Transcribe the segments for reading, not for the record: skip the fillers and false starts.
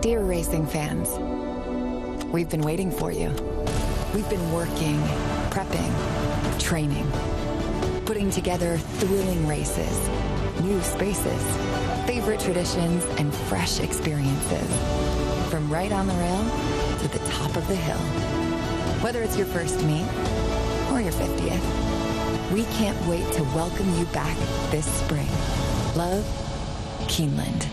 Dear racing fans, we've been waiting for you. We've been working, prepping, training, putting together thrilling races, new spaces, favorite traditions, and fresh experiences. From right on the rail to the top of the hill. Whether it's your first meet or your 50th, we can't wait to welcome you back this spring. Love, Keeneland.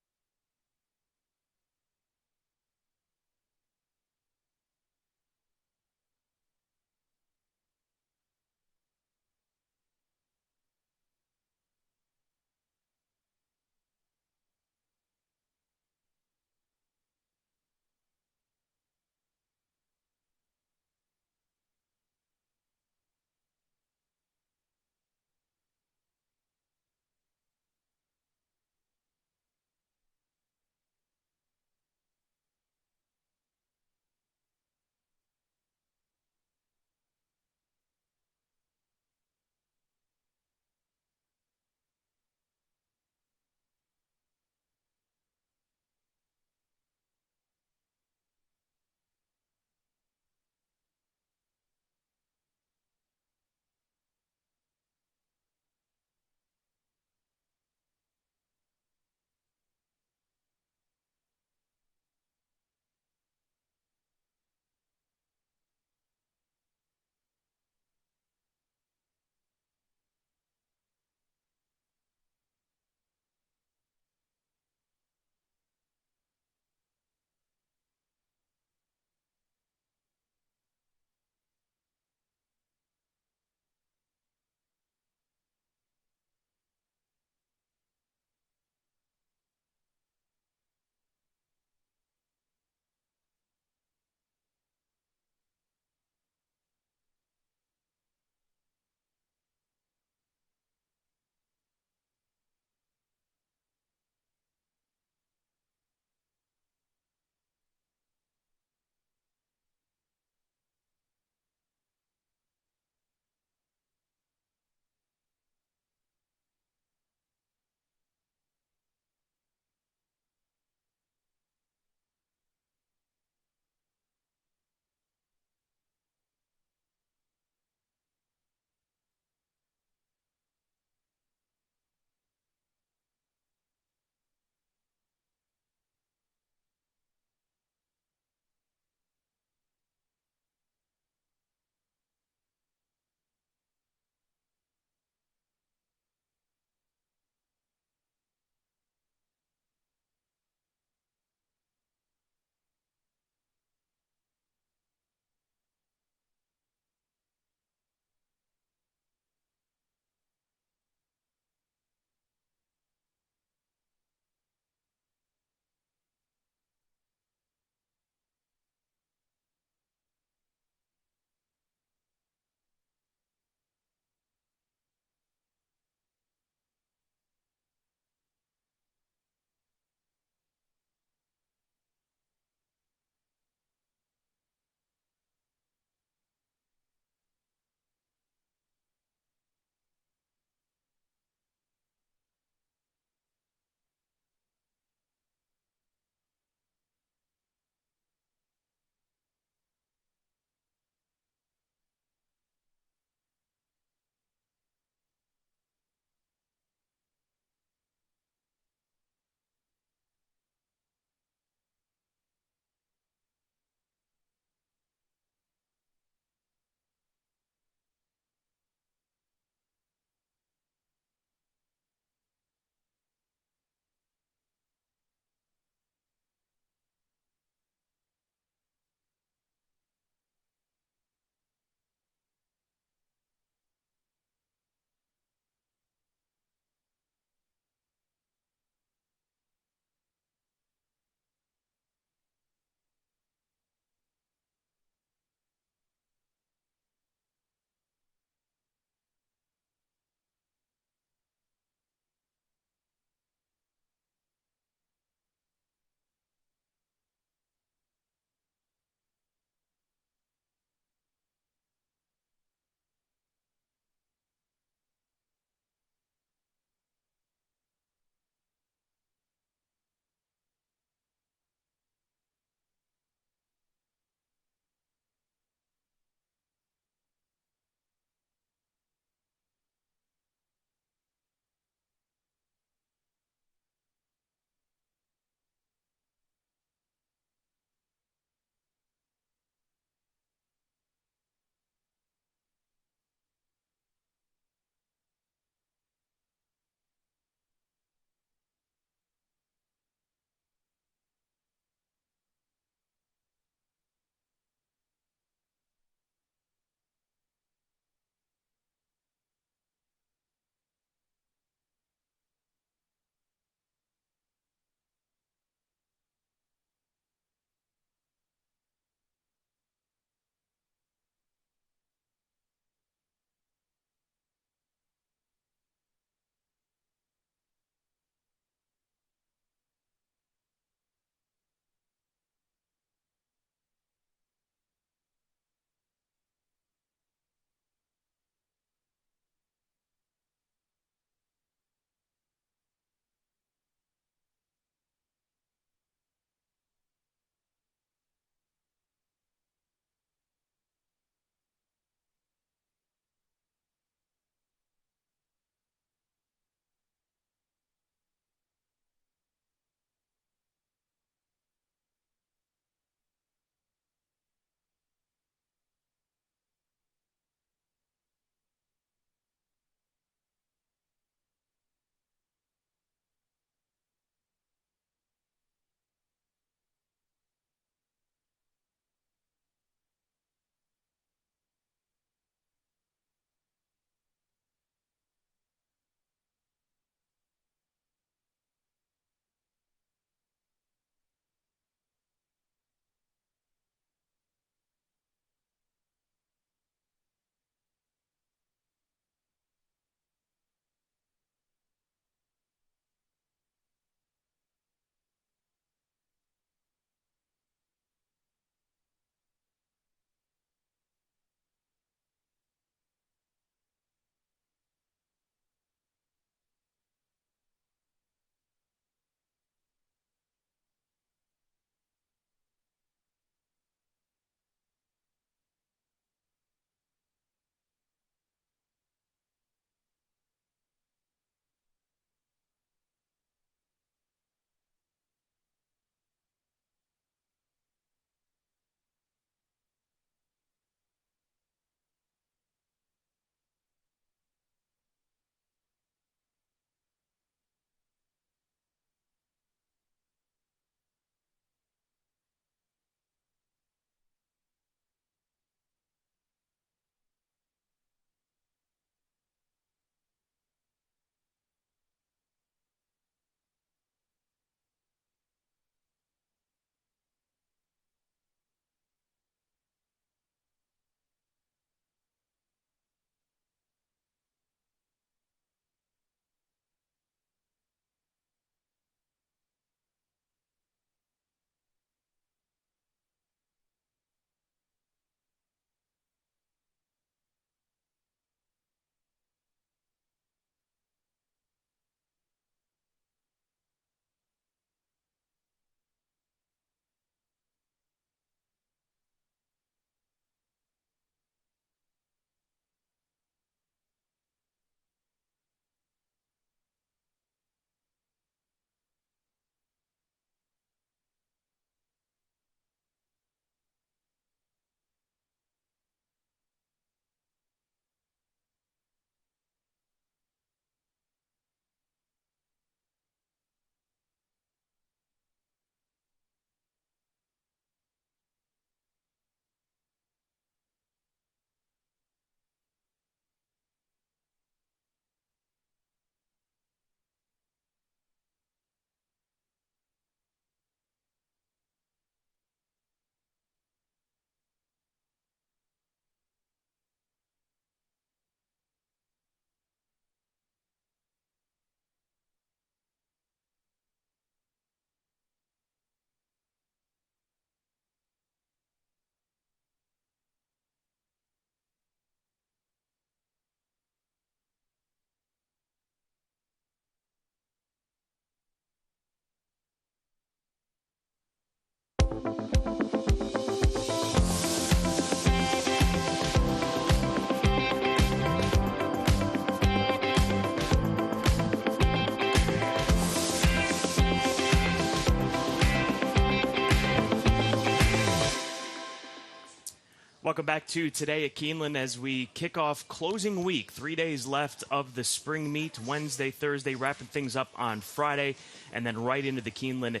Welcome back to Today at Keeneland as we kick off closing week. 3 days left of the spring meet, Wednesday, Thursday, wrapping things up on Friday, and then right into the Keeneland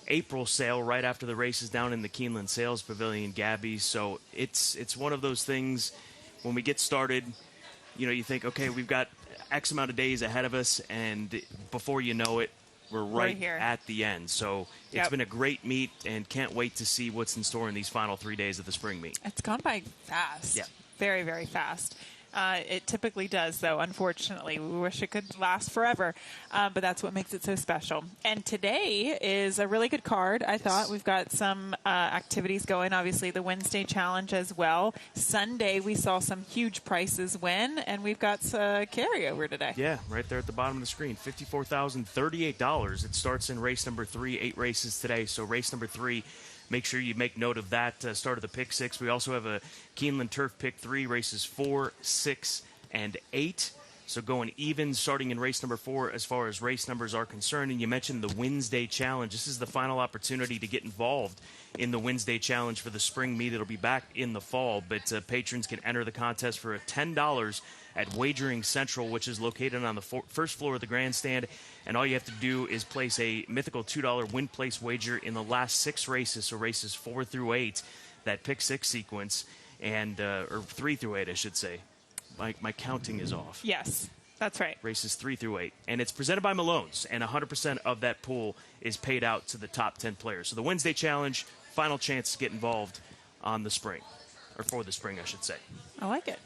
April sale right after the races down in the Keeneland Sales Pavilion, Gabby. So it's one of those things when we get started, you think, okay, we've got X amount of days ahead of us, and before you know it, we're right here at the end. So it's been a great meet, and can't wait to see what's in store in these final 3 days of the spring meet. It's gone by fast. Yeah. Very, very fast. It typically does, though, unfortunately. We wish it could last forever, but that's what makes it so special. And today is a really good card, I thought. We've got some activities going, obviously the Wednesday Challenge as well. Sunday, we saw some huge prizes win, and we've got carryover today. Yeah, right there at the bottom of the screen, $54,038. It starts in race number 3, 8 races today. So race number 3, make sure you make note of that start of the Pick 6. We also have a Keeneland Turf Pick 3, races 4, 6, and 8. So going even starting in race number 4 as far as race numbers are concerned. And you mentioned the Wednesday Challenge. This is the final opportunity to get involved in the Wednesday Challenge for the spring meet. It'll be back in the fall, but patrons can enter the contest for $10 at Wagering Central, which is located on the first floor of the grandstand. And all you have to do is place a mythical $2 win place wager in the last 6 races, so races 4 through 8, that Pick 6 sequence, and or 3 through 8, I should say. My counting is off. Yes, that's right. Races 3 through 8. And it's presented by Malone's, and 100% of that pool is paid out to the top 10 players. So the Wednesday Challenge, final chance to get involved on the spring, or for the spring, I should say. I like it.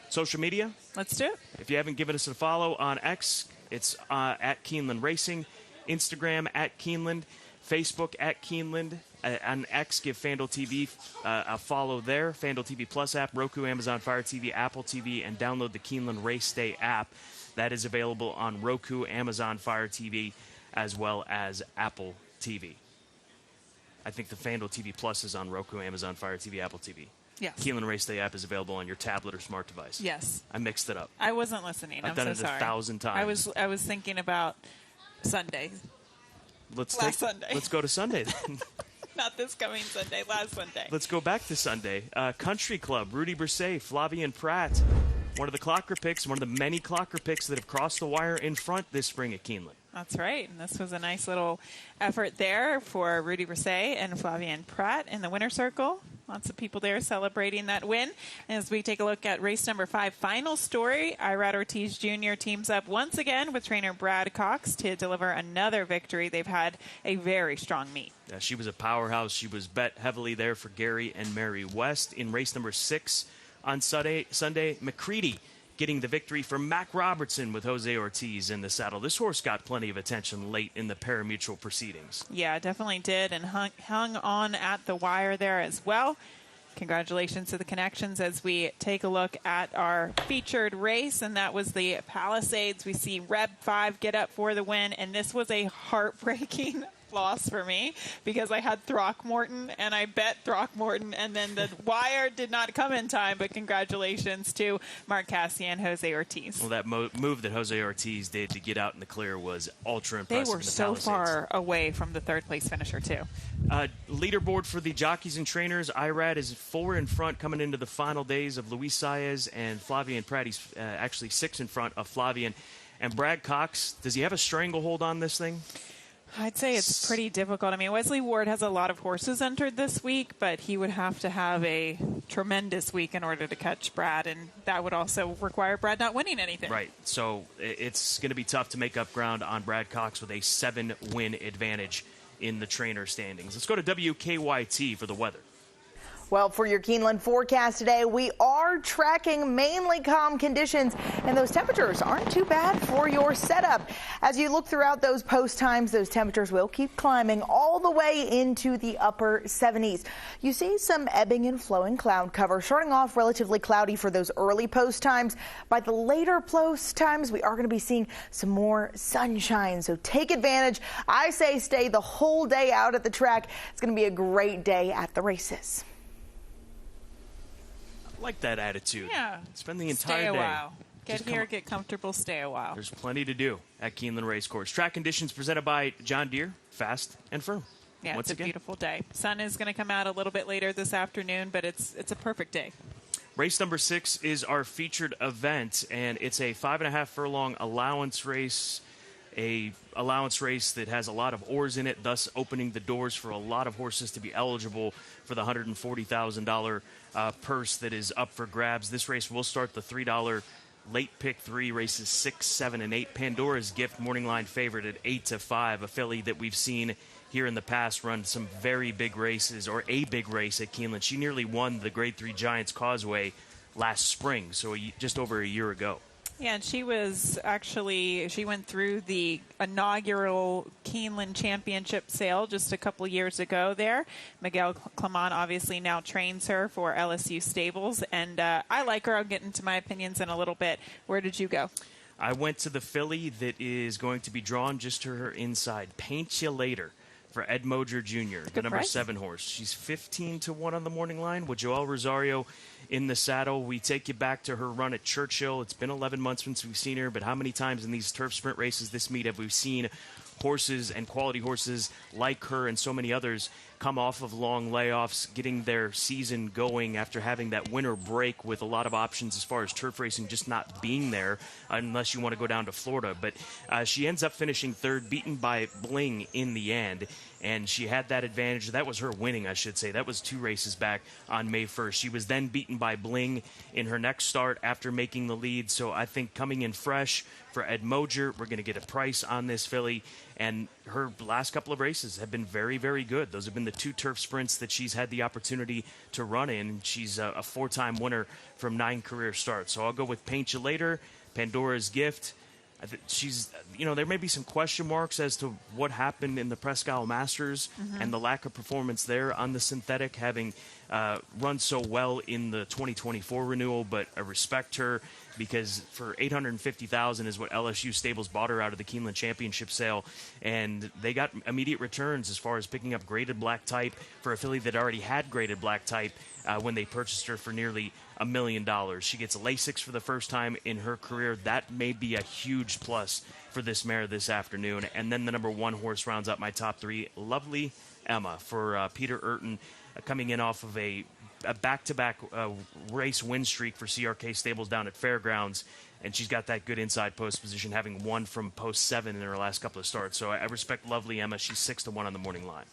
Social media? Let's do it. If you haven't given us a follow on X, it's at Keeneland Racing, Instagram at Keeneland, Facebook at Keeneland. On X, give FanDuel TV a follow there. FanDuel TV Plus app, Roku, Amazon Fire TV, Apple TV, and download the Keeneland Race Day app. That is available on Roku, Amazon Fire TV, as well as Apple TV. I think the FanDuel TV Plus is on Roku, Amazon Fire TV, Apple TV. Yes. Keeneland Race Day app is available on your tablet or smart device. Yes. I mixed it up. I wasn't listening. I've done it 1,000 times. I was thinking about Sunday. Last Sunday. Let's go to Sunday then. Not this coming Sunday, last Sunday. Let's go back to Sunday. Country Club, Rudy Brisset, Flavien Prat. One of the clocker picks, one of the many clocker picks that have crossed the wire in front this spring at Keeneland. That's right. And this was a nice little effort there for Rudy Brisset and Flavien Prat in the winner's circle. Lots of people there celebrating that win. As we take a look at race number 5, final story, Irad Ortiz Jr. teams up once again with trainer Brad Cox to deliver another victory. They've had a very strong meet. Yeah, she was a powerhouse. She was bet heavily there for Gary and Mary West. In race number 6 on Sunday, McCready getting the victory for Mac Robertson with Jose Ortiz in the saddle. This horse got plenty of attention late in the parimutuel proceedings. Yeah, definitely did, and hung on at the wire there as well. Congratulations to the connections as we take a look at our featured race, and that was the Palisades. We see Reb 5 get up for the win, and this was a heartbreaking loss for me because I had Throckmorton and I bet Throckmorton, and then the wire did not come in time, but congratulations to Mark Cassian and Jose Ortiz. Well, that move that Jose Ortiz did to get out in the clear was ultra impressive. They were so far away from the third place finisher too. Leaderboard for the jockeys and trainers. Irad is 4 in front coming into the final days of Luis Saez and Flavien Prat. He's actually 6 in front of Flavien. And Brad Cox, does he have a stranglehold on this thing? I'd say it's pretty difficult. I mean, Wesley Ward has a lot of horses entered this week, but he would have to have a tremendous week in order to catch Brad, and that would also require Brad not winning anything. Right. So it's going to be tough to make up ground on Brad Cox with a 7-win advantage in the trainer standings. Let's go to WKYT for the weather. Well, for your Keeneland forecast today, we are tracking mainly calm conditions, and those temperatures aren't too bad for your setup. As you look throughout those post times, those temperatures will keep climbing all the way into the upper 70s. You see some ebbing and flowing cloud cover, starting off relatively cloudy for those early post times. By the later post times, we are going to be seeing some more sunshine, so take advantage. I say stay the whole day out at the track. It's going to be a great day at the races. Like that attitude. Yeah. Spend the entire day. Stay a while. Get here, get comfortable, stay a while. There's plenty to do at Keeneland Racecourse. Track conditions presented by John Deere, fast and firm. Yeah, once it's a again. beautiful day. Sun is going to come out a little bit later this afternoon, but it's a perfect day. Race number 6 is our featured event, and it's a 5.5 furlong allowance race. A allowance race that has a lot of oars in it, thus opening the doors for a lot of horses to be eligible for the $140,000 purse that is up for grabs. This race will start the $3 late pick 3 races 6, 7, and 8. Pandora's Gift, morning line favorite at 8-5, a filly that we've seen here in the past run some very big races, or a big race at Keeneland. She nearly won the Grade 3 Giants Causeway last spring, so just over a year ago. Yeah, and she went through the inaugural Keeneland Championship sale just a couple years ago there. Miguel Clement obviously now trains her for LSU Stables, and I like her. I'll get into my opinions in a little bit. Where did you go? I went to the filly that is going to be drawn just to her inside, Paint You Later, for Ed Moger Jr., the number price. 7 horse. She's 15-1 on the morning line with Joel Rosario in the saddle. We take you back to her run at Churchill. It's been 11 months since we've seen her, but how many times in these turf sprint races this meet have we seen horses and quality horses like her and so many others come off of long layoffs, getting their season going after having that winter break with a lot of options as far as turf racing just not being there unless you want to go down to Florida. But she ends up finishing 3rd, beaten by Bling in the end. And she had that advantage. That was her winning, I should say. That was 2 races back on May 1st. She was then beaten by Bling in her next start after making the lead. So I think coming in fresh for Ed Moger, we're going to get a price on this filly. And her last couple of races have been very, very good. Those have been the 2 turf sprints that she's had the opportunity to run in. She's a 4-time winner from 9 career starts. So I'll go with Paint You Later, Pandora's Gift. She's, there may be some question marks as to what happened in the Presque Isle Masters and the lack of performance there on the synthetic, having run so well in the 2024 renewal. But I respect her because for $850,000 is what LSU Stables bought her out of the Keeneland Championship sale, and they got immediate returns as far as picking up graded black type for a filly that already had graded black type when they purchased her for nearly $1 million. She gets a Lasix for the first time in her career. That may be a huge plus for this mare this afternoon. And then the number 1 horse rounds out my top 3, Lovely Emma, for Peter Urton, coming in off of a back-to-back race win streak for CRK Stables down at Fairgrounds. And she's got that good inside post position, having won from post 7 in her last couple of starts. So I respect Lovely Emma. She's 6-1 on the morning line.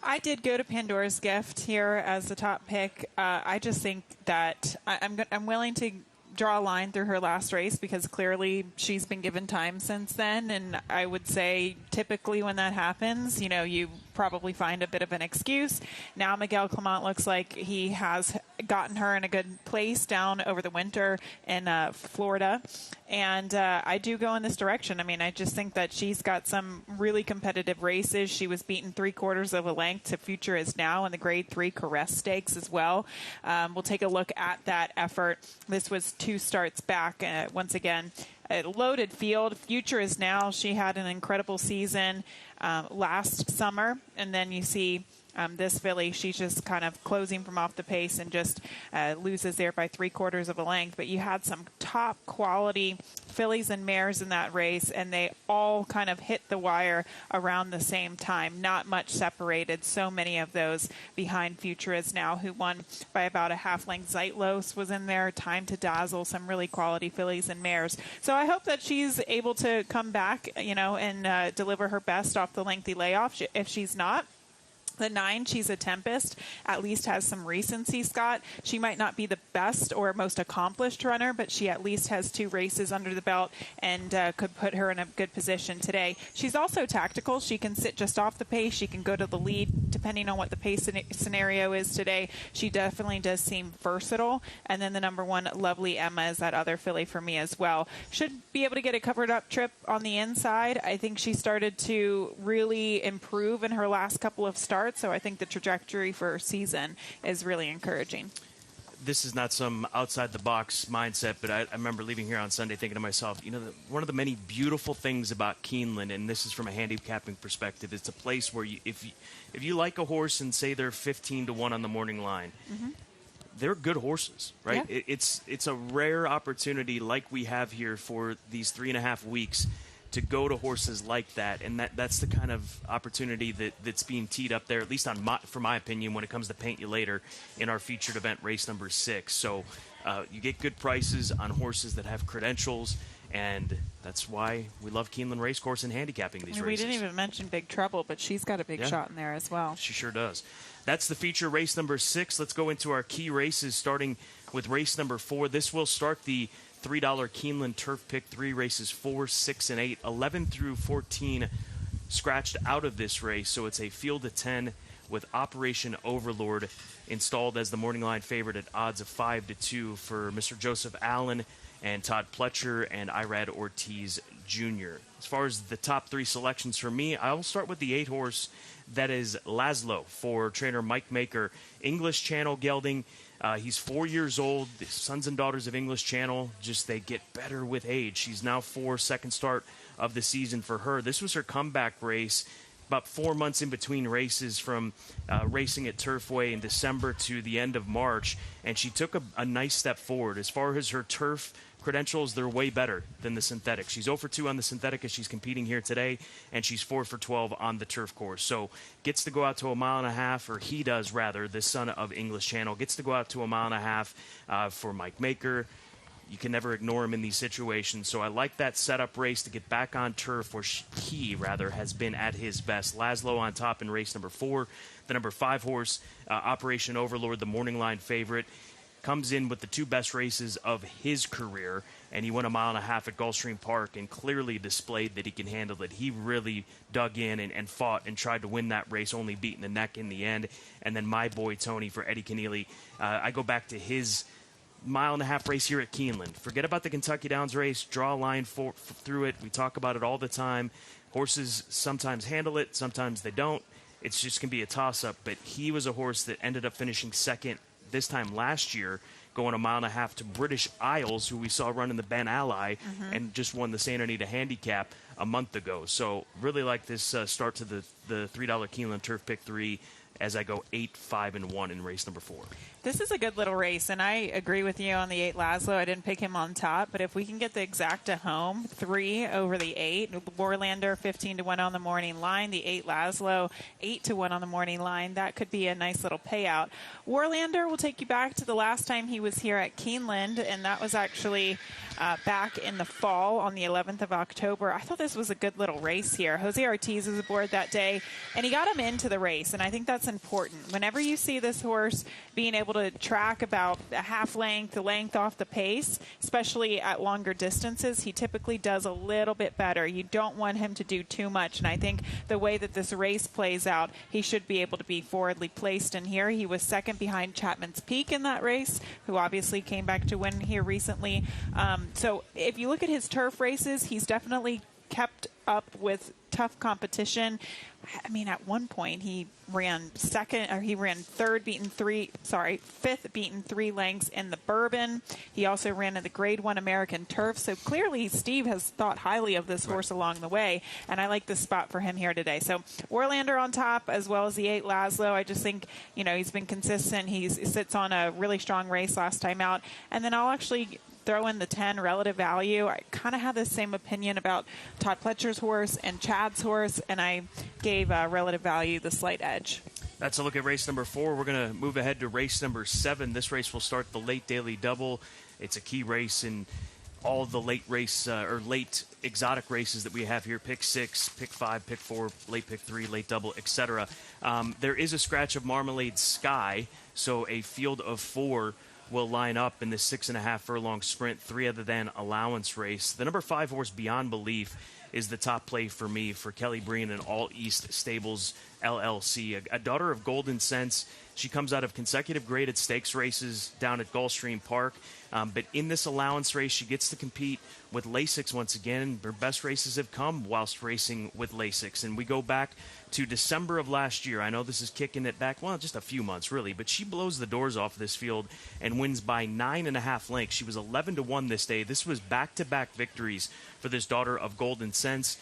I did go to Pandora's Gift here as the top pick. I just think that I'm willing to draw a line through her last race because clearly she's been given time since then. And I would say typically when that happens, you probably find a bit of an excuse. Now Miguel Clement looks like he has gotten her in a good place down over the winter in Florida. And I do go in this direction. I mean, I just think that she's got some really competitive races. She was beaten 3/4 of a length to Future Is Now in the Grade 3 Caress Stakes as well. We'll take a look at that effort. This was 2 starts back. Once again, a loaded field. Future Is Now. She had an incredible season last summer. And then you see this filly, she's just kind of closing from off the pace and just loses there by 3/4 of a length. But you had some top quality fillies and mares in that race, and they all kind of hit the wire around the same time. Not much separated. So many of those behind Future Is Now, who won by about a half length. Zeitlos was in there. Time to Dazzle, some really quality fillies and mares. So I hope that she's able to come back, and deliver her best off the lengthy layoff. If she's not, the 9, She's a Tempest, at least has some recency, Scott. She might not be the best or most accomplished runner, but she at least has 2 races under the belt and could put her in a good position today. She's also tactical. She can sit just off the pace. She can go to the lead, depending on what the pace scenario is today. She definitely does seem versatile. And then the number 1, Lovely Emma, is that other filly for me as well. Should be able to get a covered up trip on the inside. I think she started to really improve in her last couple of starts. So I think the trajectory for her season is really encouraging. This is not some outside-the-box mindset, but I remember leaving here on Sunday thinking to myself, one of the many beautiful things about Keeneland, and this is from a handicapping perspective, it's a place where if you like a horse and say they're 15-1 on the morning line, they're good horses, right? Yeah. It's a rare opportunity like we have here for these 3.5 weeks to go to horses like that, and that's the kind of opportunity that's being teed up there, at least for my opinion, when it comes to Paint You Later in our featured event, race number 6. So you get good prices on horses that have credentials, and that's why we love Keeneland Racecourse and handicapping these races. We didn't even mention Big Trouble, but she's got a big shot in there as well. She sure does. That's the feature, race number 6. Let's go into our key races, starting with race number 4. This will start the $3 Keeneland Turf Pick 3, races 4, 6, and 8. 11 through 14 scratched out of this race, so it's a field of 10 with Operation Overlord installed as the morning line favorite at odds of 5-2 for Mr. Joseph Allen and Todd Pletcher and Irad Ortiz Jr. As far as the top 3 selections for me, I will start with the 8 horse that is Laszlo for trainer Mike Maker. English Channel gelding. He's 4 years old. The sons and daughters of English Channel, they get better with age. She's now 4, second start of the season for her. This was her comeback race, about 4 months in between races from racing at Turfway in December to the end of March, and she took a nice step forward. As far as her turf credentials, they're way better than the synthetic. She's 0 for 2 on the synthetic as she's competing here today, and she's 4 for 12 on the turf course. So gets to go out to a mile and a half, or he does rather, the son of English Channel, gets to go out to a mile and a half for Mike Maker. You can never ignore him in these situations. So I like that setup race to get back on turf where he has been at his best. Laszlo on top in race number 4. The number 5 horse, Operation Overlord, the morning line favorite, comes in with the 2 best races of his career, and he won a mile and a half at Gulfstream Park and clearly displayed that he can handle it. He really dug in and fought and tried to win that race, only beating the neck in the end. And then my boy Tony for Eddie Keneally, I go back to his mile and a half race here at Keeneland. Forget about the Kentucky Downs race. Draw a line through it. We talk about it all the time. Horses sometimes handle it, sometimes they don't. It's just going to be a toss-up. But he was a horse that ended up finishing second this time last year, going a mile and a half to British Isles, who we saw running the Ben Ally, and just won the Santa Anita Handicap a month ago. So really like this start to the $3 Keeneland Turf Pick 3 as I go 8, 5, and 1 in race number 4. This is a good little race, and I agree with you on the 8 Laszlo. I didn't pick him on top, but if we can get the exacta home, 3 over the 8. Warlander, 15-1 on the morning line. The 8 Laszlo, 8-1 on the morning line. That could be a nice little payout. Warlander will take you back to the last time he was here at Keeneland, and that was actually back in the fall on the 11th of October. I thought this was a good little race here. Jose Ortiz was aboard that day, and he got him into the race, and I think that's important. Whenever you see this horse being able to track about a half length, a length off the pace, especially at longer distances, he typically does a little bit better. You don't want him to do too much, and I think the way that this race plays out, he should be able to be forwardly placed in here. He was second behind Chapman's Peak in that race, who obviously came back to win here recently. So if you look at his turf races, he's definitely kept up with tough competition. I mean, at one point he ran fifth, beaten 3 lengths in the Bourbon. He also ran in the Grade 1 American Turf. So clearly Steve has thought highly of this horse along the way, and I like this spot for him here today. So Warlander on top, as well as the 8 Laszlo. I just think, he's been consistent. He sits on a really strong race last time out. And then I'll actually throw in the 10 relative value. I kind of have the same opinion about Todd Pletcher's horse and Chad's horse, and I gave relative value the slight edge. That's a look at race number 4. We're going to move ahead to race number 7. This race will start the late daily double. It's a key race in all the late race or late exotic races that we have here. Pick 6, pick 5, pick 4, late pick 3, late double, etc. There is a scratch of Marmalade Sky, so a field of 4 will line up in the 6.5 furlong sprint, 3 other than allowance race. The number 5 horse, Beyond Belief, is the top play for me for Kelly Breen and All East Stables LLC. A daughter of Golden Sense. She comes out of consecutive graded stakes races down at Gulfstream Park. But in this allowance race, she gets to compete with Lasix once again. Her best races have come whilst racing with Lasix. And we go back to December of last year. I know this is kicking it back, just a few months really, but she blows the doors off this field and wins by 9.5 lengths. She was 11-1 this day. This was back-to-back victories for this daughter of Golden Sense.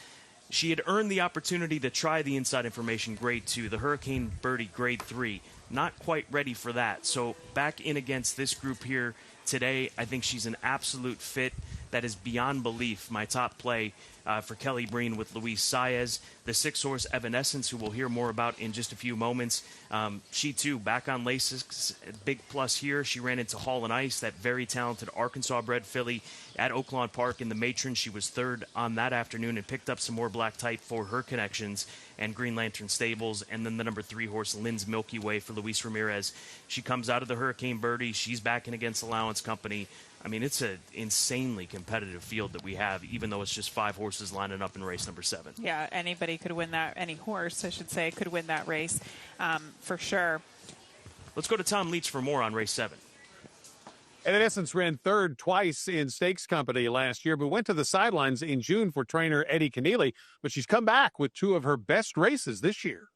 She had earned the opportunity to try the Inside Information Grade 2, the Hurricane Birdie Grade 3. Not quite ready for that. So back in against this group here today. I think she's an absolute fit that is beyond belief. My top play for Kelly Breen with Luis Saez. The 6-horse Evanescence, who we'll hear more about in just a few moments. She, too, back on Lasix. Big plus here. She ran into Hall and Ice, that very talented Arkansas-bred filly at Oaklawn Park in the Matron. She was third on that afternoon and picked up some more black type for her connections and Green Lantern Stables. And then the number 3 horse, Lynn's Milky Way for Luis Ramirez. She comes out of the Hurricane Birdie. She's backing against Allowance Company. I mean, it's an insanely competitive field that we have, even though it's just 5 horses lining up in race number 7. Yeah, anybody could win that. Any horse, I should say, could win that race for sure. Let's go to Tom Leach for more on race 7. Evanescence ran third twice in Stakes Company last year, but went to the sidelines in June for trainer Eddie Keneally. But she's come back with 2 of her best races this year.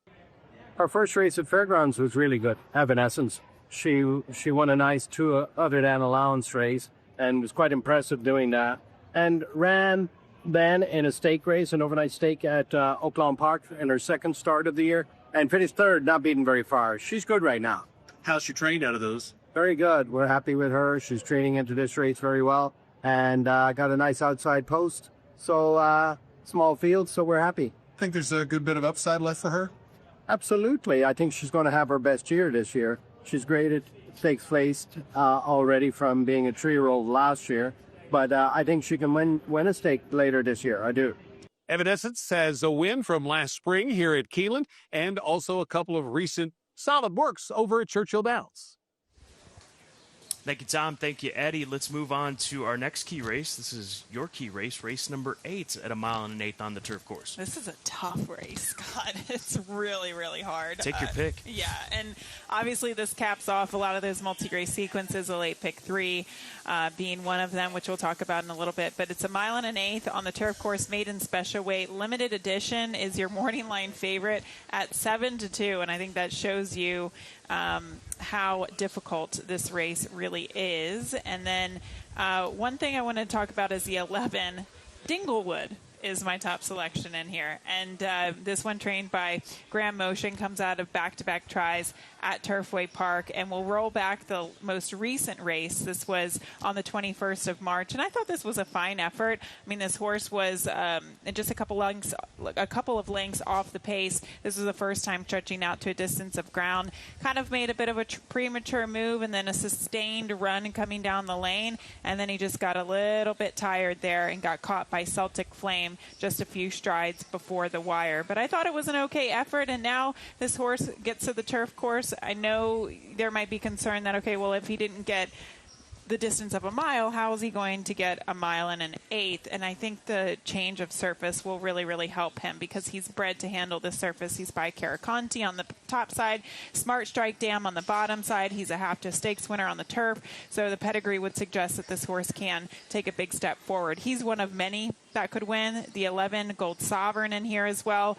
Our first race at Fairgrounds was really good. Evanescence. She won a nice 2 other than allowance race and was quite impressive doing that. And ran then in a stake race, an overnight stake at Oaklawn Park in her second start of the year, and finished third, not beaten very far. She's good right now. How's she trained out of those? Very good. We're happy with her. She's training into this race very well, and got a nice outside post. So small field, so we're happy. Think there's a good bit of upside left for her? Absolutely. I think she's going to have her best year this year. She's graded stakes placed already from being a 3-year-old last year, but I think she can win a stake later this year. I do. Evanescence has a win from last spring here at Keeland and also a couple of recent solid works over at Churchill Downs. Thank you, Tom. Thank you, Eddie. Let's move on to our next key race. This is your key race, race number 8 at 1 1/8 on the turf course. This is a tough race, Scott. It's really, really hard. Take your pick. Yeah, and obviously this caps off a lot of those multi-race sequences, a late pick 3 being one of them, which we'll talk about in a little bit. But it's 1 1/8 on the turf course, maiden special weight. Limited edition is your morning line favorite at 7-2, and I think that shows you how difficult this race really is. And then one thing I want to talk about is the 11, Dinglewood is my top selection in here. And this one, trained by Graham Motion, comes out of back-to-back tries at Turfway Park, and we'll roll back the most recent race. This was on the 21st of March, and I thought this was a fine effort. I mean, this horse was just a couple of lengths off the pace. This was the first time stretching out to a distance of ground. Kind of made a bit of a premature move and then a sustained run coming down the lane, and then he just got a little bit tired there and got caught by Celtic Flame just a few strides before the wire. But I thought it was an okay effort, and now this horse gets to the turf course. I know there might be concern that, okay, well, if he didn't get the distance of a mile, how is he going to get 1 1/8? And I think the change of surface will really, really help him because he's bred to handle this surface. He's by Caraconti on the top side, Smart Strike Dam on the bottom side. He's a half to stakes winner on the turf. So the pedigree would suggest that this horse can take a big step forward. He's one of many that could win. The 11, Gold Sovereign, in here as well.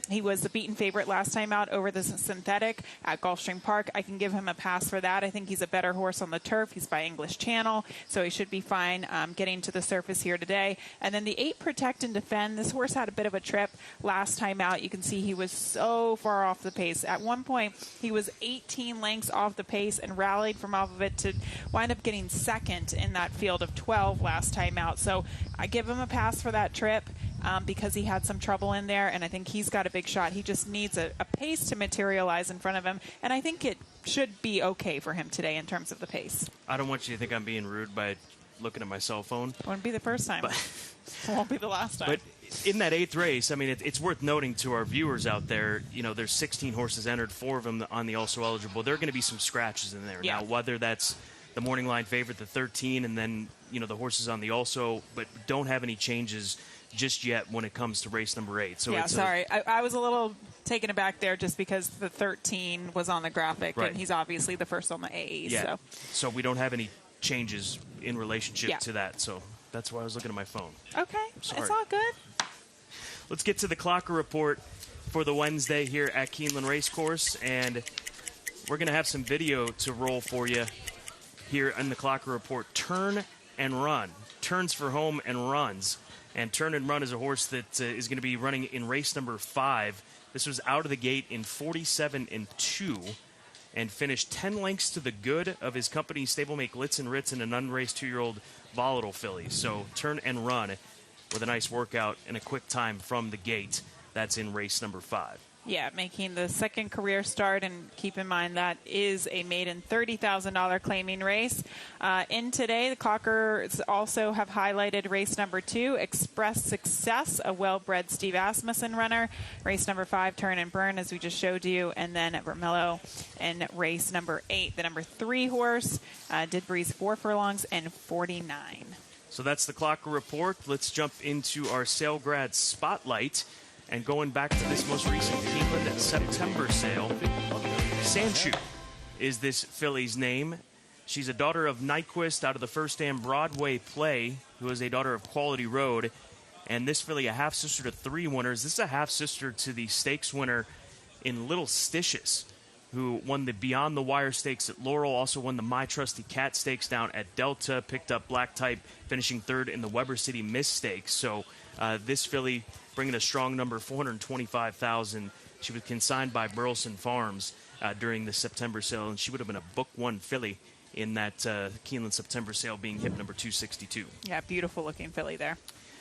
He was the beaten favorite last time out over the synthetic at Gulfstream Park. I can give him a pass for that. I think he's a better horse on the turf. He's by English Channel, so he should be fine getting to the surface here today. And then the 8, Protect and Defend. This horse had a bit of a trip last time out. You can see he was so far off the pace. At one point, he was 18 lengths off the pace and rallied from off of it to wind up getting second in that field of 12 last time out. So I give him a pass for that trip because he had some trouble in there, and I think he's got a big shot. He just needs a pace to materialize in front of him, and I think it should be okay for him today in terms of the pace. I don't want you to think I'm being rude by looking at my cell phone. It won't be the first time. But, it won't be the last time. But in that 8th race, I mean, it's worth noting to our viewers out there, you know, there's 16 horses entered, 4 of them on the also eligible. There are going to be some scratches in there. Yeah. Now, whether that's the morning line favorite, the 13, and then, you know, the horses on the also, but don't have any changes just yet when it comes to race number 8. So yeah, sorry. I was a little taken aback there just because the 13 was on the graphic, right, and he's obviously the first on the A. Yeah. So we don't have any changes in relationship to that. So that's why I was looking at my phone. Okay. Sorry. It's all good. Let's get to the Clocker Report for the Wednesday here at Keeneland Racecourse, and we're going to have some video to roll for you here in the Clocker Report. Turn and Run. Turns for home and runs. And Turn and Run is a horse that is going to be running in race number 5. This was out of the gate in 47-2. and finished 10 lengths to the good of his company's stablemate Glitz and Ritz and an unraced 2-year-old Volatile filly. So turn and run with a nice workout and a quick time from the gate. That's in race number 5. Yeah, making the second career start, and keep in mind that is a maiden $30,000 claiming race. In today, the Clockers also have highlighted race number 2, Express Success, a well-bred Steve Asmussen runner. Race number 5, Turn and Burn, as we just showed you, and then at Vermello in race number 8, the number 3 horse, did breeze 4 furlongs and 49. So that's the Clocker report. Let's jump into our sale grad spotlight. And going back to this most recent Keeneland September sale, Sanchu is this filly's name. She's a daughter of Nyquist out of the First Dam Broadway play, who is a daughter of Quality Road. And this filly, a half-sister to 3 winners. This is a half-sister to the stakes winner in Little Stitious, who won the Beyond the Wire Stakes at Laurel, also won the My Trusty Cat Stakes down at Delta, picked up Black Type, finishing 3rd in the Weber City Miss Stakes. So this filly bringing a strong number, $425,000. She was consigned by Burleson Farms during the September sale, and she would have been a Book 1 filly in that Keeneland September sale, being hip number 262. Yeah, beautiful-looking filly there.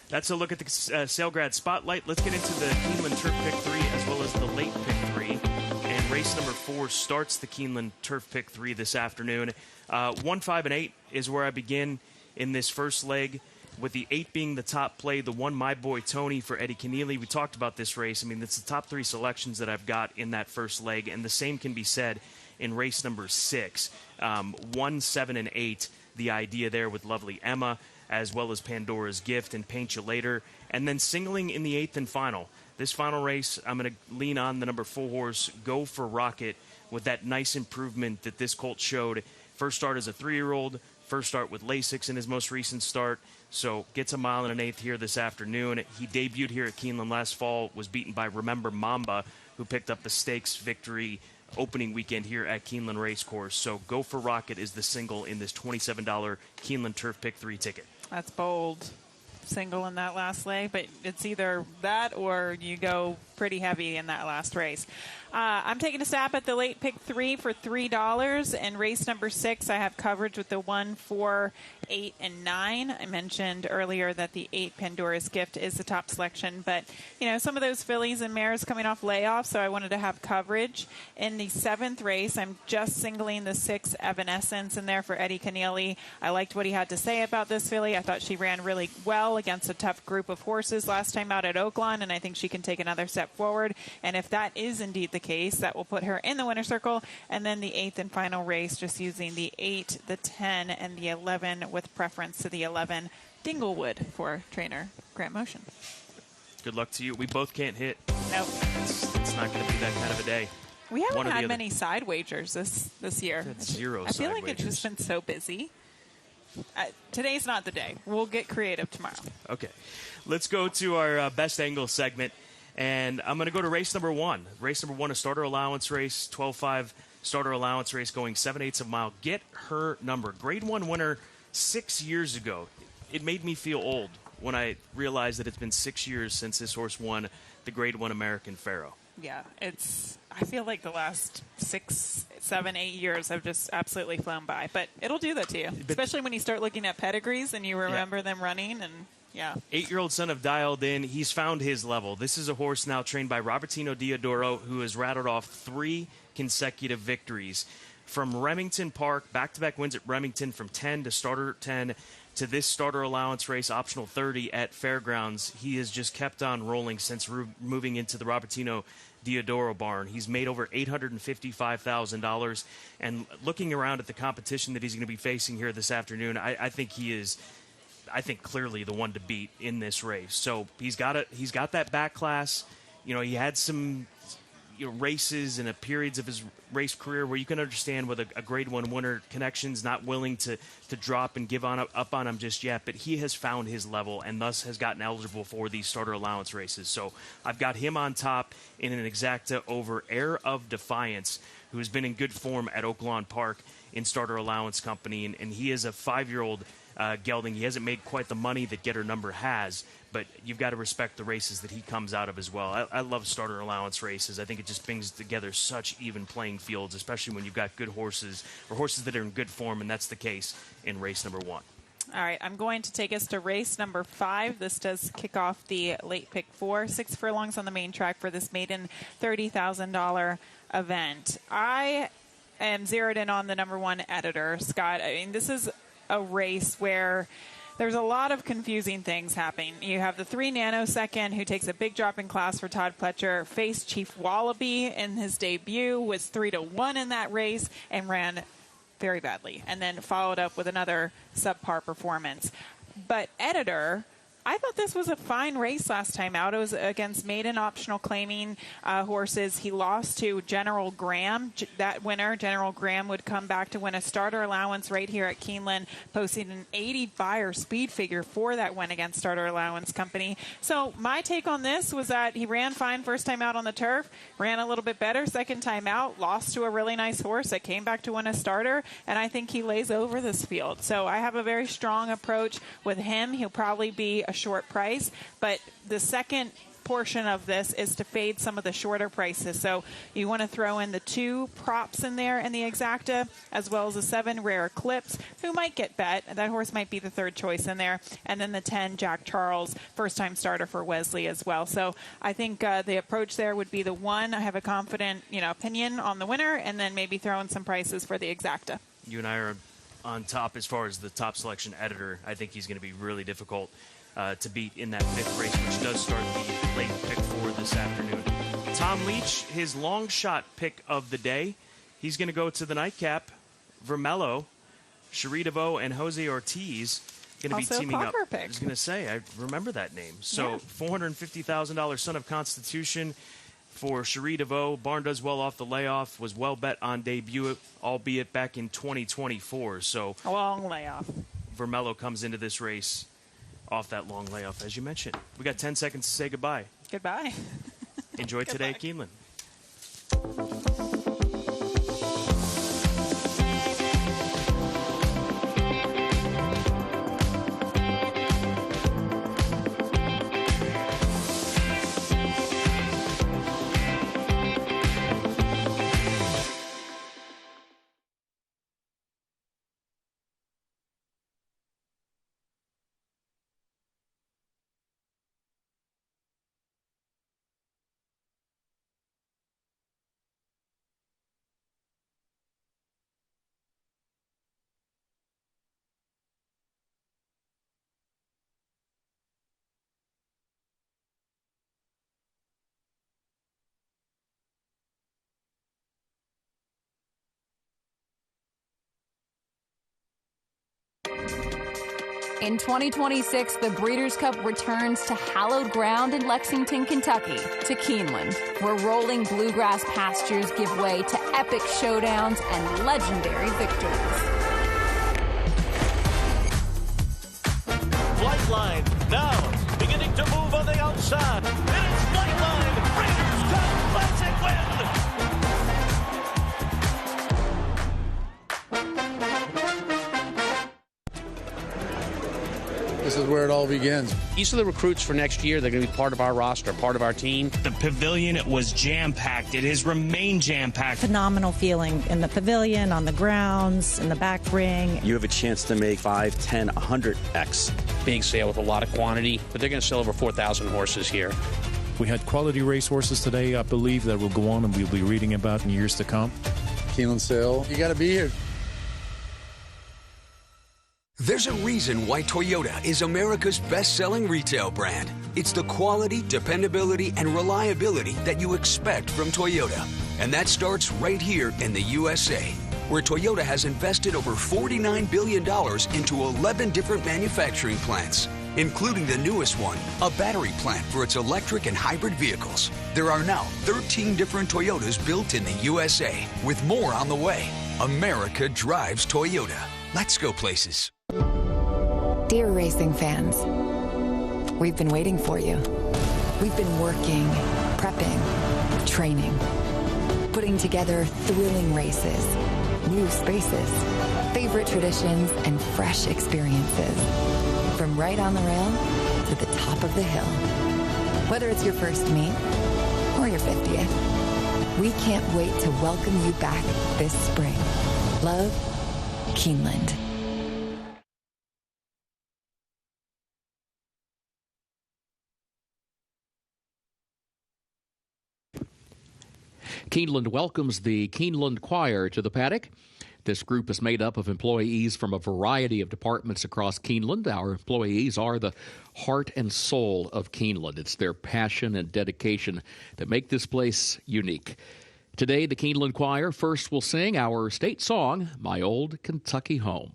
That's a look at the sale grad spotlight. Let's get into the Keeneland Turf Pick 3 as well as the late Pick 3. And race number 4 starts the Keeneland Turf Pick 3 this afternoon. 1, 5, and 8 is where I begin in this first leg, with the 8 being the top play, the 1, My Boy Tony, for Eddie Keneally. We talked about this race. I mean, it's the top 3 selections that I've got in that first leg, and the same can be said in race number 6. 1, 7, and 8, the idea there with Lovely Emma, as well as Pandora's Gift and Paint You Later, and then singling in the 8th and final. This final race, I'm going to lean on the number 4 horse, Go for Rocket, with that nice improvement that this colt showed. First start as a 3-year-old, first start with Lasix in his most recent start, so gets a mile and an 1/8 here this afternoon. He debuted here at Keeneland last fall, was beaten by Remember Mamba, who picked up the stakes victory opening weekend here at Keeneland Racecourse. So Go for Rocket is the single in this $27 Keeneland Turf Pick 3 ticket. That's bold. Single in that last leg, but it's either that or you go pretty heavy in that last race. I'm taking a stab at the late pick 3 for $3. And race number 6, I have coverage with the 1, 4, 8, and 9. I mentioned earlier that the 8 Pandora's Gift is the top selection, but you know, some of those fillies and mares coming off layoff, so I wanted to have coverage. In the 7th race, I'm just singling the 6 Evanescence in there for Eddie Keneally. I liked what he had to say about this filly. I thought she ran really well against a tough group of horses last time out at Oaklawn, and I think she can take another step forward. And if that is indeed the case, that will put her in the winner's circle. And then the 8th and final race, just using the 8, the 10, and the 11 with preference to the 11, Dinglewood for trainer Grant Motion. Good luck to you. We both can't hit. Nope. It's not going to be that kind of a day. We haven't had many side wagers this year. Zero I feel side like wagers. it's just been so busy. Today's not the day. We'll get creative tomorrow. Okay. Let's go to our best angle segment. And I'm going to go to race number 1. Race number 1, a starter allowance race, 12.5 starter allowance race going 7/8 of a mile. Get her number. Grade 1 winner 6 years ago. It made me feel old when I realized that it's been 6 years since this horse won the Grade 1 American Pharoah. Yeah, I feel like the last 6, 7, 8 years have just absolutely flown by. But it'll do that to you, especially when you start looking at pedigrees and you remember them running. And yeah, 8-year-old son of Dialed In. He's found his level. This is a horse now trained by Robertino Diodoro, who has rattled off 3 consecutive victories. From Remington Park, back-to-back wins at Remington from 10 to starter 10 to this starter allowance race, optional 30 at Fairgrounds. He has just kept on rolling since moving into the Robertino Diodoro barn. He's made over $855,000. And looking around at the competition that he's going to be facing here this afternoon, I think he is, clearly the one to beat in this race. So he's got that back class. You know, he had some races and periods of his race career where you can understand with a Grade 1 winner, connections not willing to drop and give up on him just yet, but he has found his level and thus has gotten eligible for these starter allowance races. So I've got him on top in an exacta over Heir of Defiance, who has been in good form at Oaklawn Park in starter allowance company, and he is a 5-year-old gelding. He hasn't made quite the money that Getter Number has, but you've got to respect the races that he comes out of as well. I love starter allowance races. I think it just brings together such even playing fields, especially when you've got good horses or horses that are in good form, and that's the case in race number 1. All right, I'm going to take us to race number 5. This does kick off the late pick 4. 6 furlongs on the main track for this maiden $30,000 event. I am zeroed in on the number 1 Editor, Scott. I mean, this is a race where there's a lot of confusing things happening. You have the 3 nanosecond, who takes a big drop in class for Todd Pletcher, faced Chief Wallaby in his debut, was 3-1 in that race, and ran very badly, and then followed up with another subpar performance. But Editor, I thought this was a fine race last time out. It was against maiden optional claiming horses. He lost to General Graham. That winner, General Graham, would come back to win a starter allowance right here at Keeneland, posting an 80 buyer speed figure for that win against Starter Allowance Company. So my take on this was that he ran fine first time out on the turf, ran a little bit better second time out, lost to a really nice horse that came back to win a starter, and I think he lays over this field. So I have a very strong approach with him. He'll probably be a short price, but the second portion of this is to fade some of the shorter prices. So you want to throw in the 2 props in there in the exacta, as well as the 7 Rare Eclipse, who might get bet. That horse might be the 3rd choice in there. And then the 10 Jack Charles, first-time starter for Wesley as well. So I think the approach there would be the 1. I have a confident, opinion on the winner, and then maybe throw in some prices for the exacta. You and I are on top as far as the top selection Editor. I think he's going to be really difficult to beat in that 5th race, which does start the late pick 4 this afternoon. Tom Leach, his long shot pick of the day. He's going to go to the nightcap. Vermello, Cherie DeVoe, and Jose Ortiz going to be teaming up. Pick. I was going to say, I remember that name. So $450,000 Son of Constitution for Cherie DeVoe. Barn does well off the layoff, was well bet on debut, albeit back in 2024. So a long layoff. Vermello comes into this race off that long layoff, as you mentioned. We got 10 seconds to say goodbye. Goodbye. Enjoy today at Keeneland. In 2026, the Breeders' Cup returns to hallowed ground in Lexington, Kentucky, to Keeneland, where rolling bluegrass pastures give way to epic showdowns and legendary victories. Flight line now beginning to move on the outside. It is flight line. Breeders' Cup Classic win. This is where it all begins. These are the recruits for next year. They're going to be part of our roster, part of our team. The pavilion was jam-packed. It has remained jam-packed. Phenomenal feeling in the pavilion, on the grounds, in the back ring. You have a chance to make 5, 10, 100x. Big sale with a lot of quantity, but they're going to sell over 4,000 horses here. We had quality racehorses today, I believe, that will go on and we'll be reading about in years to come. Keeneland sale, you got to be here. There's a reason why Toyota is America's best-selling retail brand. It's the quality, dependability, and reliability that you expect from Toyota. And that starts right here in the USA, where Toyota has invested over $49 billion into 11 different manufacturing plants, including the newest one, a battery plant for its electric and hybrid vehicles. There are now 13 different Toyotas built in the USA, with more on the way. America drives Toyota. Let's go places. Dear racing fans, we've been waiting for you. We've been working, prepping, training, putting together thrilling races, new spaces, favorite traditions, and fresh experiences. From right on the rail to the top of the hill. Whether it's your first meet or your 50th, we can't wait to welcome you back this spring. Love, Keeneland. Keeland welcomes the Keeneland Choir to the paddock. This group is made up of employees from a variety of departments across Keeneland. Our employees are the heart and soul of Keeneland. It's their passion and dedication that make this place unique. Today, the Keeneland Choir first will sing our state song, My Old Kentucky Home.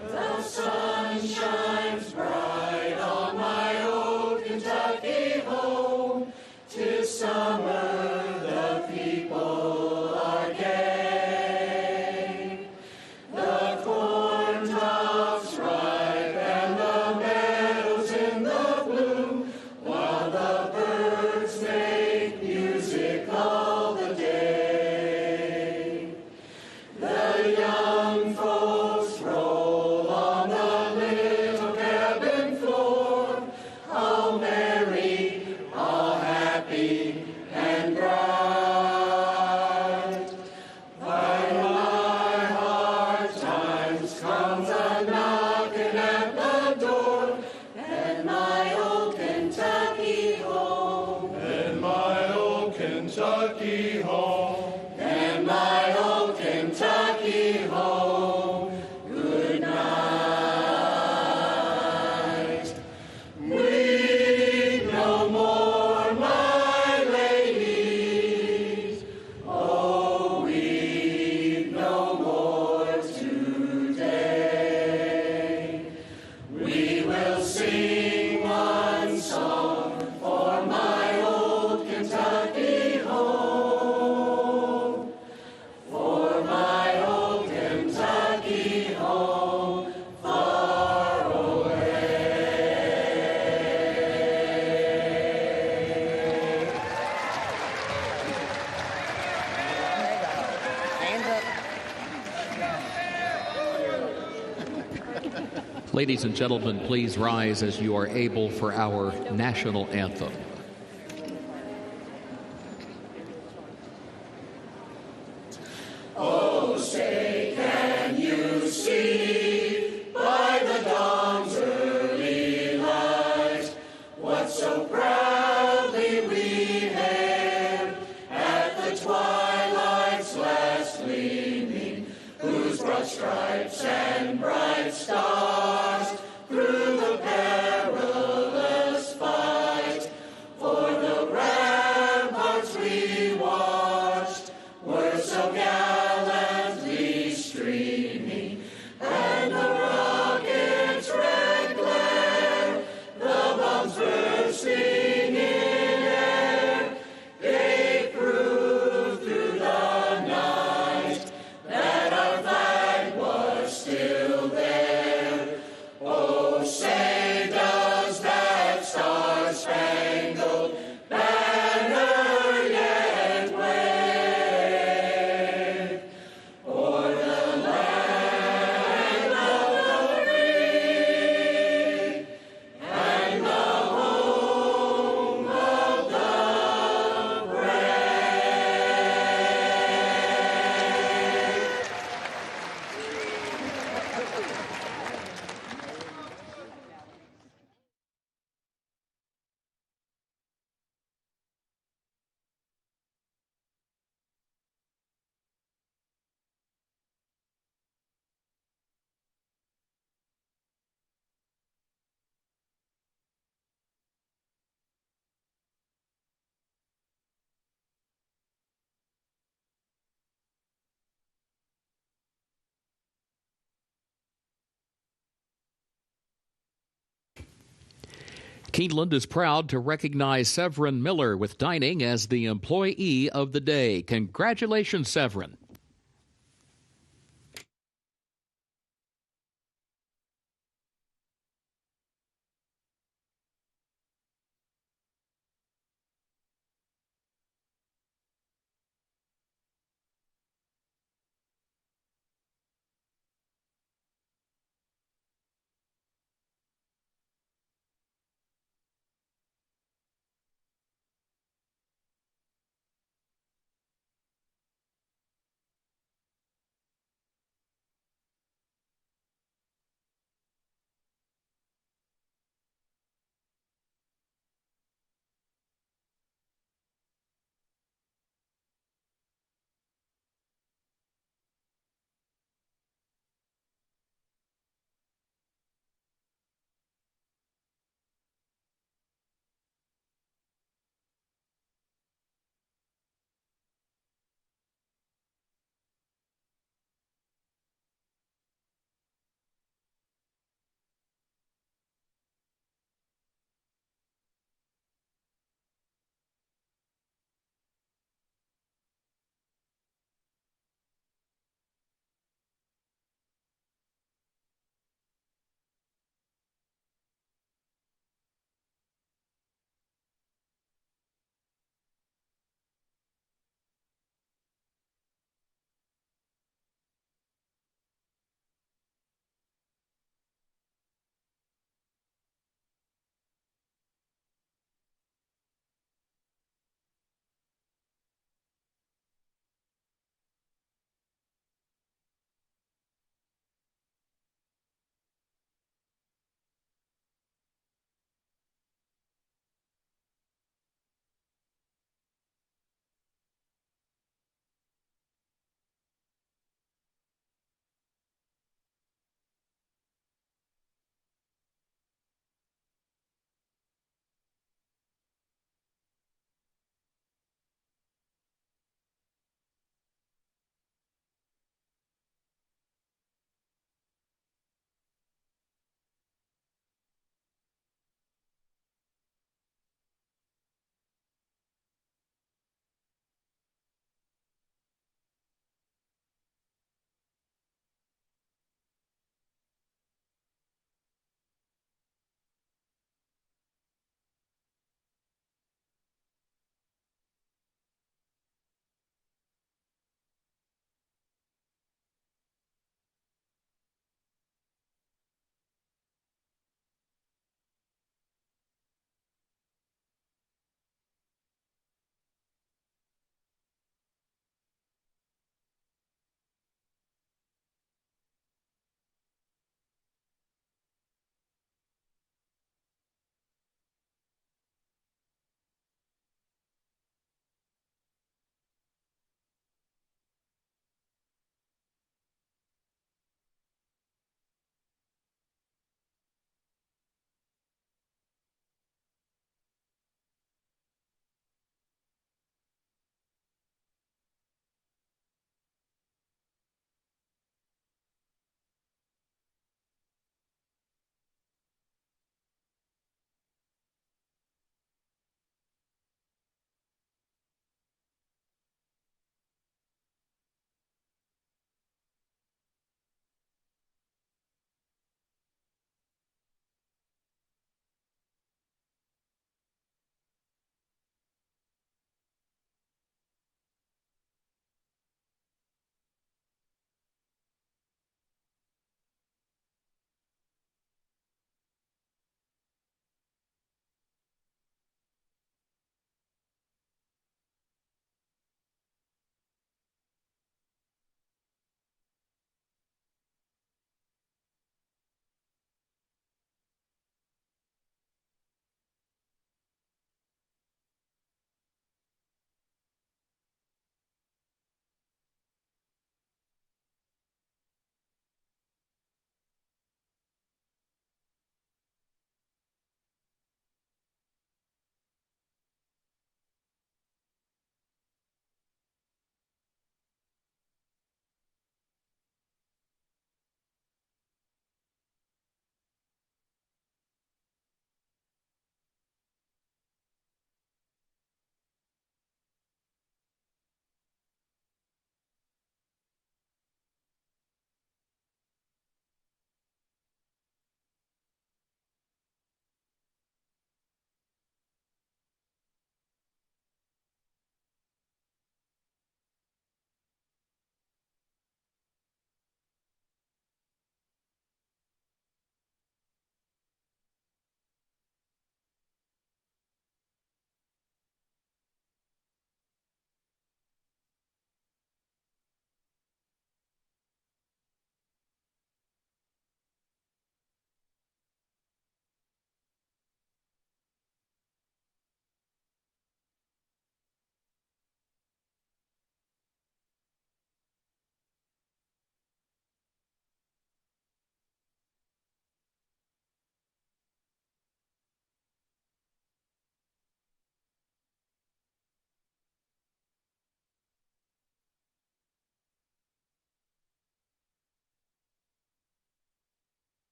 The sun shines bright on my old Kentucky home. 'Tis summer, the people are gay. The corn tops ripe and the meadows in the bloom, while the birds make music all the day. The young folks roll on the little cabin floor, all merry, all happy and bright. By my hard times comes a knocking at the door, and my old Kentucky home, and my old Kentucky home, and my old Kentucky home. Good night. Weep no more, my ladies. Oh, weep no more today. We will sing one song for my old Kentucky home. For my old Kentucky home, far Ladies and gentlemen, please rise as you are able for our national anthem. Oh, say, can you see by the dawn's early light what so proudly we hailed at the twilight's last gleaming, whose broad stripes and bright stars through the perilous fight for the ramparts we watched were so gallantly streaming, and the rockets' red glare, the bombs bursting in air, gave proof through the night that our flag was still there. Oh, say does that star-spangled banner yet wave o'er the land of the free and the home of the Keeneland is proud to recognize Severin Miller with dining as the Employee of the Day. Congratulations, Severin.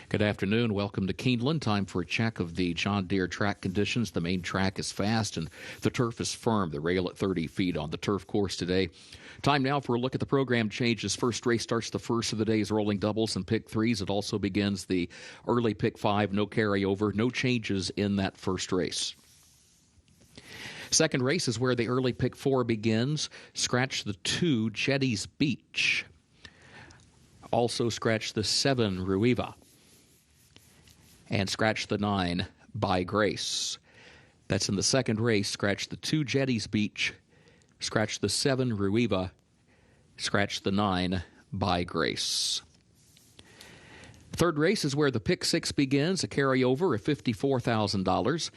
Good afternoon. Welcome to Keeneland. Time for a check of the John Deere track conditions. The main track is fast and the turf is firm. The rail at 30 feet on the turf course today. Time now for a look at the program changes. First race starts the first of the day's rolling doubles and pick threes. It also begins the early pick 5. No carryover, no changes in that first race. Second race is where the early pick 4 begins. Scratch the 2, Jetty's Beach. Also scratch the 7, Ruiva. And scratch the 9, By Grace. That's in the second race. Scratch the 2, Jetty's Beach. Scratch the 7, Ruiva. Scratch the 9, By Grace. Third race is where the pick 6 begins, a carryover of $54,000.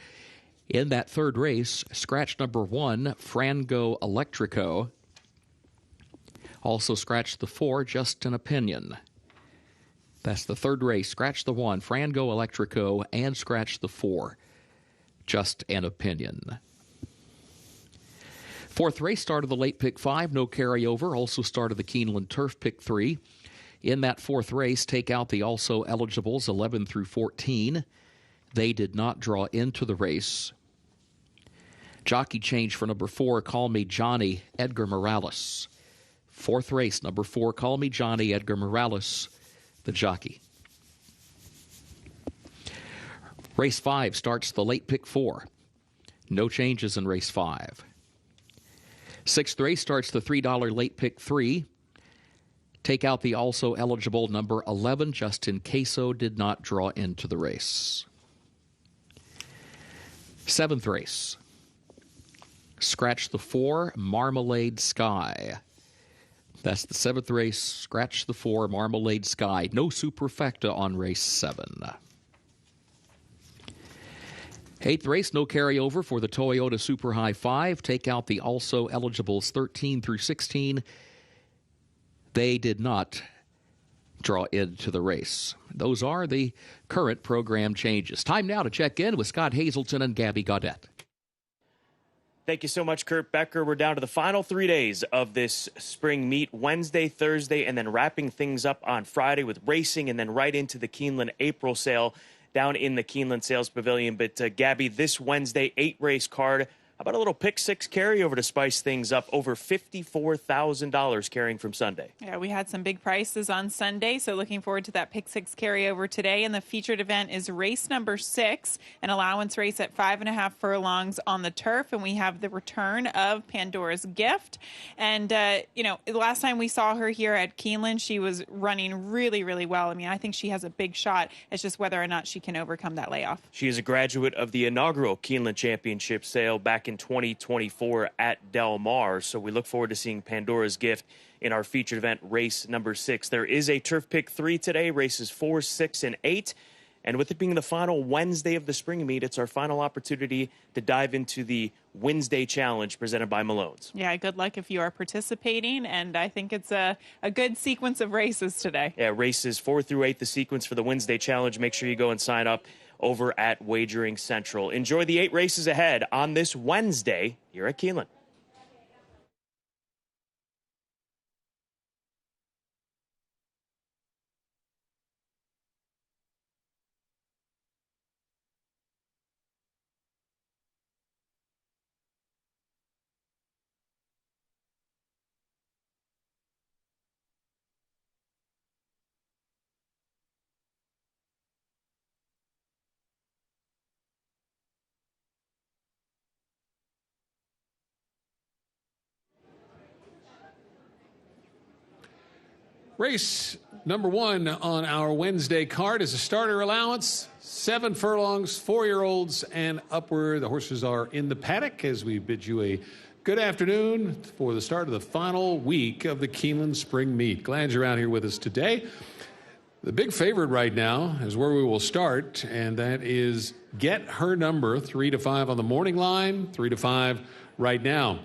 In that third race, scratch number 1, Frango Electrico. Also scratch the 4, Just an Opinion. That's the third race. Scratch the 1, Frango Electrico, and scratch the 4, Just an Opinion. Fourth race, start of the late pick 5, no carryover. Also start of the Keeneland turf pick 3. In that fourth race, take out the also eligibles 11 through 14. They did not draw into the race. Jockey change for number 4, Call Me Johnny, Edgar Morales. Fourth race, number 4, Call Me Johnny, Edgar Morales, the jockey. Race 5 starts the late pick 4. No changes in race 5. Sixth race starts the $3 late pick 3. Take out the also eligible number 11. Justin Queso did not draw into the race. Seventh race. Scratch the 4, Marmalade Sky. That's the seventh race. Scratch the 4, Marmalade Sky. No superfecta on race 7. Eighth race, no carryover for the Toyota Super High 5. Take out the also eligibles 13 through 16. They did not draw into the race. Those are the current program changes. Time now to check in with Scott Hazelton and Gabby Gaudette. Thank you so much, Kurt Becker. We're down to the final 3 days of this spring meet, Wednesday, Thursday, and then wrapping things up on Friday with racing and then right into the Keeneland April sale down in the Keeneland Sales Pavilion. But, Gabby, this Wednesday, 8-race card. How about a little pick 6 carryover to spice things up? Over $54,000 carrying from Sunday. Yeah, we had some big prices on Sunday, so looking forward to that pick 6 carryover today. And the featured event is race number 6, an allowance race at 5.5 furlongs on the turf. And we have the return of Pandora's Gift. And, the last time we saw her here at Keeneland, she was running really, really well. I mean, I think she has a big shot. It's just whether or not she can overcome that layoff. She is a graduate of the inaugural Keeneland Championship sale back in 2024 at Del Mar. So we look forward to seeing Pandora's Gift in our featured event, race number 6. There is a turf pick 3 today, races 4, 6, and 8. And with it being the final Wednesday of the spring meet, it's our final opportunity to dive into the Wednesday Challenge presented by Malone's. Yeah, good luck if you are participating, and I think it's a good sequence of races today. Yeah, races 4 through 8, the sequence for the Wednesday Challenge. Make sure you go and sign up over at Wagering Central. Enjoy the 8 races ahead on this Wednesday here at Keeland. Race number 1 on our Wednesday card is a starter allowance, 7 furlongs, 4-year-olds and upward. The horses are in the paddock as we bid you a good afternoon for the start of the final week of the Keeneland Spring Meet. Glad you're out here with us today. The big favorite right now is where we will start, and that is Get Her Number, 3 to 5 on the morning line, 3 to 5 right now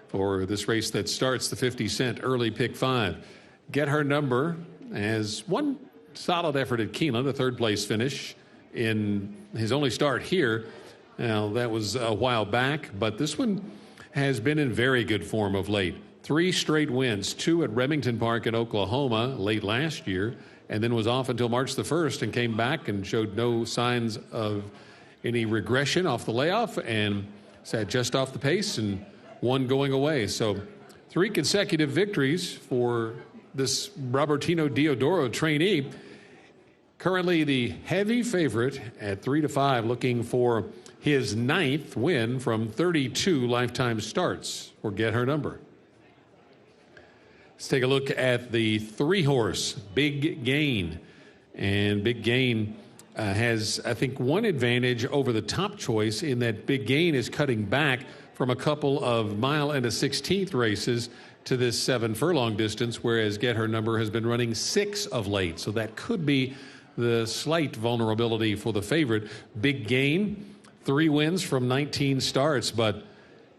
for this race that starts the 50-cent early pick 5. Get Her Number has one solid effort at Keeland, a third-place finish in his only start here. Now, that was a while back, but this one has been in very good form of late. 3 straight wins, 2 at Remington Park in Oklahoma late last year, and then was off until March the 1st and came back and showed no signs of any regression off the layoff and sat just off the pace and won going away. So 3 consecutive victories for this Robertino Diodoro trainee. Currently the heavy favorite at 3-5, looking for his 9th win from 32 lifetime starts, or get her number. Let's take a look at the 3-horse Big Gain. And Big Gain has, I think, one advantage over the top choice in that Big Gain is cutting back from a couple of mile and a 16th races to this 7 furlong distance, whereas Get Her Number has been running 6 of late. So that could be the slight vulnerability for the favorite. Big Gain, 3 wins from 19 starts, but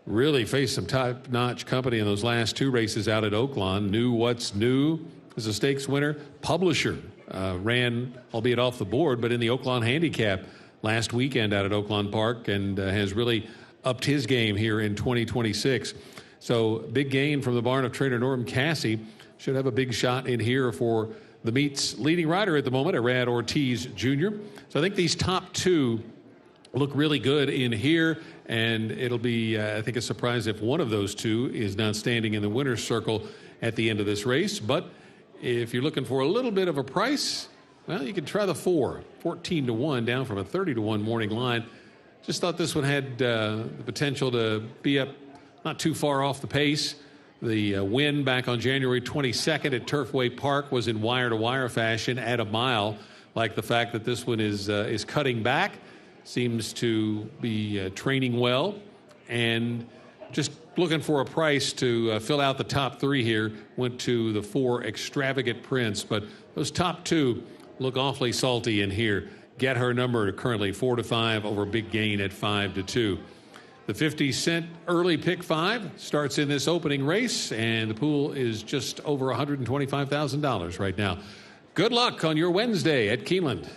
really faced some top-notch company in those last 2 races out at Oaklawn. Knew What's New is a stakes winner. Publisher ran, albeit off the board, but in the Oaklawn Handicap last weekend out at Oaklawn Park, and has really upped his game here in 2026. So Big Gain from the barn of trainer Norm Cassie should have a big shot in here for the meet's leading rider at the moment, Arad Ortiz Jr. So I think these top 2 look really good in here, and it'll be, I think, a surprise if one of those 2 is not standing in the winner's circle at the end of this race. But if you're looking for a little bit of a price, well, you can try the 4, 14-1, down from a 30-1 morning line. Just thought this one had the potential to be up not too far off the pace. The win back on January 22nd at Turfway Park was in wire-to-wire fashion at a mile. Like the fact that this one is cutting back, seems to be training well, and just looking for a price to fill out the top 3 here. Went to the 4 Extravagant Prince, but those top 2 look awfully salty in here. Get Her Number currently 4-5 over Big Gain at 5-2. The 50-cent early pick 5 starts in this opening race, and the pool is just over $125,000 right now. Good luck on your Wednesday at Keeneland.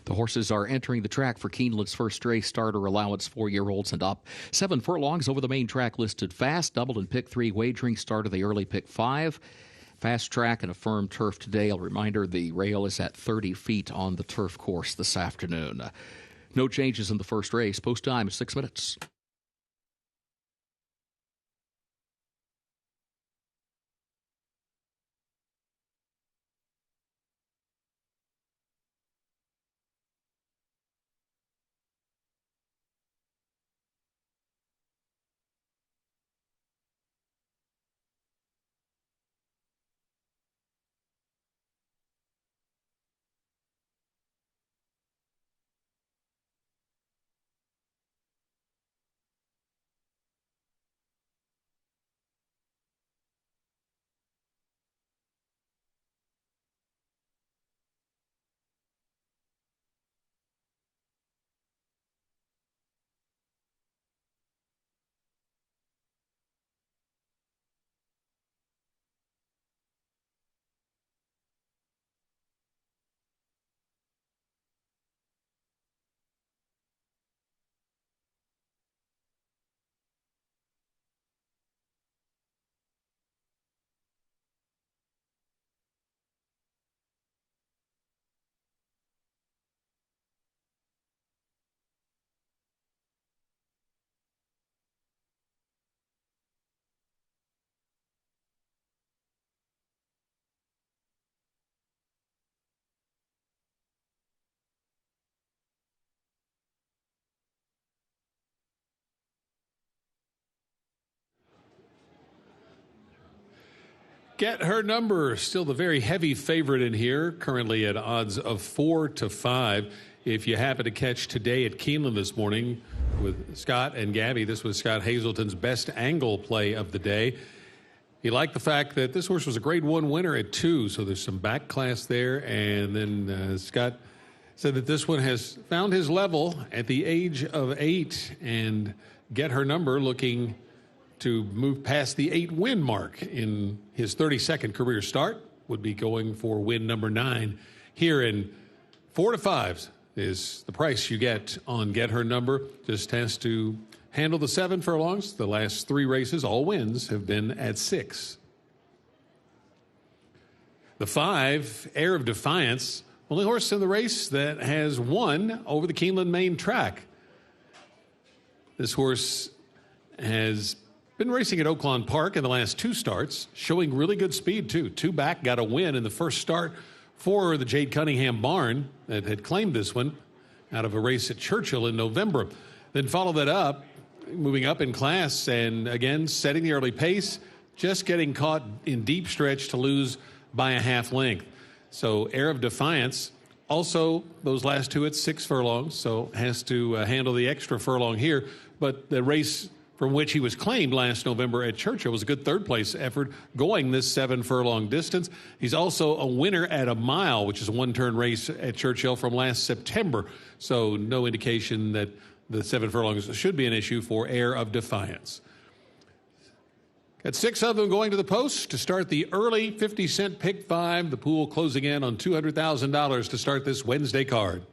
The horses are entering the track for Keeneland's first race, starter allowance 4-year-olds and up. 7 furlongs over the main track listed fast. Doubled in pick 3 wagering start of the early pick 5. Fast track and a firm turf today. A reminder, the rail is at 30 feet on the turf course this afternoon. No changes in the first race. Post time is 6 minutes. Get Her Number, still the very heavy favorite in here, currently at odds of 4-5. If you happen to catch Today at Keeneland this morning with Scott and Gabby, this was Scott Hazelton's best angle play of the day. He liked the fact that this horse was a grade 1 winner at 2, so there's some back class there. And then Scott said that this one has found his level at the age of 8, and Get Her Number looking to move past the 8-win mark in his 32nd career start, would be going for win number 9 here in 4-5 is the price you get on Get Her Number. Just has to handle the 7 furlongs. The last 3 races, all wins, have been at 6. The 5, Air of Defiance, only horse in the race that has won over the Keeneland main track. This horse has been racing at Oaklawn Park in the last 2 starts, showing really good speed, too. 2 back, got a win in the first start for the Jade Cunningham barn that had claimed this one out of a race at Churchill in November. Then followed that up, moving up in class and, again, setting the early pace, just getting caught in deep stretch to lose by a half length. So Air of Defiance, also those last 2 at 6 furlongs, so has to handle the extra furlong here. But the race from which he was claimed last November at Churchill was a good third-place effort going this 7-furlong distance. He's also a winner at a mile, which is a one-turn race at Churchill from last September. So no indication that the 7 furlongs should be an issue for Air of Defiance. Got 6 of them going to the post to start the early 50-cent pick 5. The pool closing in on $200,000 to start this Wednesday card.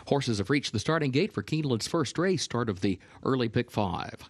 Horses have reached the starting gate for Keeneland's first race, start of the early pick 5.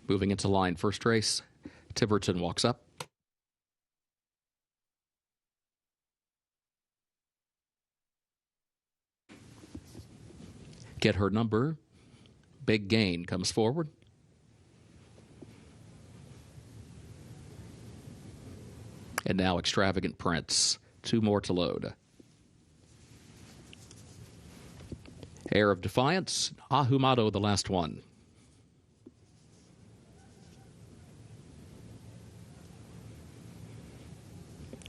Moving into line, first race, Tiverton walks up. Get her number. Big Gain comes forward. And now Extravagant Prince. 2 more to load. Air of Defiance. Ahumado, the last one.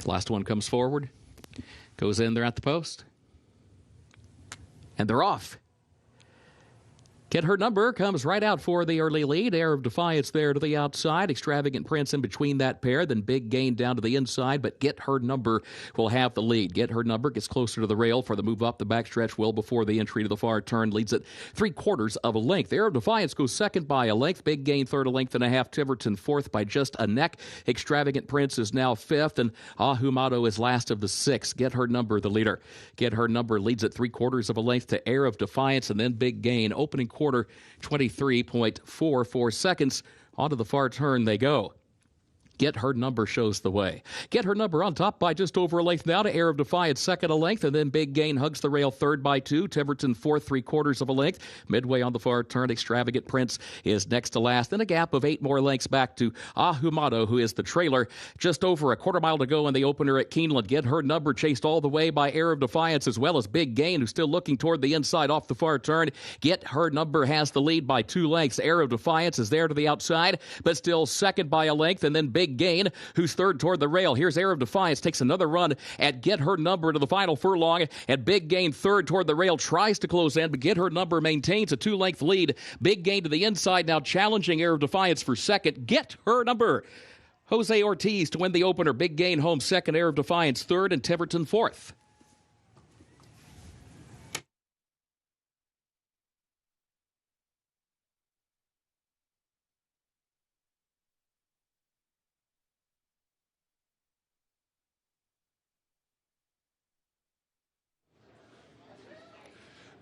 Last one comes forward. Goes in there at the post. And they're off. Get Her Number comes right out for the early lead. Air of Defiance there to the outside. Extravagant Prince in between that pair. Then Big Gain down to the inside. But Get Her Number will have the lead. Get Her Number gets closer to the rail for the move up the backstretch well before the entry to the far turn. Leads at 3/4 of a length. Air of Defiance goes second by a length. Big Gain third, a length and a half. Tiverton fourth by just a neck. Extravagant Prince is now fifth. And Ahumado is last of the 6. Get Her Number, the leader. Get Her Number leads at 3/4 of a length to Air of Defiance. And then Big Gain. Opening quarter, 23.44 seconds. Onto the far turn they go. Get Her Number shows the way. Get Her Number on top by just over a length now to Air of Defiance, second a length, and then Big Gain hugs the rail third by 2. Tiverton fourth, 3/4 of a length. Midway on the far turn, Extravagant Prince is next to last, and a gap of 8 more lengths back to Ahumado, who is the trailer. Just over a quarter mile to go in the opener at Keeneland. Get Her Number chased all the way by Air of Defiance, as well as Big Gain, who's still looking toward the inside off the far turn. Get Her Number has the lead by 2 lengths. Air of Defiance is there to the outside, but still second by a length, and then Big Gain, who's third toward the rail. Here's Air of Defiance, takes another run at Get Her Number to the final furlong, and Big Gain third toward the rail, tries to close in, but Get Her Number maintains a 2-length lead. Big Gain to the inside, now challenging Air of Defiance for second. Get Her Number. Jose Ortiz to win the opener. Big Gain home second, Air of Defiance third, and Tiverton fourth.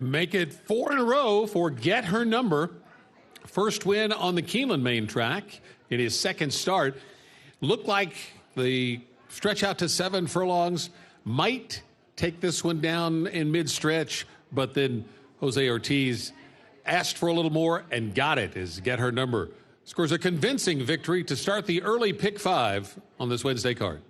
Make it 4 in a row for Get Her Number. First win on the Keeland main track in his second start. Looked like the stretch out to 7 furlongs might take this one down in mid-stretch, but then Jose Ortiz asked for a little more and got it as Get Her Number scores a convincing victory to start the early pick 5 on this Wednesday card.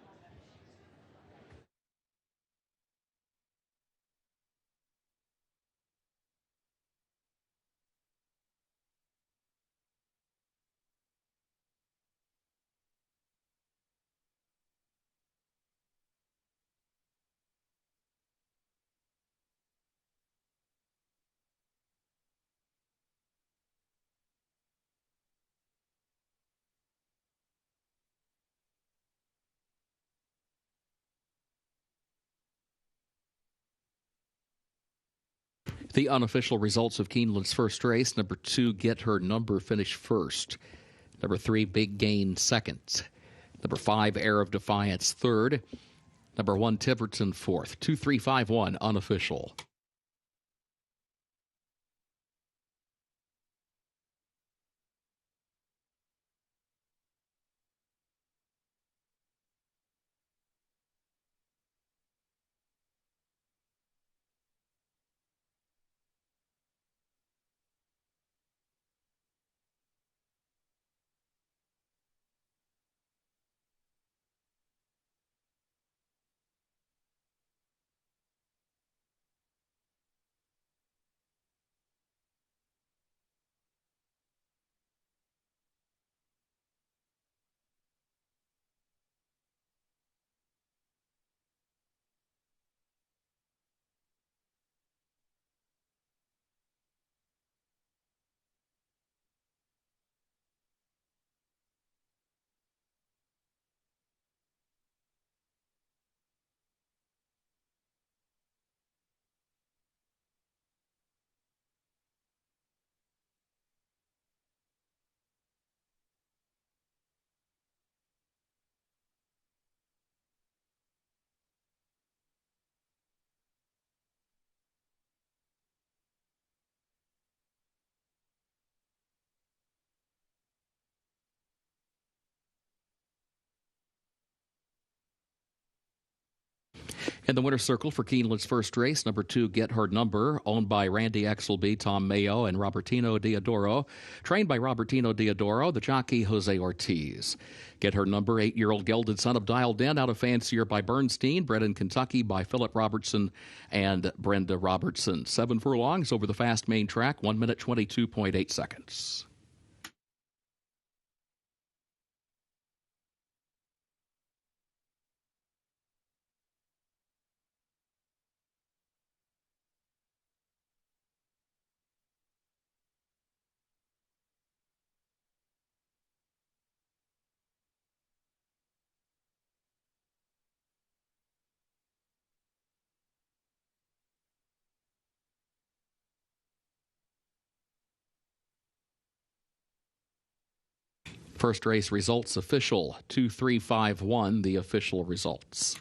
The unofficial results of Keeneland's first race: number 2, Get Her Number, finished first. Number 3, Big Gain, second. Number 5, Air of Defiance, third. Number 1, Tiverton, fourth. 2-3-5-1, unofficial. In the winner's circle for Keeneland's first race, number 2, Get Her Number, owned by Randy Exelby, Tom Mayo, and Robertino Diodoro. Trained by Robertino Diodoro, the jockey Jose Ortiz. Get Her Number, 8-year-old gelded son of Dialed In, out of Fancier by Bernstein, bred in Kentucky by Philip Robertson and Brenda Robertson. 7 furlongs over the fast main track, 1 minute 22.8 seconds. First race results official, 2-3-5-1, the official results.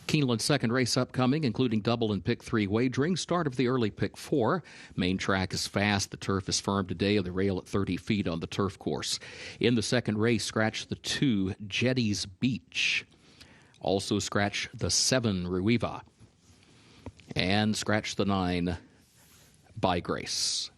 Keeneland's second race upcoming, including double and pick 3 wagering. Start of the early pick 4. Main track is fast. The turf is firm today. The rail at 30 feet on the turf course. In the second race, scratch the 2, Jetties Beach. Also scratch the 7, Ruiva. And scratch the 9, By Grace.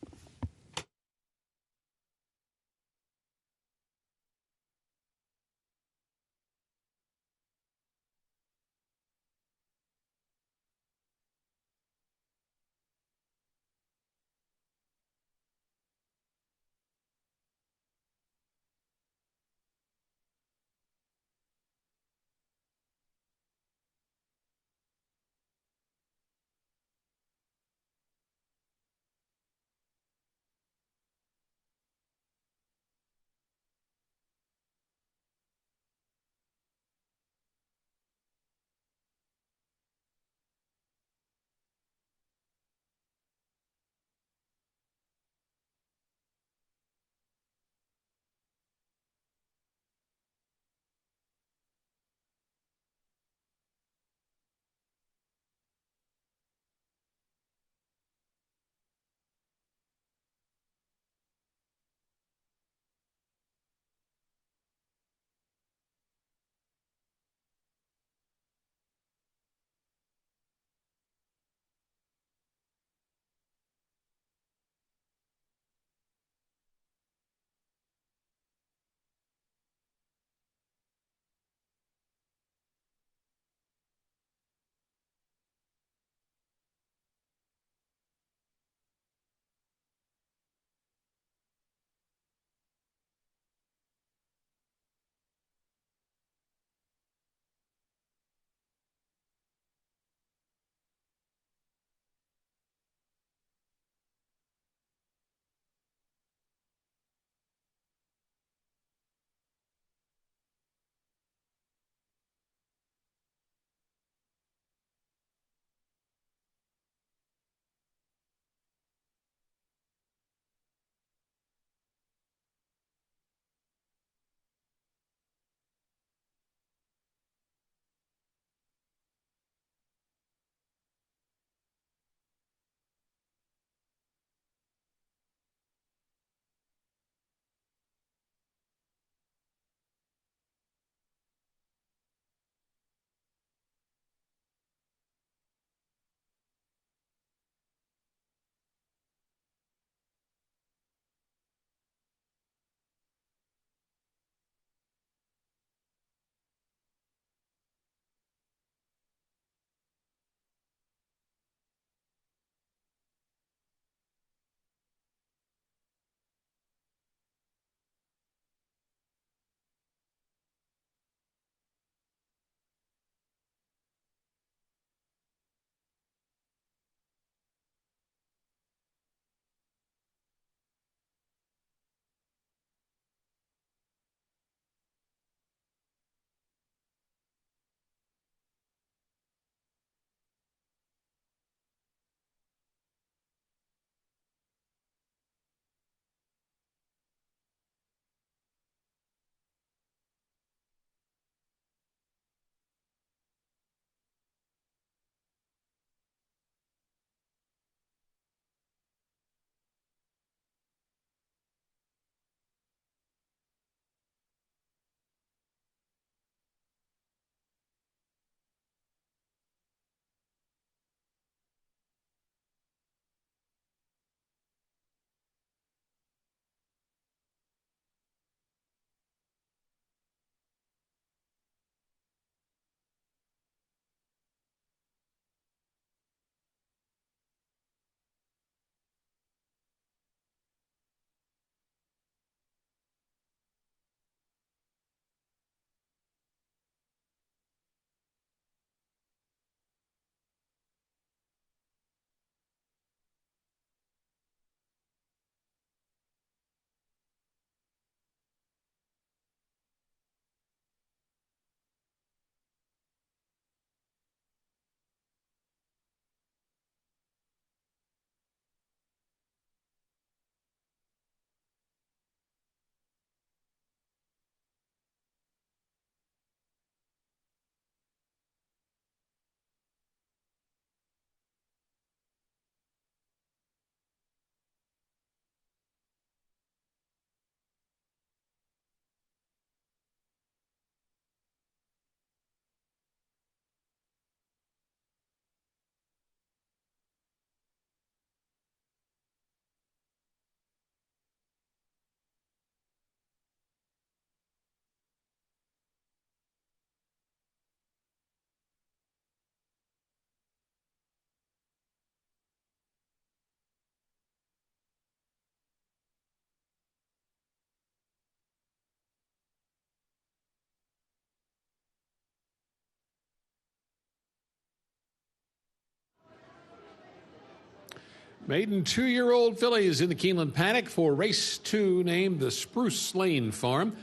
Maiden 2-year-old fillies in the Keeneland paddock for race 2, named the Spruce Lane Farm.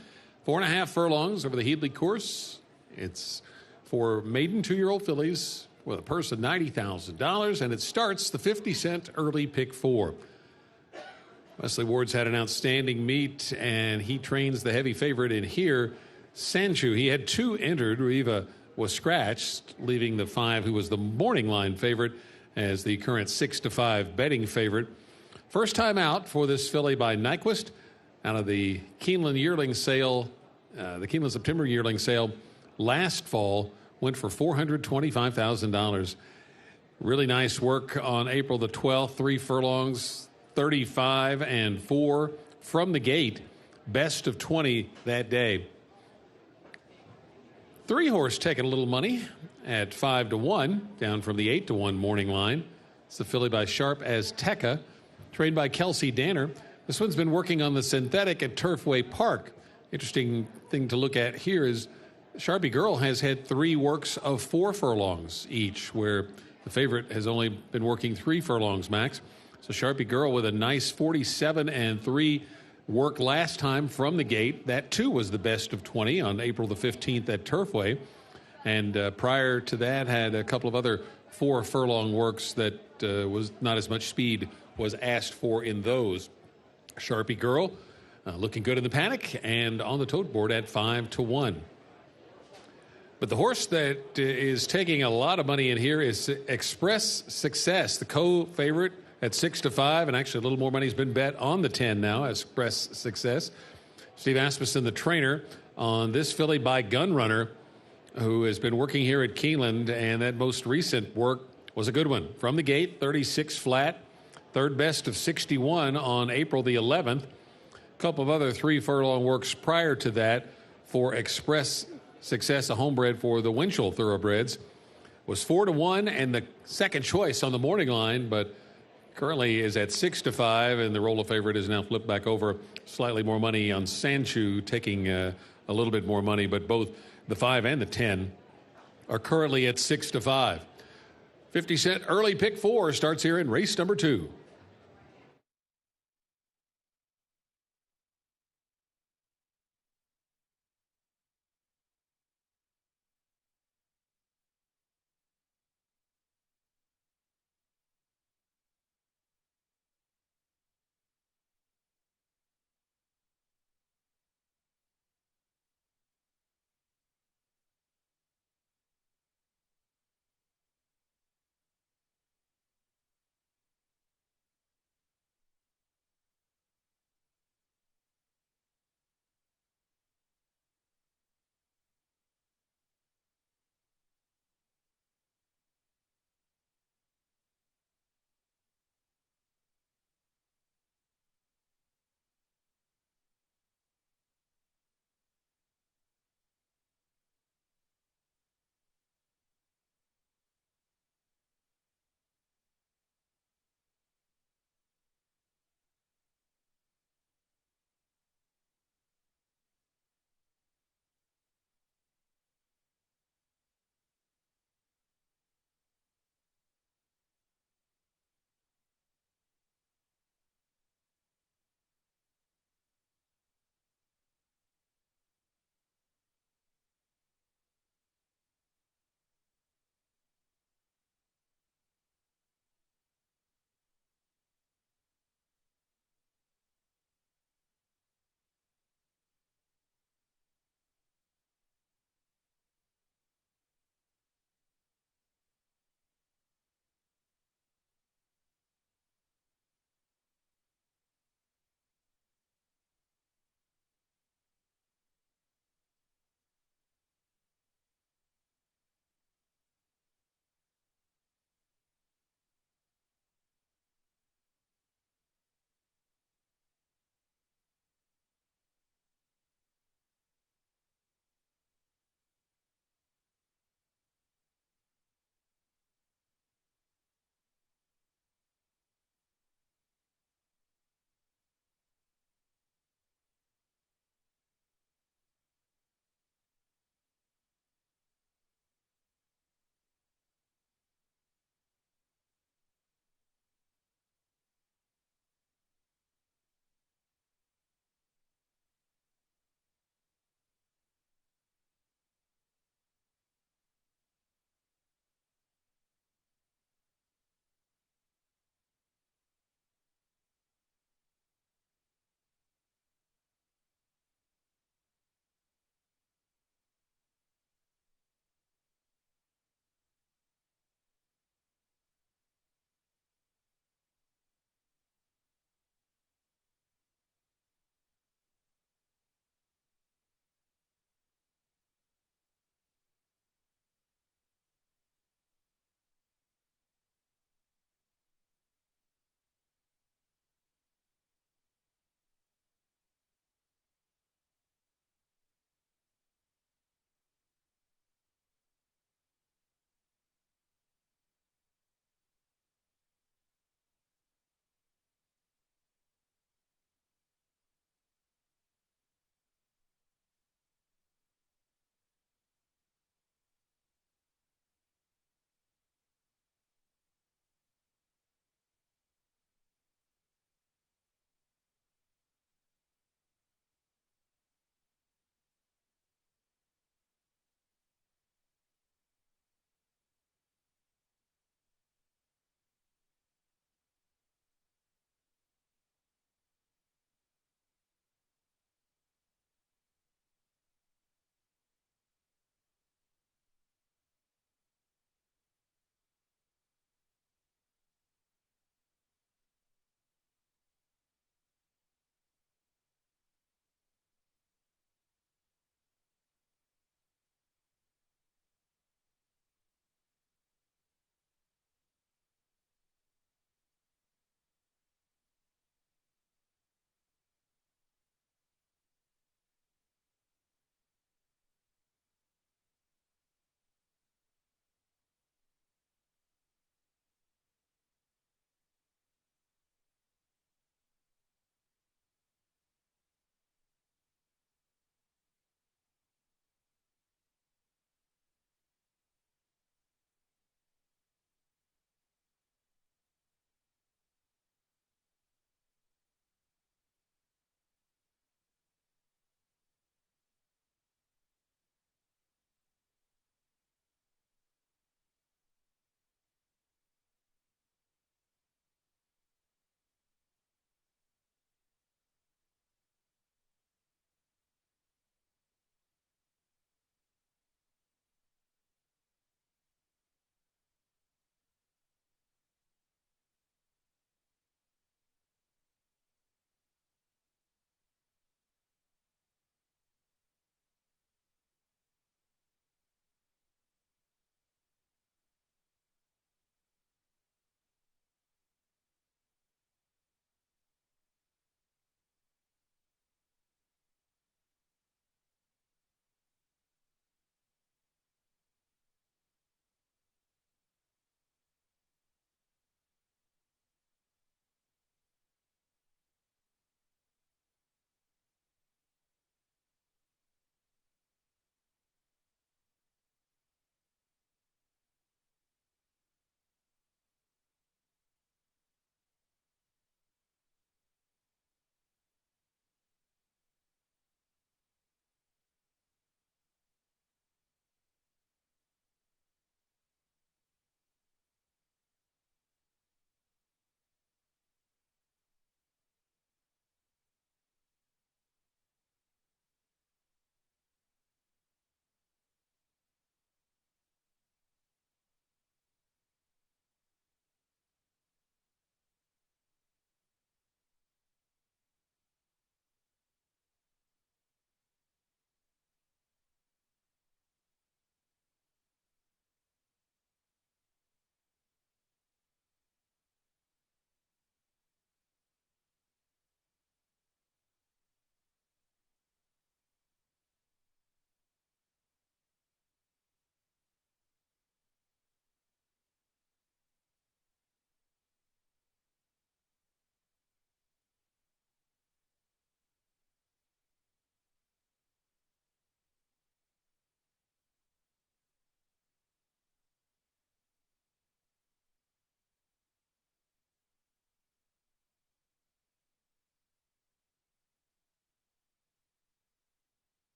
4.5 furlongs over the Headley course. It's for maiden 2-year-old fillies with a purse of $90,000, and it starts the 50-cent early pick 4. Wesley Ward's had an outstanding meet, and he trains the heavy favorite in here, Sanchu. He had 2 entered. Riva was scratched, leaving the 5, who was the morning line favorite, as the current 6-5 betting favorite. First time out for this filly by Nyquist out of the Keeneland yearling sale, the Keeneland September yearling sale last fall, went for $425,000. Really nice work on April the 12th, 3 furlongs, 35 and 4 from the gate. Best of 20 that day. 3-horse taking a little money at 5-1, down from the 8-1 morning line. It's the filly by Sharp as Tekka, trained by Kelsey Danner. This one's been working on the synthetic at Turfway Park. Interesting thing to look at here is Sharpie Girl has had 3 works of 4 furlongs each, where the favorite has only been working 3 furlongs max. So Sharpie Girl with a nice 47 and 3 work last time from the gate. That too was the best of 20 on April the 15th at Turfway. And prior to that, had a couple of other 4 furlong works that was not as much speed was asked for in those. Sharpie Girl looking good in the paddock and on the tote board at 5-1. But the horse that is taking a lot of money in here is Express Success, the co-favorite at 6-5, and actually a little more money has been bet on the 10 now, Express Success. Steve Asmussen, the trainer, on this filly by Gunrunner, who has been working here at Keeneland, and that most recent work was a good one. From the gate, 36 flat, third best of 61 on April the 11th. A couple of other 3 furlong works prior to that for Express Success, a homebred for the Winchell Thoroughbreds. Was 4-1 and the second choice on the morning line, but currently is at 6-5, and the roll of favorite is now flipped back over. Slightly more money on Sanchu, taking a little bit more money, but both the 5 and the 10 are currently at 6-5. 50-cent early pick 4 starts here in race number 2.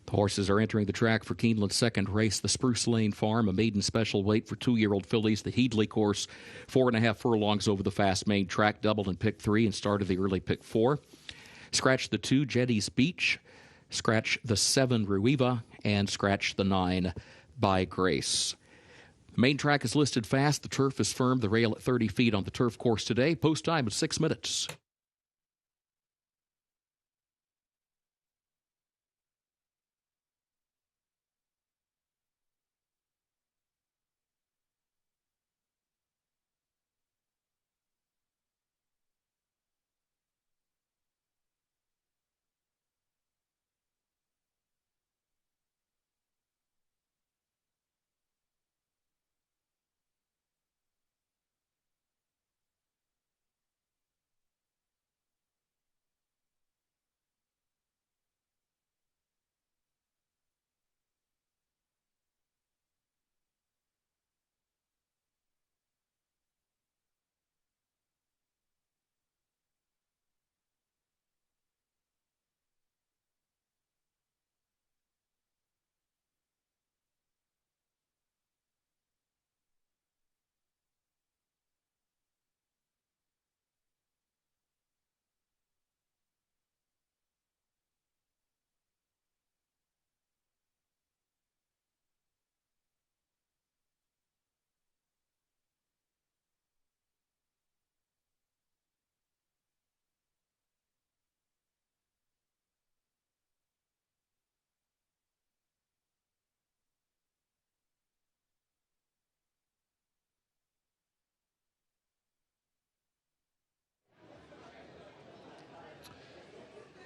The horses are entering the track for Keeneland's second race, the Spruce Lane Farm, a maiden special weight for 2-year-old fillies. The Headley course, 4.5 furlongs over the fast main track, doubled in pick 3 and started the early pick 4. Scratch the 2, Jetty's Beach. Scratch the 7, Ruiva. And scratch the 9, By Grace. Main track is listed fast. The turf is firm. The rail at 30 feet on the turf course today. Post time at 6 minutes.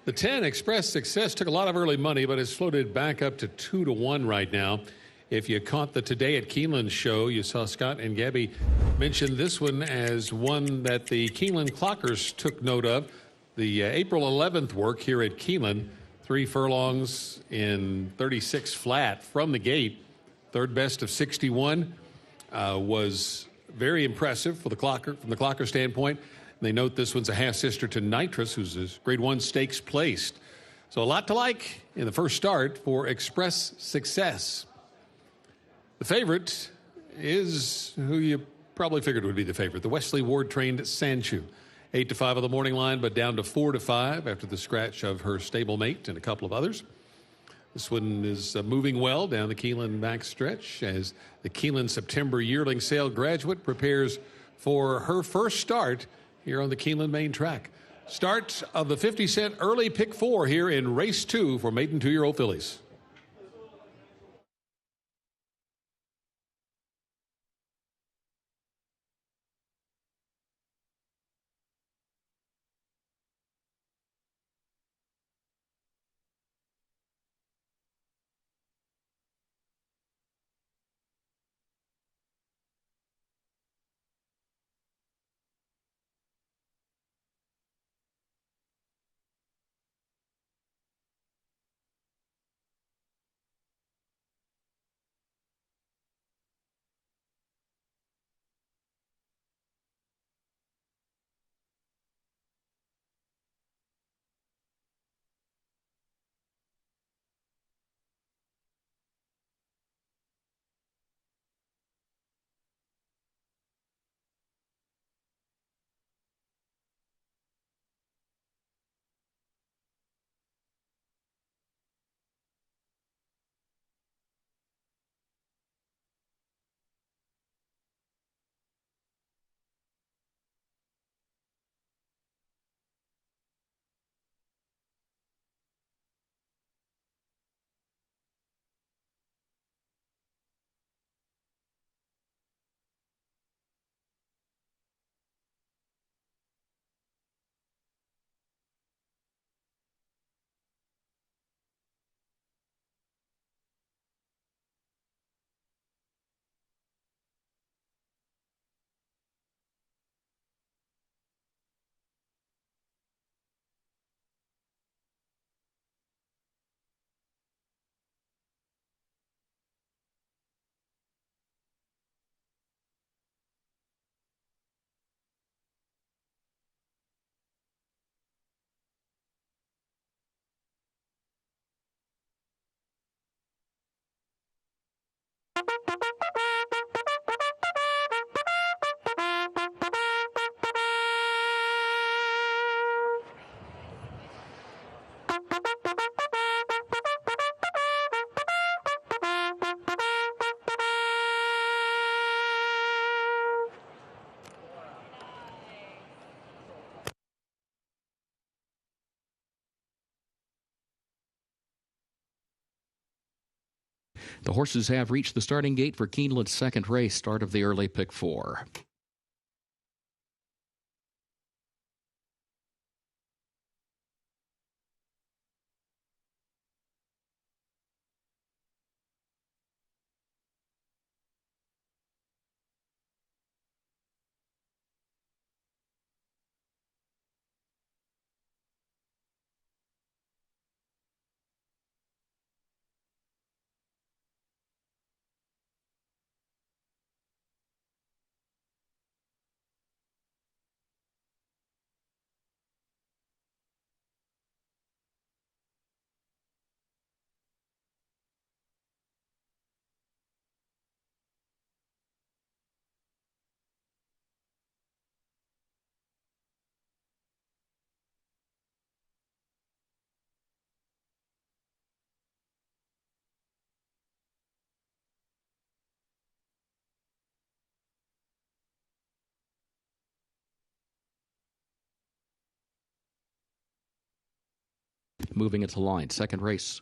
The 10 Express Success took a lot of early money, but has floated back up to 2-1 right now. If you caught the Today at Keeneland show, you saw Scott and Gabby mention this one as one that the Keeneland clockers took note of. The April 11th work here at Keeneland, 3 furlongs in 36 flat from the gate. Third best of 61 was very impressive for the clocker, from the clocker standpoint. They note this one's a half-sister to Nitrous, who's a Grade 1 stakes placed. So a lot to like in the first start for Express Success. The favorite is who you probably figured would be the favorite, the Wesley Ward-trained Sanchu. 8-5 on the morning line, but down to 4-5 after the scratch of her stablemate and a couple of others. This one is moving well down the Keeland backstretch as the Keeland September yearling sale graduate prepares for her first start here on the Keeland main track. Start of the 50-cent early pick 4 here in race 2 for maiden 2-year-old fillies. The horses have reached the starting gate for Keeneland's second race, start of the early pick 4. Moving into line, second race.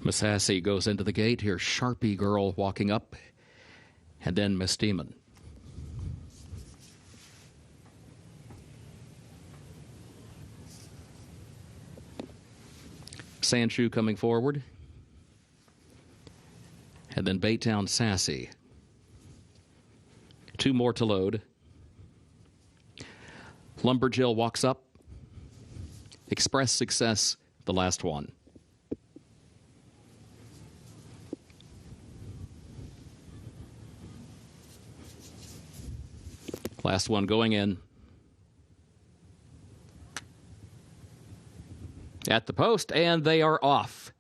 Massassi goes into the gate. Here's Sharpie Girl walking up, and then Miss Demon. Sandshoe coming forward, and then Baytown Sassy. 2 more to load. Lumberjill walks up. Express Success, the last one. Last one going in. At the post, and they are off.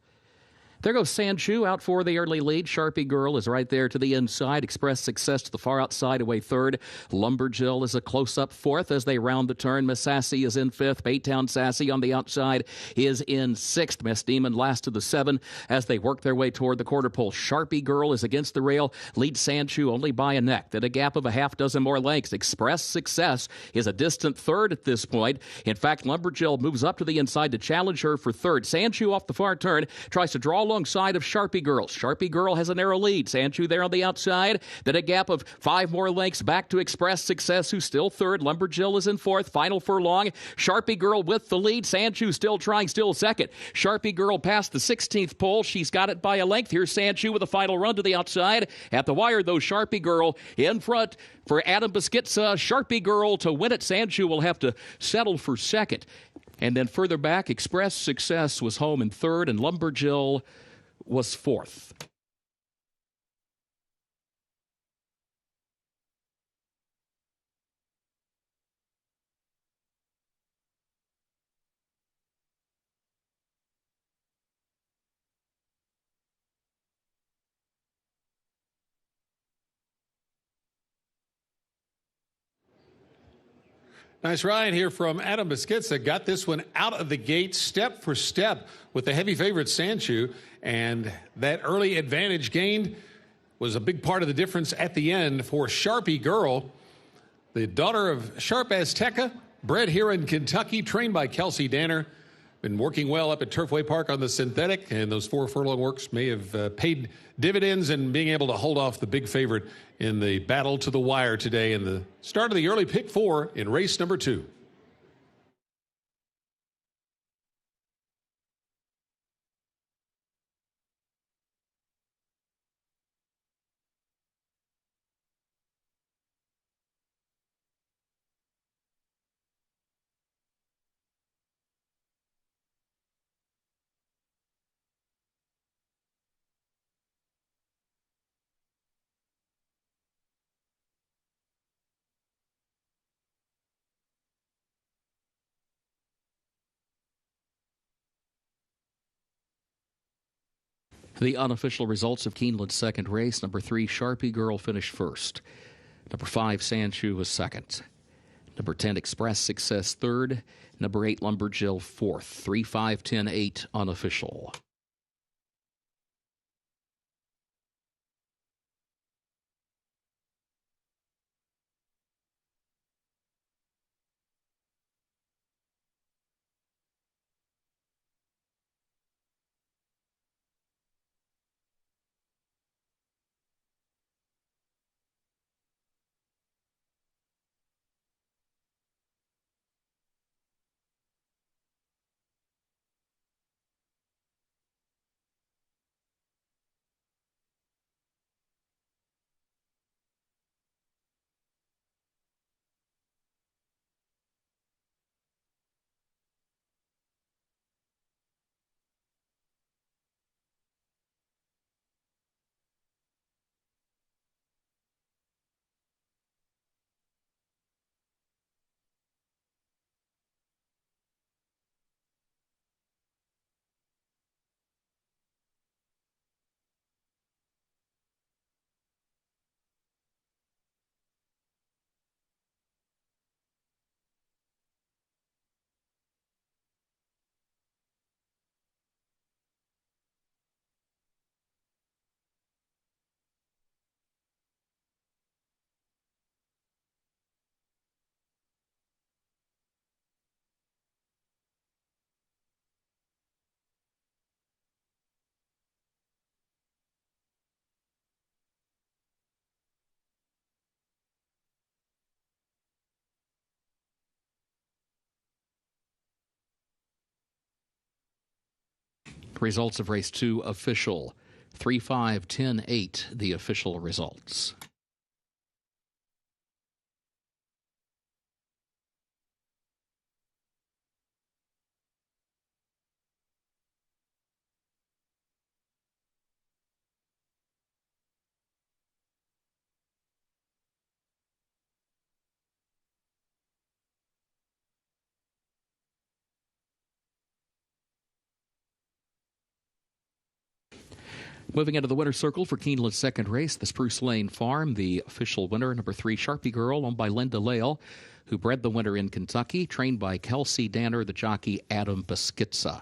There goes Sandshoe out for the early lead. Sharpie Girl is right there to the inside. Express Success to the far outside, away third. Lumberjill is a close-up fourth as they round the turn. Miss Sassy is in fifth. Baytown Sassy on the outside is in sixth. Miss Demon last to the 7 as they work their way toward the quarter pole. Sharpie Girl is against the rail. Leads Sandshoe only by a neck. At a gap of a half dozen more lengths. Express Success is a distant third at this point. In fact, Lumberjill moves up to the inside to challenge her for third. Sandshoe off the far turn tries to draw alongside of Sharpie Girl. Sharpie Girl has a narrow lead. Sandshoe there on the outside. Then a gap of 5 more lengths back to Express Success, who's still third. Lumberjill is in fourth. Final furlong. Sharpie Girl with the lead. Sandshoe still trying, still second. Sharpie Girl past the 16th pole. She's got it by a length. Here's Sandshoe with a final run to the outside. At the wire, though, Sharpie Girl in front for Adam Biscuitza. Sharpie Girl to win it. Sandshoe will have to settle for second. And then further back, Express Success was home in third, and Lumberjill was fourth. Nice ride here from Adam Biscuitza. Got this one out of the gate step for step with the heavy favorite Sandshoe. And that early advantage gained was a big part of the difference at the end for Sharpie Girl, the daughter of Sharp Azteca, bred here in Kentucky, trained by Kelsey Danner. Been working well up at Turfway Park on the synthetic, and those 4 furlong works may have paid dividends in being able to hold off the big favorite in the battle to the wire today in the start of the early pick 4 in race number 2. The unofficial results of Keeneland's second race: number 3, Sharpie Girl, finished first. Number 5, Sandshoe, was second. Number 10, Express Success, third. Number 8, Lumberjill, fourth. 3, 5, 10, 8, unofficial. Results of race 2 official. 3, 5, 10, 8, the official results. Moving into the winner's circle for Keeneland's second race, the Spruce Lane Farm. The official winner, number 3, Sharpie Girl, owned by Linda Lale, who bred the winner in Kentucky, trained by Kelsey Danner, the jockey Adam Beschitza.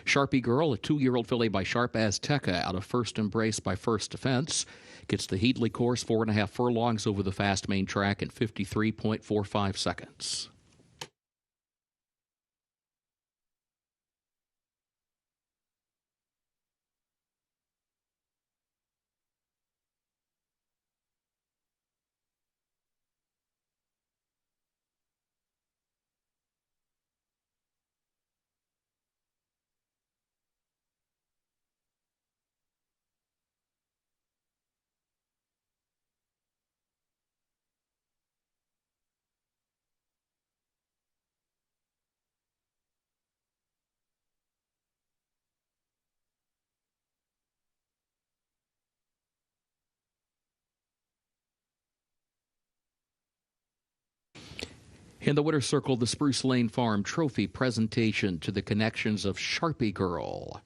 Sharpie Girl, a 2-year-old filly by Sharp Azteca out of First Embrace by First Defense, gets the Headley course 4.5 furlongs over the fast main track in 53.45 seconds. In the winner's circle, the Spruce Lane Farm Trophy presentation to the connections of Sharpie Girl.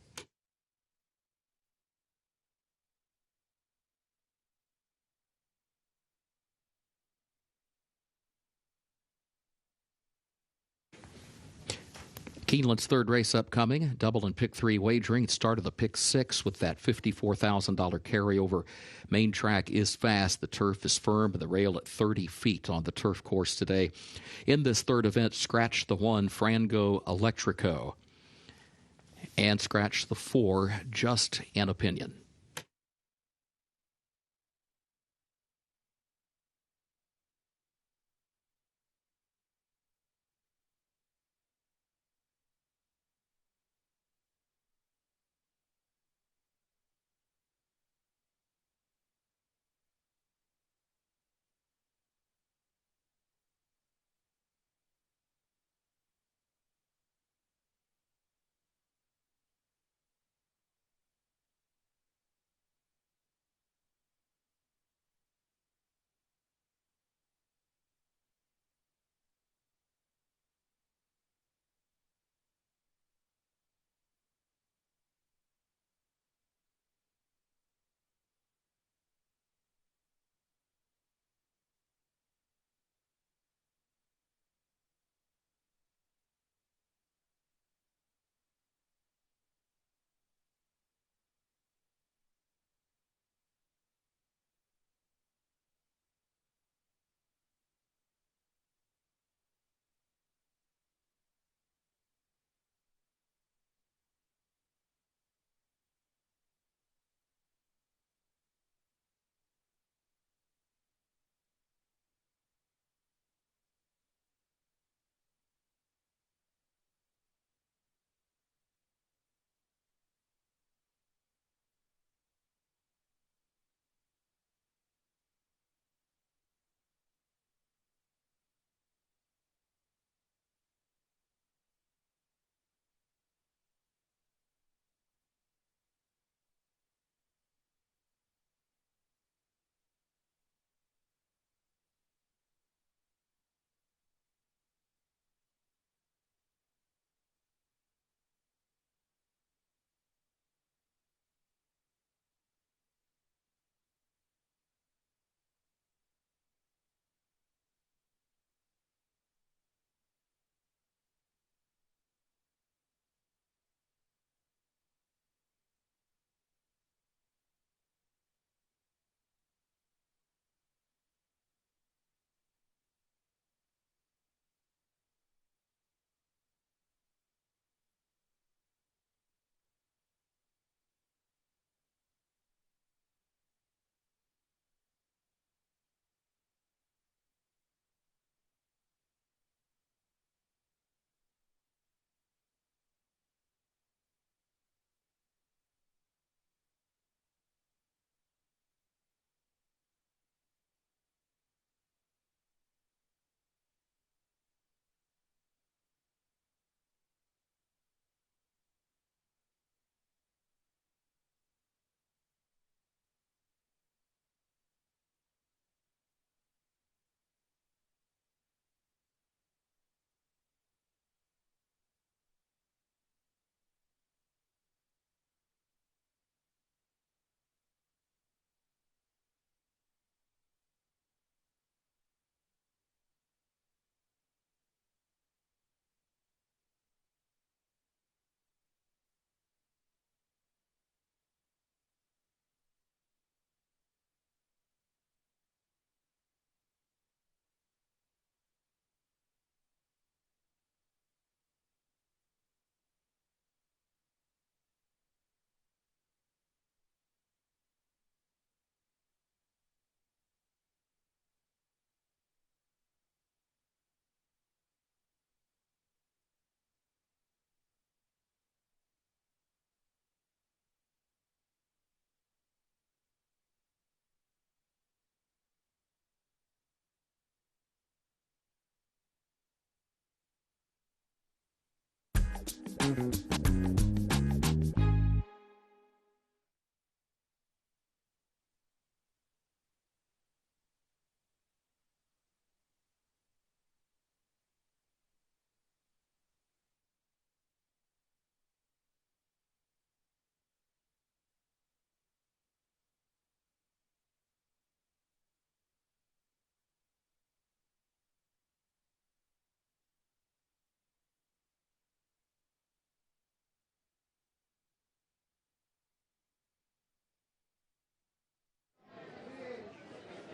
Keeneland's third race upcoming, double and pick 3 wagering. It started the pick 6 with that $54,000 carryover. Main track is fast, the turf is firm, and the rail at 30 feet on the turf course today. In this third event, scratch the 1, Frango Electrico, and scratch the 4, Just an Opinion.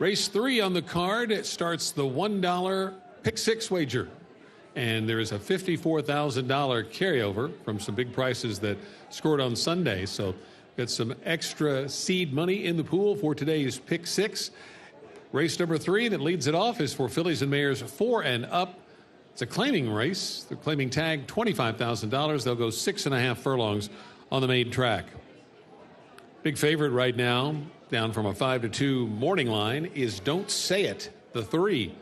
Race 3 on the card. It starts the $1 pick 6 wager. And there is a $54,000 carryover from some big prices that scored on Sunday. So got some extra seed money in the pool for today's pick 6. Race number 3 that leads it off is for fillies and mares 4 and up. It's a claiming race. They're claiming tag $25,000. They'll go 6.5 furlongs on the main track. Big favorite right now, down from a 5-2 morning line, is Don't Say It, the 3.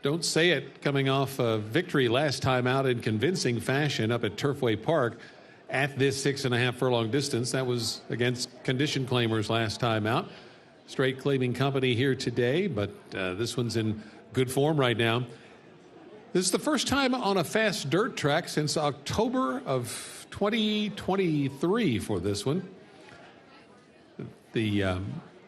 Don't Say It coming off a victory last time out in convincing fashion up at Turfway Park at this 6.5 furlong distance. That was against condition claimers last time out. Straight claiming company here today, but this one's in good form right now. This is the first time on a fast dirt track since October of 2023 for this one. The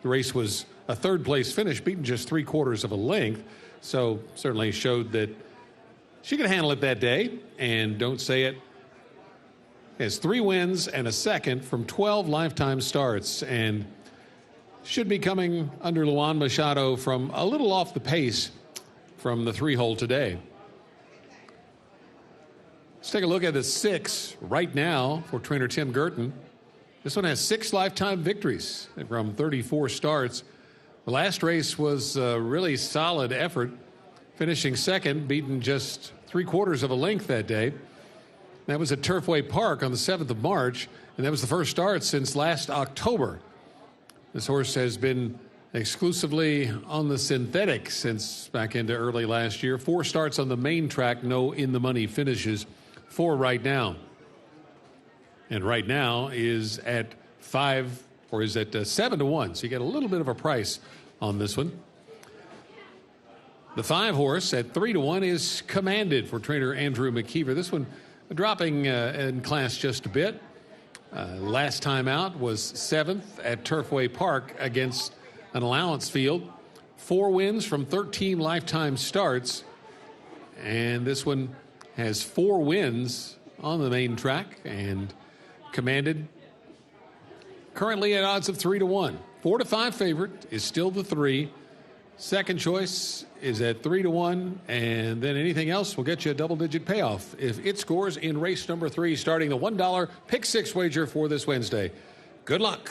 race was a third-place finish, beaten just 3/4 of a length, so certainly showed that she could handle it that day. And Don't Say It has 3 wins and a second from 12 lifetime starts, and should be coming under Luan Machado from a little off the pace from the 3-hole today. Let's take a look at the 6 right now for trainer Tim Gerton. This one has 6 lifetime victories from 34 starts. The last race was a really solid effort, finishing second, beaten just 3/4 of a length that day. That was at Turfway Park on the 7th of March, and that was the first start since last October. This horse has been exclusively on the synthetic since back into early last year. 4 starts on the main track, no in-the-money finishes. 4 right now. And right now is at 7-1. So you get a little bit of a price on this one. The 5 horse at 3-1 is Commanded for trainer Andrew McKeever. This one dropping in class just a bit. Last time out was 7th at Turfway Park against an allowance field. 4 wins from 13 lifetime starts. And this one has 4 wins on the main track, and Commanded currently at odds of 3-1. 4-5 favorite is still the 3. Second choice is at 3-1, and then anything else will get you a double-digit payoff if it scores in race number 3, starting the $1 pick 6 wager for this Wednesday. Good luck.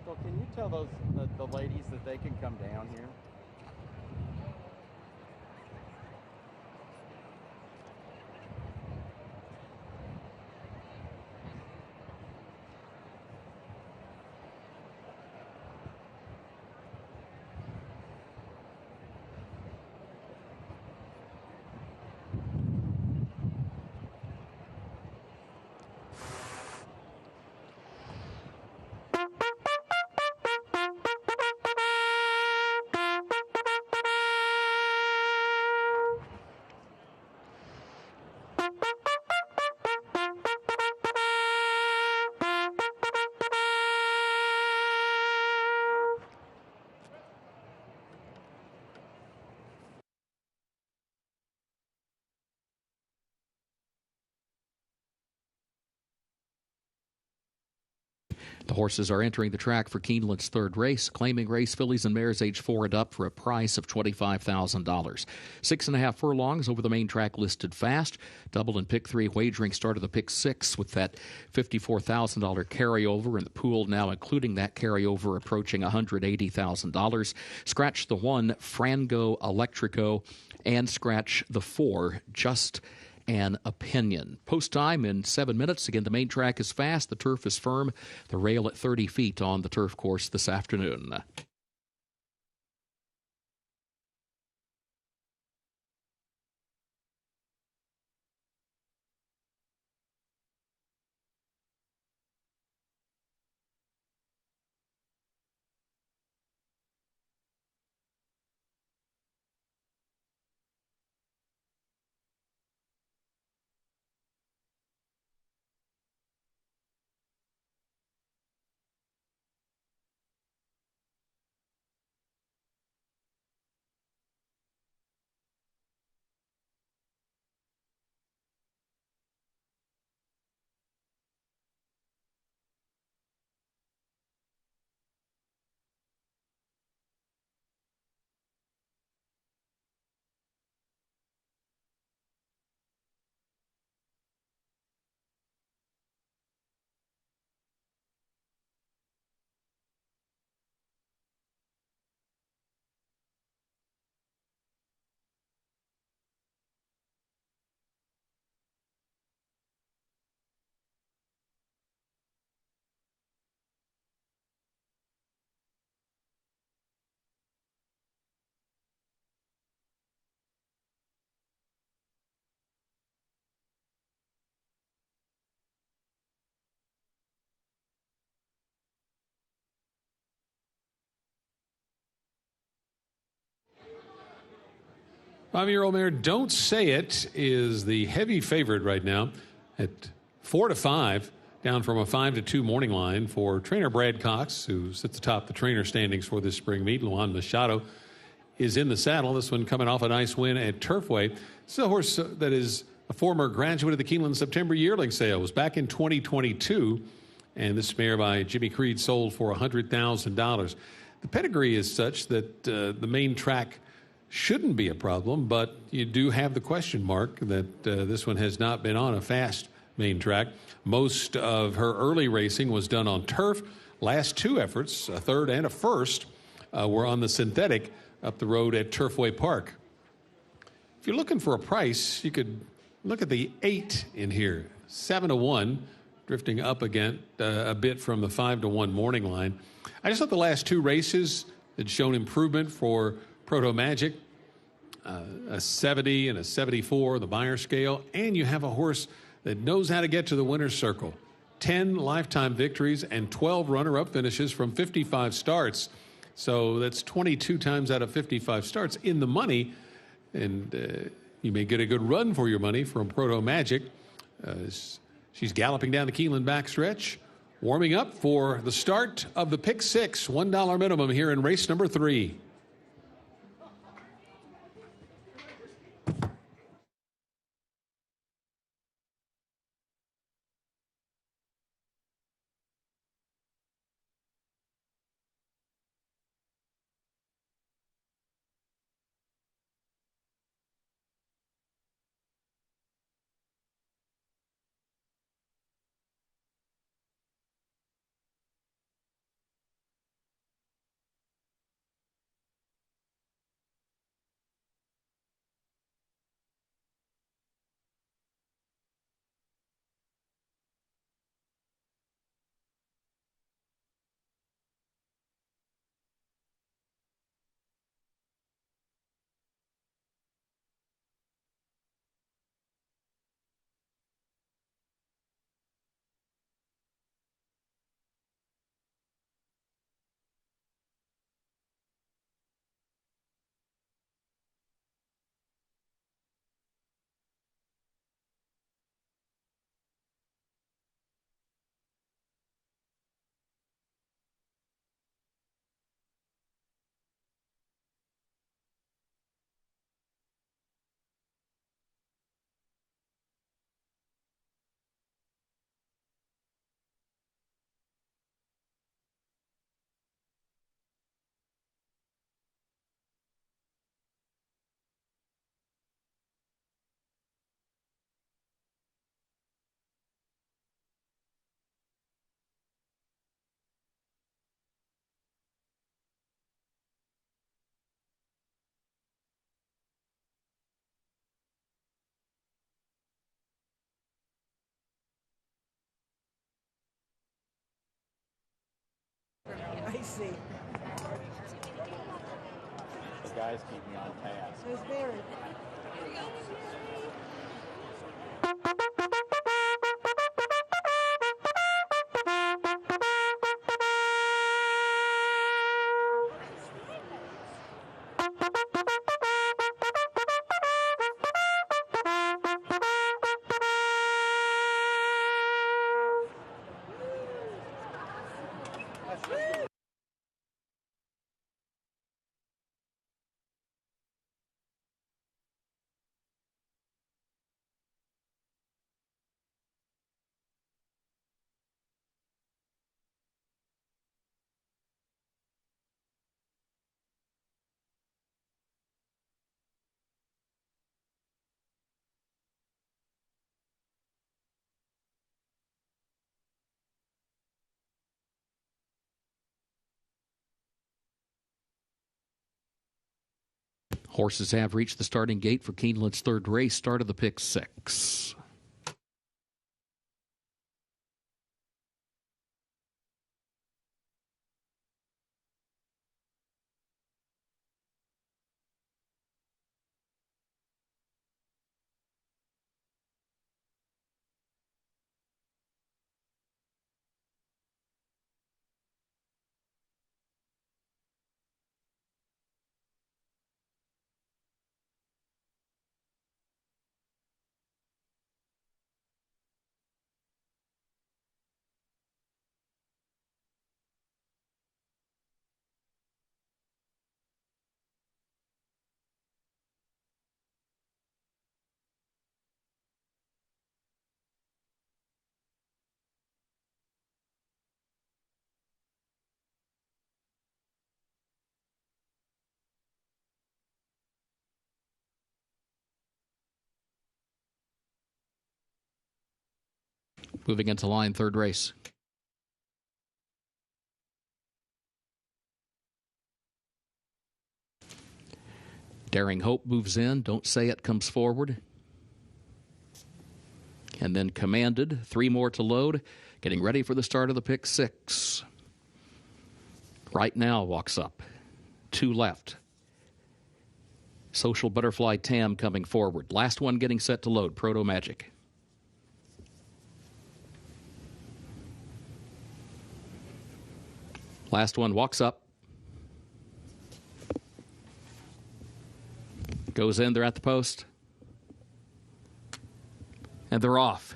Michael, can you tell those the ladies that they can come down here? The horses are entering the track for Keeneland's third race, claiming race fillies and mares age 4 and up for a price of $25,000. 6.5 furlongs over the main track listed fast. Double and pick 3 wagering started the pick 6 with that $54,000 carryover, and the pool now including that carryover approaching $180,000. Scratch the 1, Frango Electrico, and scratch the 4, Just an Opinion. Post time in 7 minutes. Again, the main track is fast. The turf is firm. The rail at 30 feet on the turf course this afternoon. Five-year-old mare Don't Say It is the heavy favorite right now at 4-5, down from a 5-2 morning line for trainer Brad Cox, who's at the top of the trainer standings for this spring meet. Luan Machado is in the saddle. This one coming off a nice win at Turfway. This is a horse that is a former graduate of the Keeneland September yearling sale. It was back in 2022, and this mare by Jimmy Creed sold for $100,000. The pedigree is such that the main track shouldn't be a problem, but you do have the question mark that this one has not been on a fast main track. Most of her early racing was done on turf. Last 2 efforts, a third and a first, were on the synthetic up the road at Turfway Park. If you're looking for a price, you could look at the 8 in here, 7-1, drifting up again a bit from the 5-1 morning line. I just thought the last 2 races had shown improvement for Proto Magic, a 70 and a 74, the Beyer scale, and you have a horse that knows how to get to the winner's circle. 10 lifetime victories and 12 runner-up finishes from 55 starts. So that's 22 times out of 55 starts in the money, and you may get a good run for your money from Proto Magic. She's galloping down the Keeland backstretch, warming up for the start of the pick 6, $1 minimum here in race number 3. see. The guys keep me on task. There's Barry. Horses have reached the starting gate for Keeneland's third race, start of the pick 6. Moving into line, third race. Daring Hope moves in. Don't Say It comes forward. And then Commanded. 3 more to load. Getting ready for the start of the pick 6. Right Now walks up. 2 left. Social Butterfly Tam coming forward. Last one getting set to load. Proto Magic. Last one walks up. Goes in, they're at the post. And they're off.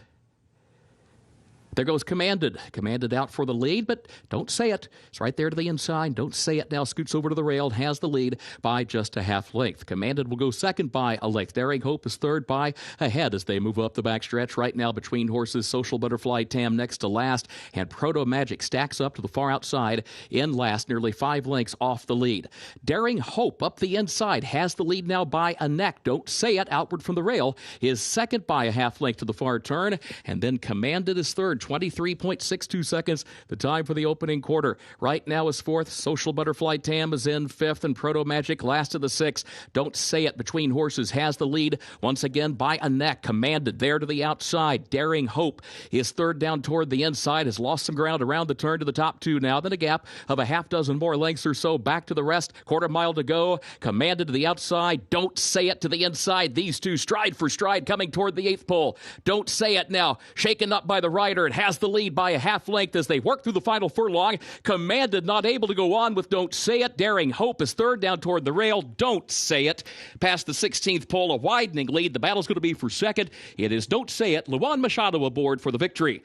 There goes Commanded. Commanded out for the lead, but Don't Say It. It's right there to the inside. Don't Say It now scoots over to the rail, has the lead by just a half length. Commanded will go second by a length. Daring Hope is third by a head as they move up the backstretch. Right now between horses, Social Butterfly Tam next to last, and Proto Magic stacks up to the far outside in last, nearly 5 lengths off the lead. Daring Hope up the inside has the lead now by a neck. Don't Say It outward from the rail is second by a half length to the far turn, and then Commanded is third. 23.62 seconds, the time for the opening quarter. Right Now is fourth. Social Butterfly Tam is in fifth, and Proto Magic last of the 6. Don't Say It between horses has the lead once again by a neck. Commanded there to the outside. Daring Hope is third down toward the inside, has lost some ground around the turn to the top 2 now. Then a gap of a half dozen more lengths or so back to the rest. Quarter mile to go. Commanded to the outside. Don't Say It to the inside. These two stride for stride coming toward the 8th pole. Don't Say It now shaken up by the rider. It has the lead by a half length as they work through the final furlong. Commanded not able to go on with Don't Say It. Daring Hope is third down toward the rail. Don't Say It past the 16th pole, a widening lead. The battle's going to be for second. It is Don't Say It. Luan Machado aboard for the victory.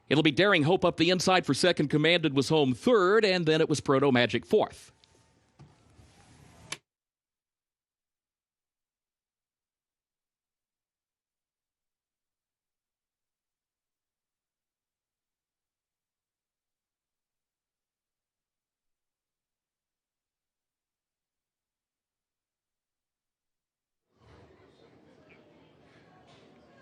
It'll be Daring Hope up the inside for second. Commanded was home third, and then it was Proto Magic fourth.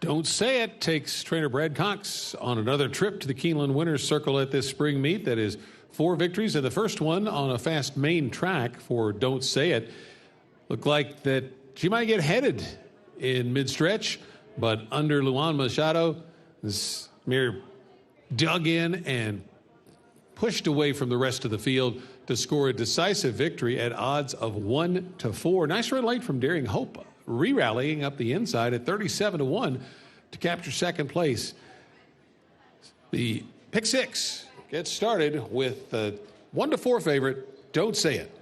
Don't Say It takes trainer Brad Cox on another trip to the Keeneland Winners Circle at this spring meet. That is 4 victories, and the first one on a fast main track for Don't Say It. Looked like that she might get headed in mid-stretch, but under Luan Machado, this mare dug in and pushed away from the rest of the field to score a decisive victory at odds of 1-4. Nice red light from Daring Hope, re-rallying up the inside at 37-1 to capture second place. The pick six gets started with the 1-4 favorite, Don't Say It.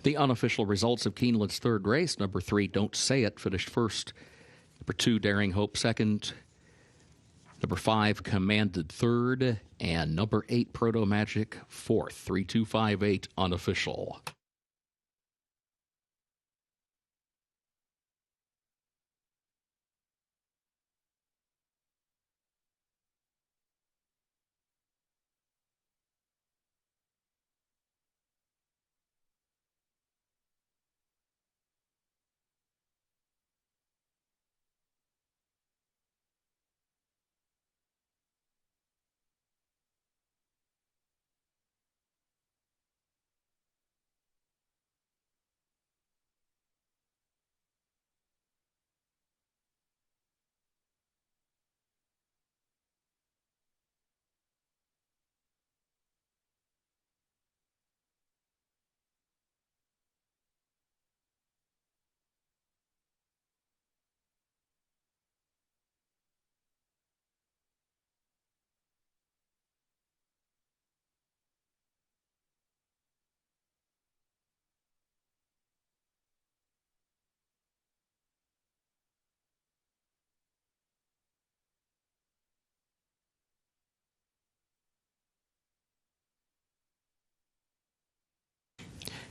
The unofficial results of Keeneland's third race: number 3, Don't Say It, finished first. Number 2, Daring Hope, second. Number 5, Commanded, third. And number 8, Proto Magic, fourth. 3-2-5-8 unofficial.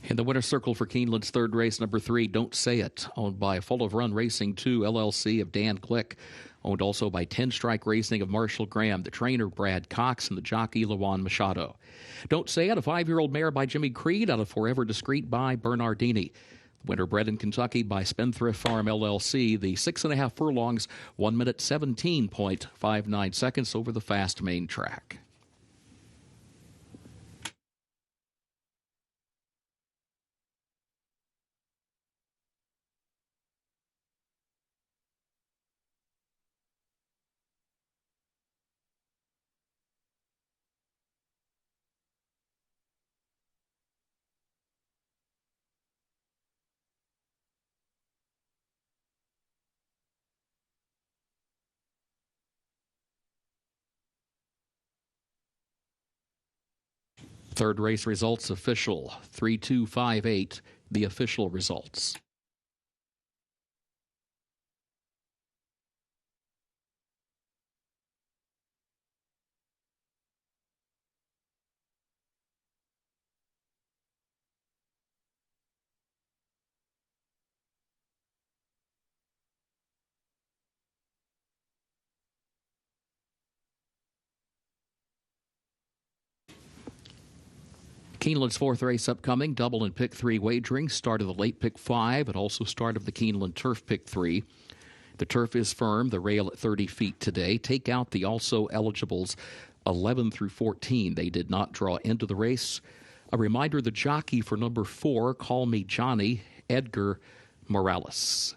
In the winner's circle for Keeneland's third race, number 3, Don't Say It, owned by Full of Run Racing 2 LLC of Dan Click, owned also by 10 Strike Racing of Marshall Graham, the trainer Brad Cox, and the jockey Lawan Machado. Don't Say It, a 5-year-old mare by Jimmy Creed out of Forever Discreet by Bernardini. The winner bred in Kentucky by Spendthrift Farm LLC, the 6.5 furlongs, 1 minute 17.59 seconds over the fast main track. Third race results official, 3-2-5-8, the official results. Keeneland's fourth race upcoming, double and pick 3 wagering, start of the late pick 5, and also start of the Keeneland turf pick 3. The turf is firm, the rail at 30 feet today. Take out the also eligibles 11 through 14. They did not draw into the race. A reminder, the jockey for number 4, Call Me Johnny, Edgar Morales.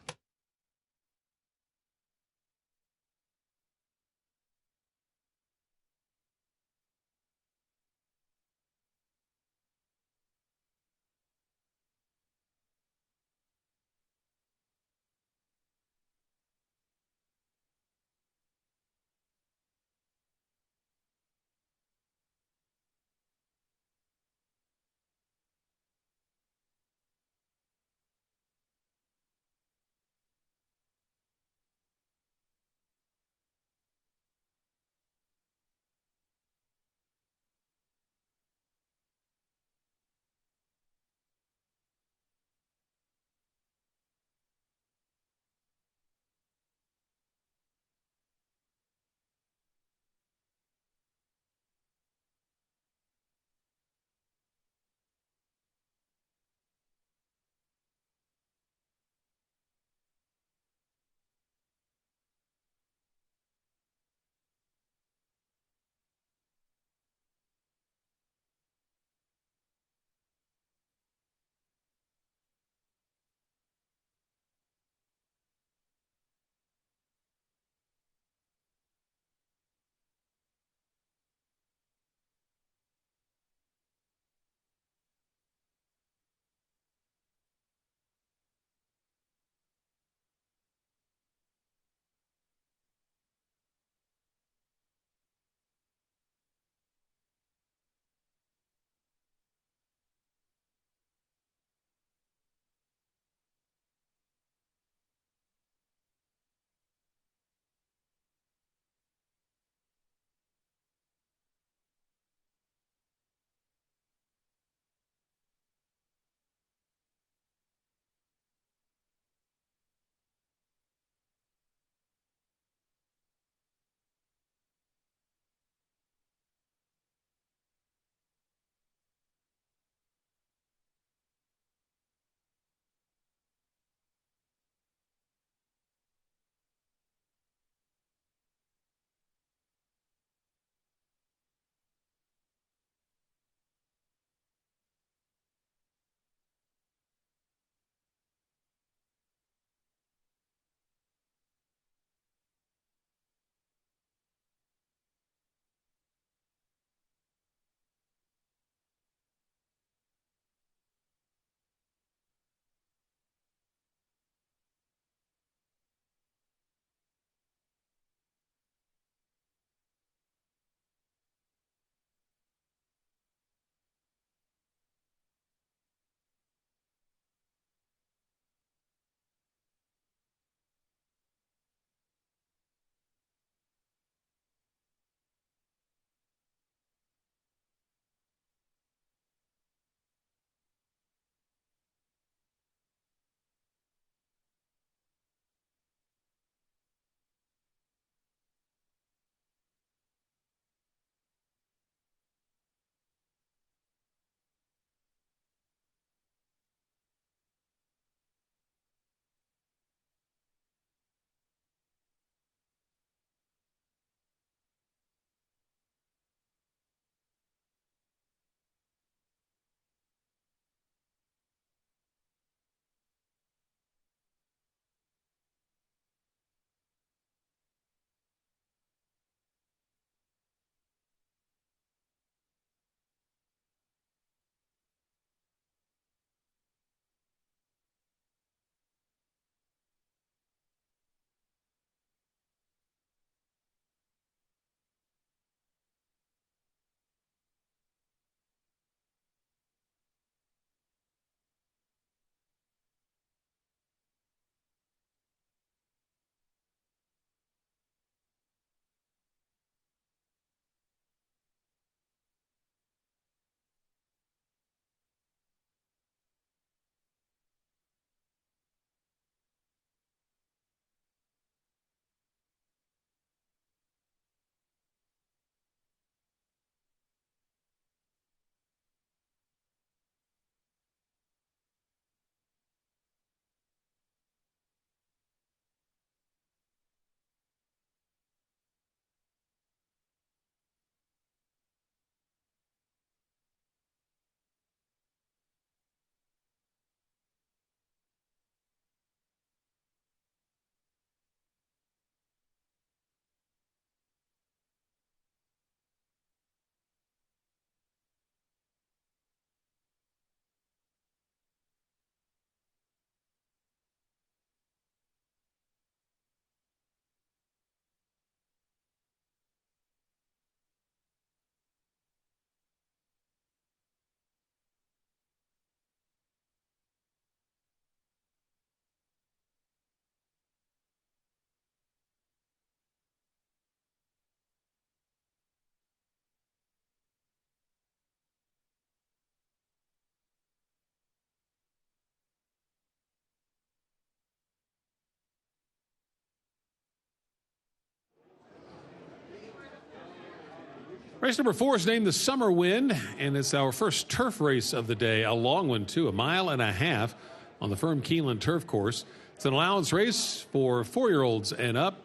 Race number 4 is named the Summer Win, and it's our first turf race of the day, a long one too, 1.5 miles on the firm Keeneland turf course. It's an allowance race for 4-year-olds and up,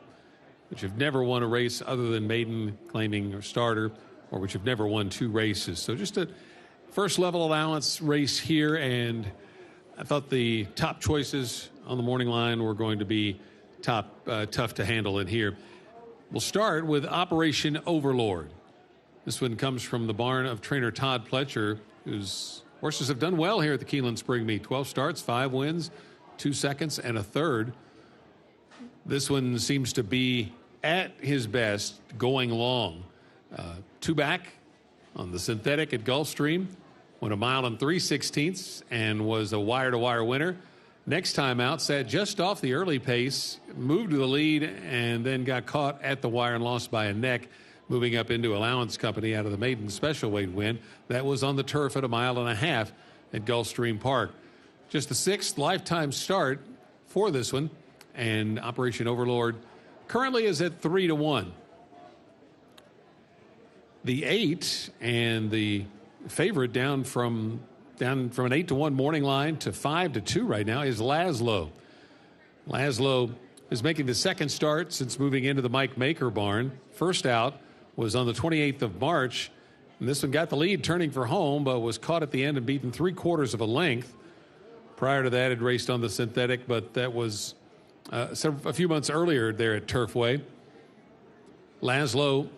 which have never won a race other than maiden, claiming, or starter, or which have never won 2 races. So just a first level allowance race here, and I thought the top choices on the morning line were going to be tough to handle in here. We'll start with Operation Overlord. This one comes from the barn of trainer Todd Pletcher, whose horses have done well here at the Keeneland Spring Meet. 12 starts, 5 wins, 2 seconds, and a third. This one seems to be at his best going long. 2 back on the synthetic at Gulfstream, went 1 mile and 3/16 and was a wire-to-wire winner. Next time out, sat just off the early pace, moved to the lead, and then got caught at the wire and lost by a neck, moving up into allowance company out of the maiden special weight win. That was on the turf at 1.5 miles at Gulfstream Park. Just the 6th lifetime start for this one, and Operation Overlord currently is at 3-1. The 8 and the favorite down from an 8-1 morning line to 5-2 right now is Laszlo. Laszlo is making the second start since moving into the Mike Maker barn. First out was on the 28th of March, and this one got the lead turning for home, but was caught at the end and beaten 3/4 of a length. Prior to that, it raced on the synthetic, but that was a few months earlier there at Turfway. Laszlo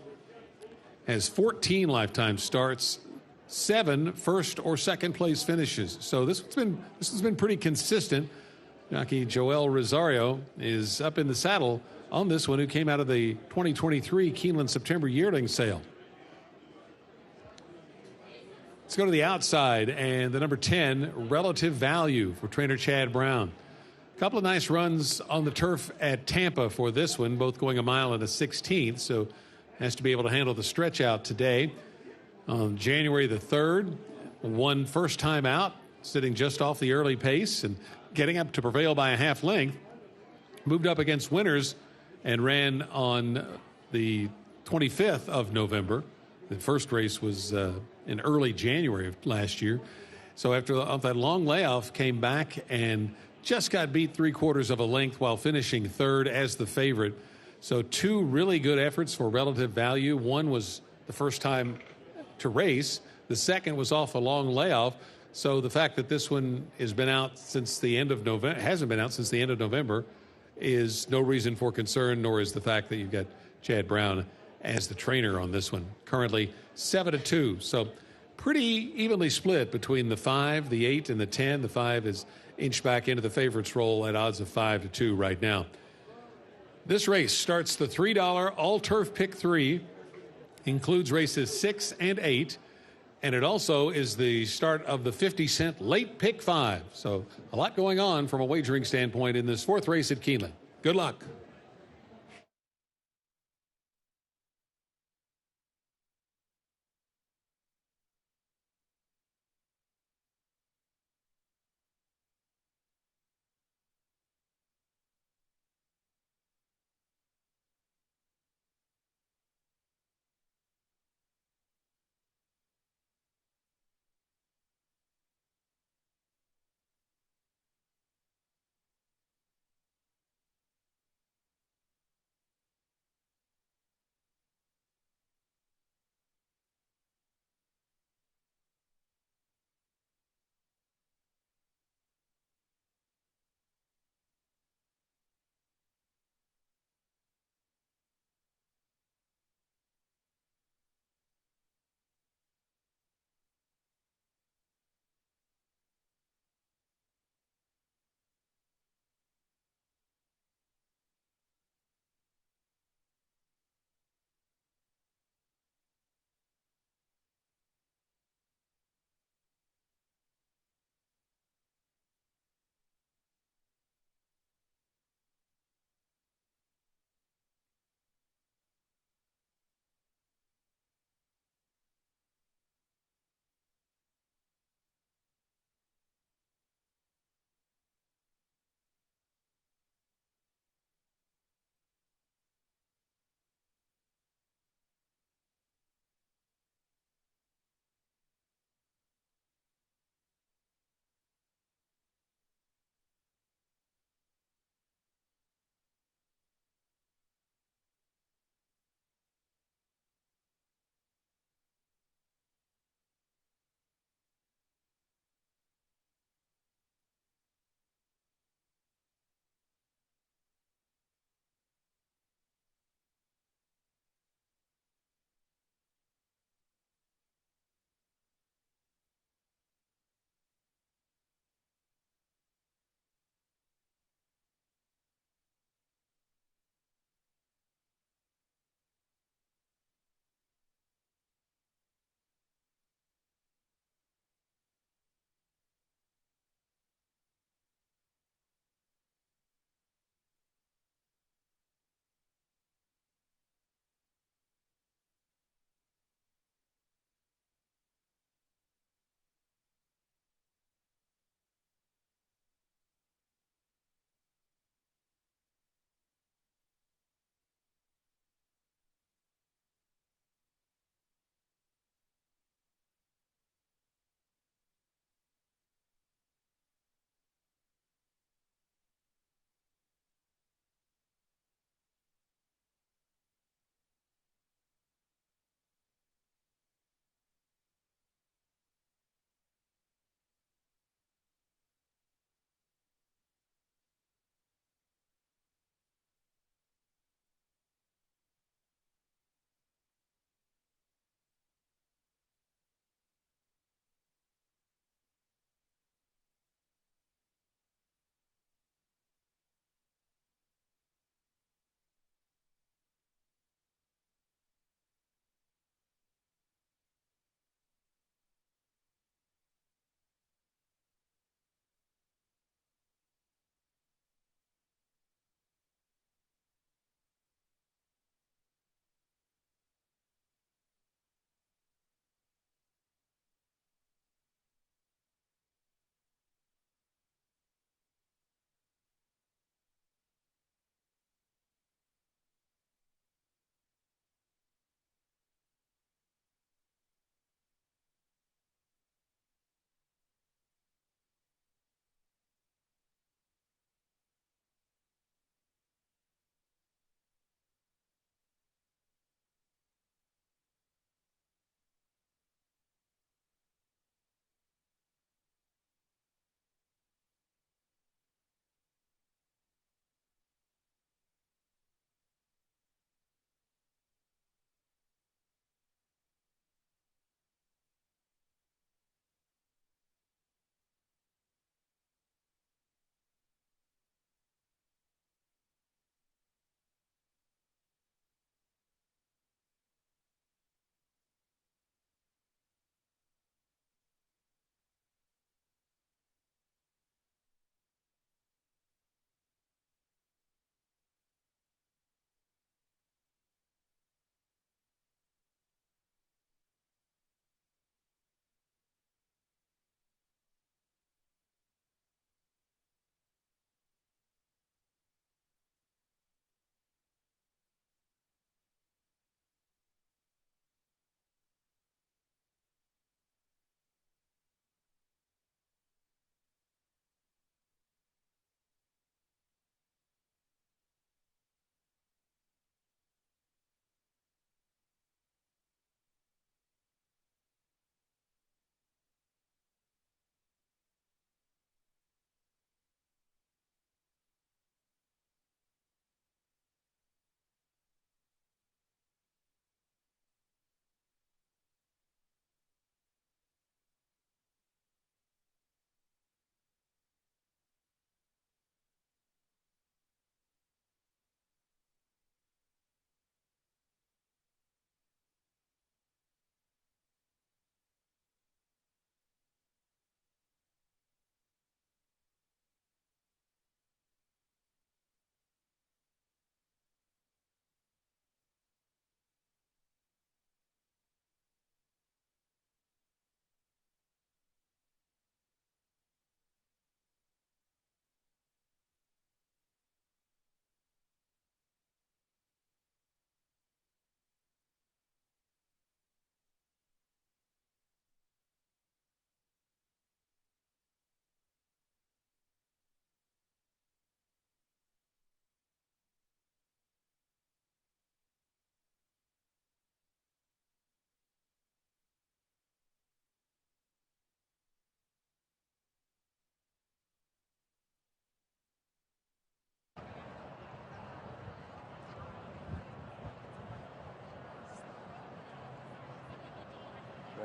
has 14 lifetime starts, 7 first or second place finishes. So this has been pretty consistent. Jockey Joel Rosario is up in the saddle on this one, who came out of the 2023 Keeneland September yearling sale. Let's go to the outside, and the number 10, Relative Value for trainer Chad Brown. A couple of nice runs on the turf at Tampa for this one, both going 1 mile and 1/16, so has to be able to handle the stretch out today. On January the 3rd, won first time out, sitting just off the early pace and getting up to prevail by a half length. Moved up against winners and ran on the 25th of November. The first race was in early January of last year. So after that long layoff, came back and just got beat 3/4 of a length while finishing 3rd as the favorite. So 2 really good efforts for Relative Value. One was the first time to race. The second was off a long layoff. So the fact that this one has been out since the end of November, hasn't been out since the end of November, is no reason for concern, nor is the fact that you've got Chad Brown as the trainer on this one. Currently 7-2. So pretty evenly split between the 5, the 8, and the 10. The 5 is inched back into the favorites role at odds of 5-2 right now. This race starts the $3 all-turf pick 3, includes races 6 and 8, and it also is the start of the 50-cent late pick 5. So a lot going on from a wagering standpoint in this 4th race at Keeneland. Good luck.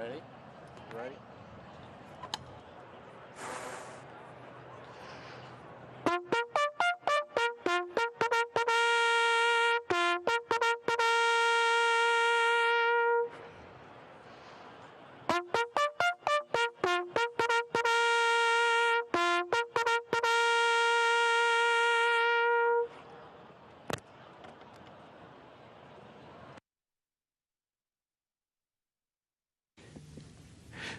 Ready? Ready?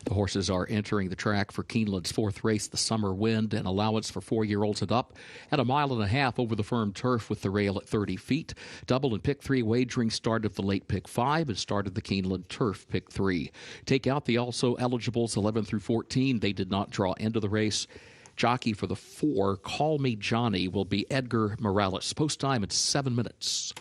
The horses are entering the track for Keeneland's fourth race, the Summer Wind, an allowance for 4-year-olds and up, at 1.5 miles over the firm turf with the rail at 30 feet. Double and pick 3 wagering started the late pick 5 and started the Keeneland turf pick 3. Take out the also eligibles 11 through 14. They did not draw into the race. Jockey for the 4, Call Me Johnny, will be Edgar Morales. Post time at 7 minutes.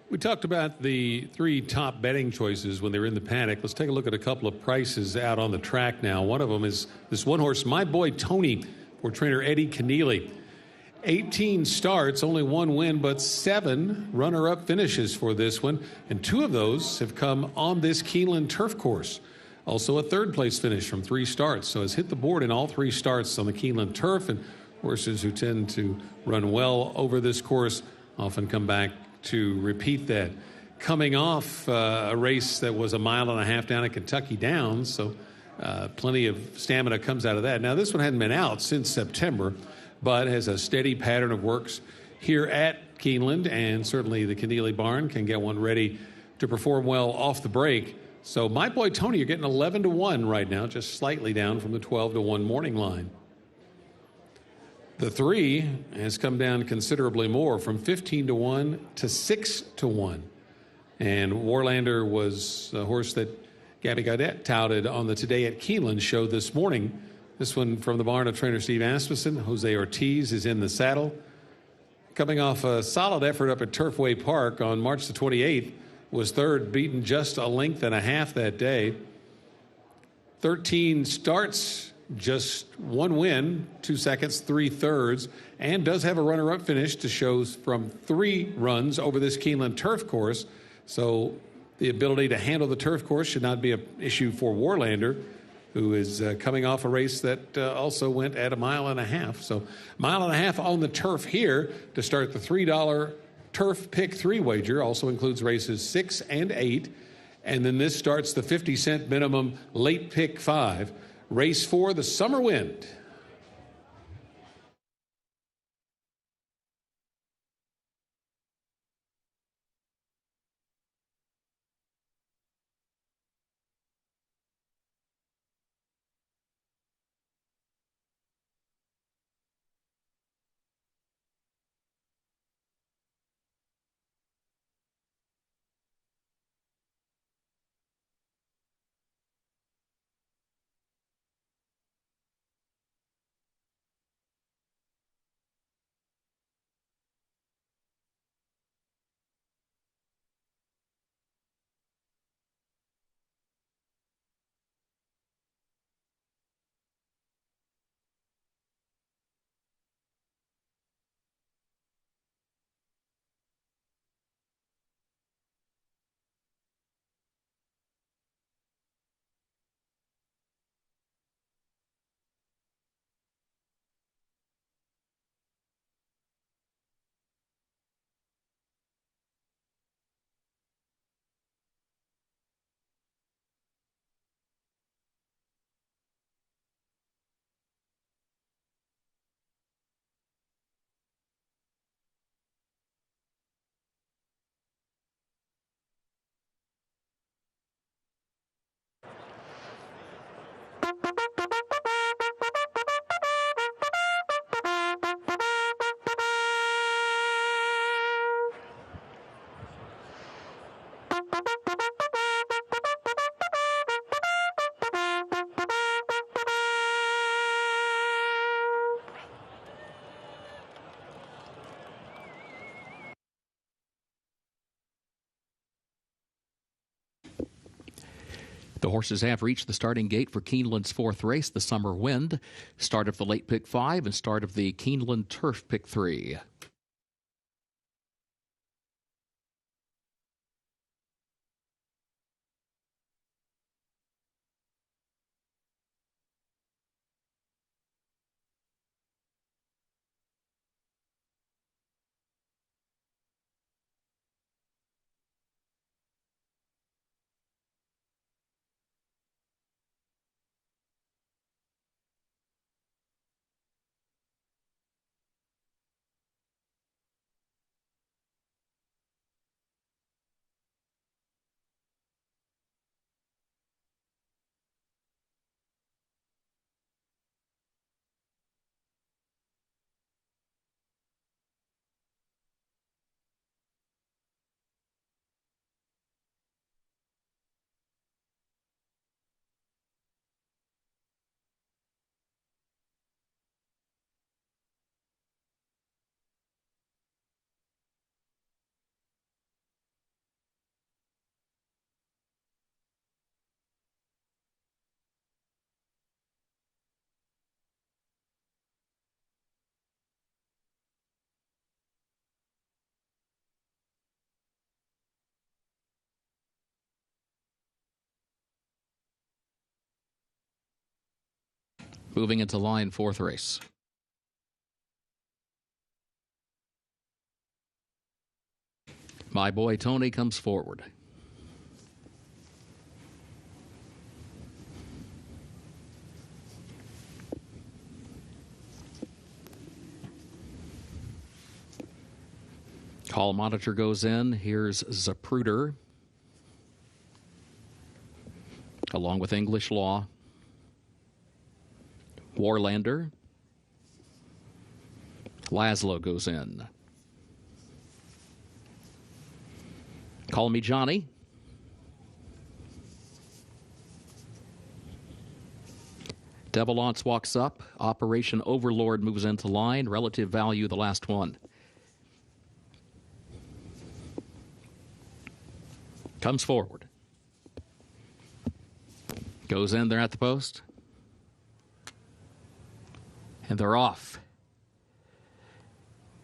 We talked about the 3 top betting choices when they were in the paddock. Let's take a look at a couple of prices out on the track now. One of them is this one horse, My Boy Tony, for trainer Eddie Keneally. 18 starts, only 1 win, but 7 runner-up finishes for this one, and 2 of those have come on this Keeneland turf course. Also a third-place finish from 3 starts, so has hit the board in all 3 starts on the Keeneland turf, and horses who tend to run well over this course often come back to repeat that. Coming off a race that was 1.5 miles down at Kentucky Downs, so plenty of stamina comes out of that. Now, this one hadn't been out since September, but has a steady pattern of works here at Keeneland, and certainly the Keneally barn can get one ready to perform well off the break. So My Boy Tony, you're getting 11-1 right now, just slightly down from the 12-1 morning line. The 3 has come down considerably more, from 15-1 to 6-1. And Warlander was a horse that Gabby Gaudet touted on the Today at Keeneland show this morning. This one from the barn of trainer Steve Asmussen. Jose Ortiz is in the saddle. Coming off a solid effort up at Turfway Park on March the 28th, was third, beaten just 1.5 lengths that day. 13 starts, just 1 win, 2 seconds, 3 thirds, and does have a runner-up finish to shows from 3 runs over this Keeneland turf course. So the ability to handle the turf course should not be an issue for Warlander, who is coming off a race that also went at 1.5 miles. So 1.5 miles on the turf here to start the $3 turf pick 3 wager. Also includes races 6 and 8. And then this starts the 50-cent minimum late pick 5. Race 4, the Summer Wind. The horses have reached the starting gate for Keeneland's fourth race, the Summer Wind. Start of the late pick 5 and start of the Keeneland Turf pick 3. Moving into line, fourth race. My Boy Tony comes forward. Call monitor goes in. Here's Zapruder, along with English Law. Warlander. Laszlo goes in. Call Me Johnny. Devilance walks up. Operation Overlord moves into line. Relative Value, the last one. Comes forward. Goes in there at the post. And they're off.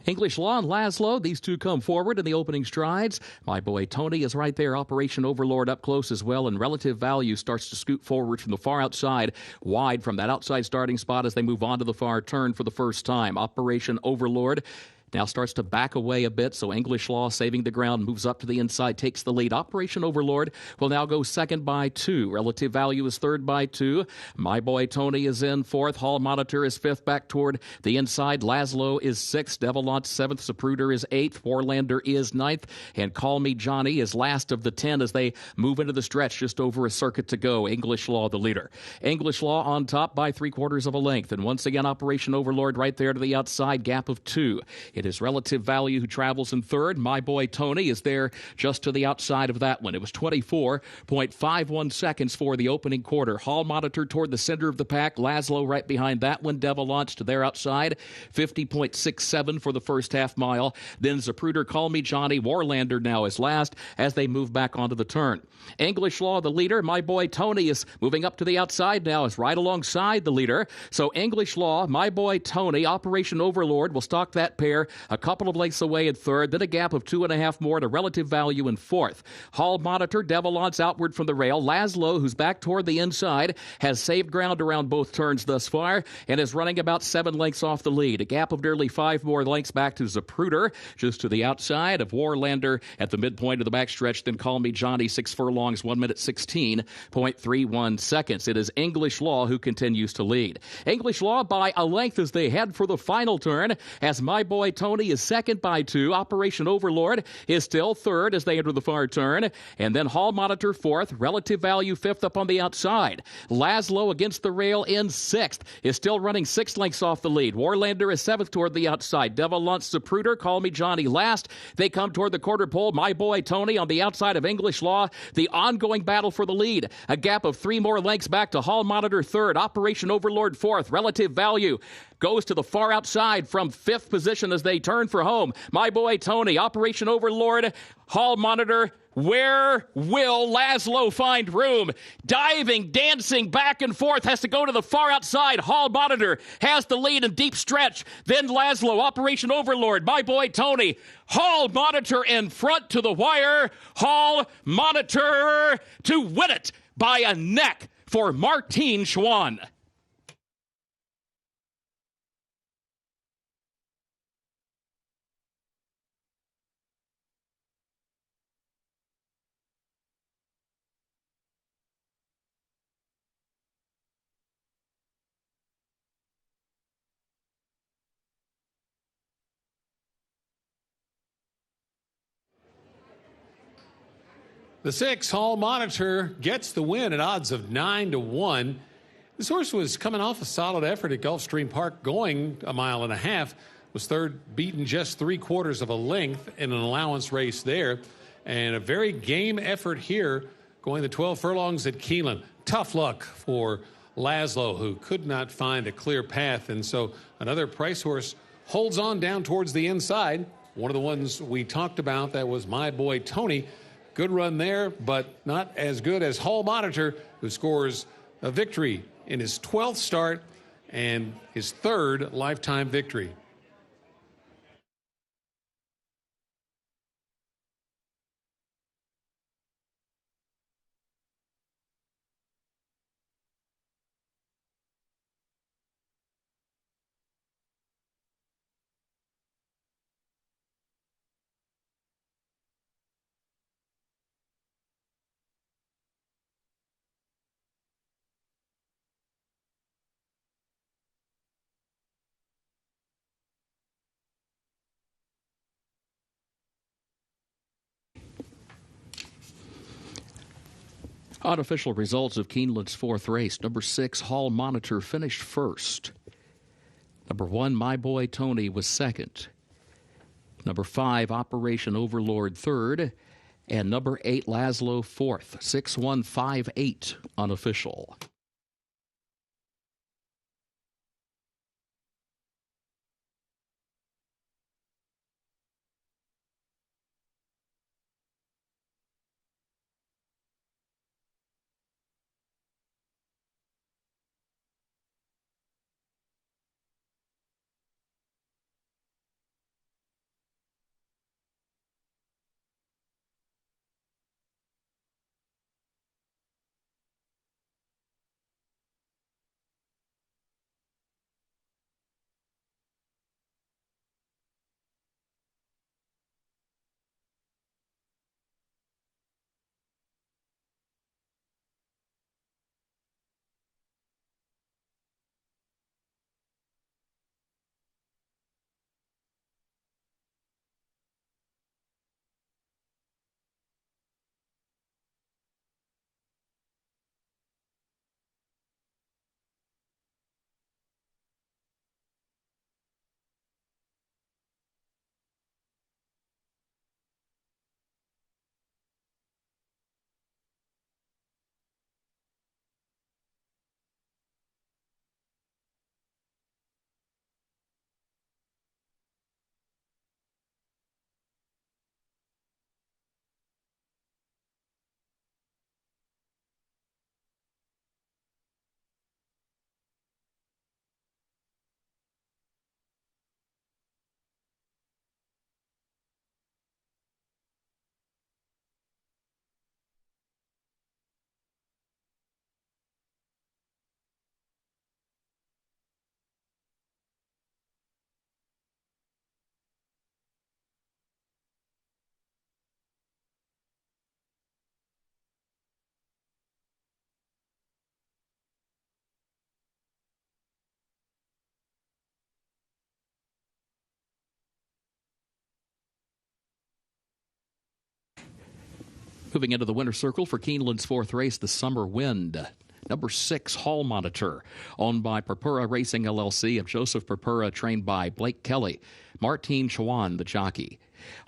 English Law and Laszlo, these two come forward in the opening strides. My Boy Tony is right there. Operation Overlord up close as well, and Relative Value starts to scoot forward from the far outside, wide from that outside starting spot as they move on to the far turn for the first time. Operation Overlord now starts to back away a bit, so English Law saving the ground, moves up to the inside, takes the lead. Operation Overlord will now go second by 2. Relative Value is third by 2. My Boy Tony is in fourth. Hall Monitor is fifth back toward the inside. Laszlo is sixth. Devilont seventh. Zapruder is eighth. Warlander is ninth. And Call Me Johnny is last of the 10 as they move into the stretch, just over a circuit to go. English Law the leader. English Law on top by 3/4 of a length. And once again, Operation Overlord right there to the outside, gap of 2. It is Relative Value who travels in third. My Boy Tony is there just to the outside of that one. It was 24.51 seconds for the opening quarter. Hall Monitor toward the center of the pack. Laszlo right behind that one. Devilont to their outside. 50.67 for the first half mile. Then Zapruder, Call Me Johnny. Warlander now is last as they move back onto the turn. English Law the leader. My Boy Tony is moving up to the outside now, is right alongside the leader. So English Law, My Boy Tony, Operation Overlord will stalk that pair a couple of lengths away in third, then a gap of 2.5 more to Relative Value in fourth. Hall Monitor, Devilont's outward from the rail. Laszlo, who's back toward the inside, has saved ground around both turns thus far and is running about 7 lengths off the lead. A gap of nearly 5 more lengths back to Zapruder, just to the outside of Warlander at the midpoint of the backstretch. Then Call Me Johnny, 6 furlongs, 1 minute 16.31 seconds. It is English Law who continues to lead. English Law by a length as they head for the final turn, as My Boy Tony is second by 2. Operation Overlord is still third as they enter the far turn. And then Hall Monitor fourth. Relative Value fifth up on the outside. Laszlo against the rail in sixth is still running 6 lengths off the lead. Warlander is seventh toward the outside. Devilont, Zapruder, Call Me Johnny last. They come toward the quarter pole. My Boy Tony on the outside of English Law. The ongoing battle for the lead. A gap of 3 more lengths back to Hall Monitor third. Operation Overlord fourth. Relative Value goes to the far outside from 5th position as they turn for home. My Boy Tony, Operation Overlord, Hall Monitor. Where will Laszlo find room? Diving, dancing back and forth, has to go to the far outside. Hall Monitor has the lead in deep stretch. Then Laszlo, Operation Overlord, My Boy Tony. Hall Monitor in front to the wire. Hall Monitor to win it by a neck for Martine Schwann. The 6, Hall Monitor, gets the win at odds of 9-1. This horse was coming off a solid effort at Gulfstream Park, going 1.5 miles. Was third, beaten just 3/4 of a length in an allowance race there. And a very game effort here, going the 12 furlongs at Keeland. Tough luck for Laszlo, who could not find a clear path. And so another price horse holds on down towards the inside. One of the ones we talked about, that was My Boy Tony. Good run there, but not as good as Hall Monitor, who scores a victory in his 12th start and his 3rd lifetime victory. Unofficial results of Keeneland's 4th race. Number 6, Hall Monitor, finished first. Number 1, My Boy Tony, was second. Number 5, Operation Overlord, third. And number 8, Laszlo, fourth. 6-1-5-8 unofficial. Moving into the winner's circle for Keeneland's fourth race, the Summer Wind. Number 6, Hall Monitor, owned by Purpura Racing LLC of Joseph Purpura, trained by Blake Kelly. Martine Chawan, the jockey.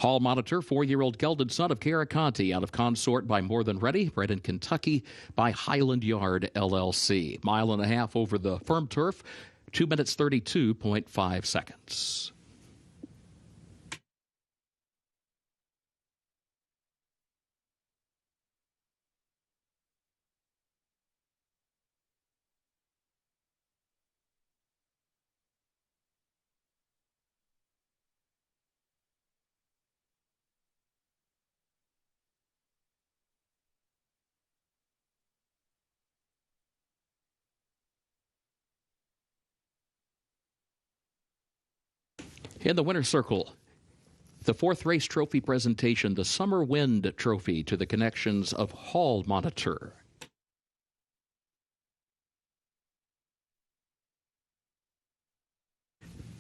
Hall Monitor, 4-year-old gelded son of Caraconte, out of Consort by More Than Ready, bred in Kentucky by Highland Yard LLC. 1.5 miles over the firm turf, 2 minutes 32.5 seconds. In the winner's circle, the fourth race trophy presentation, the Summer Wind Trophy, to the connections of Hall Monitor.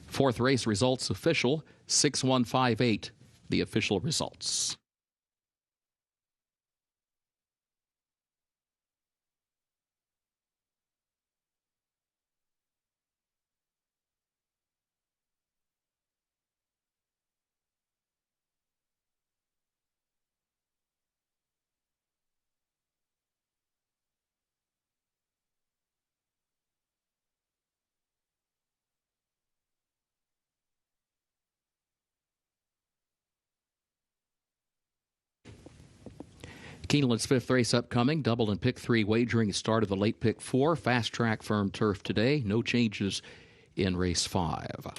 Fourth race results official, 6-1-5-8, the official results. Keeneland's fifth race upcoming. Double and pick 3 wagering. Start of the late pick 4. Fast track firm turf today. No changes in race 5.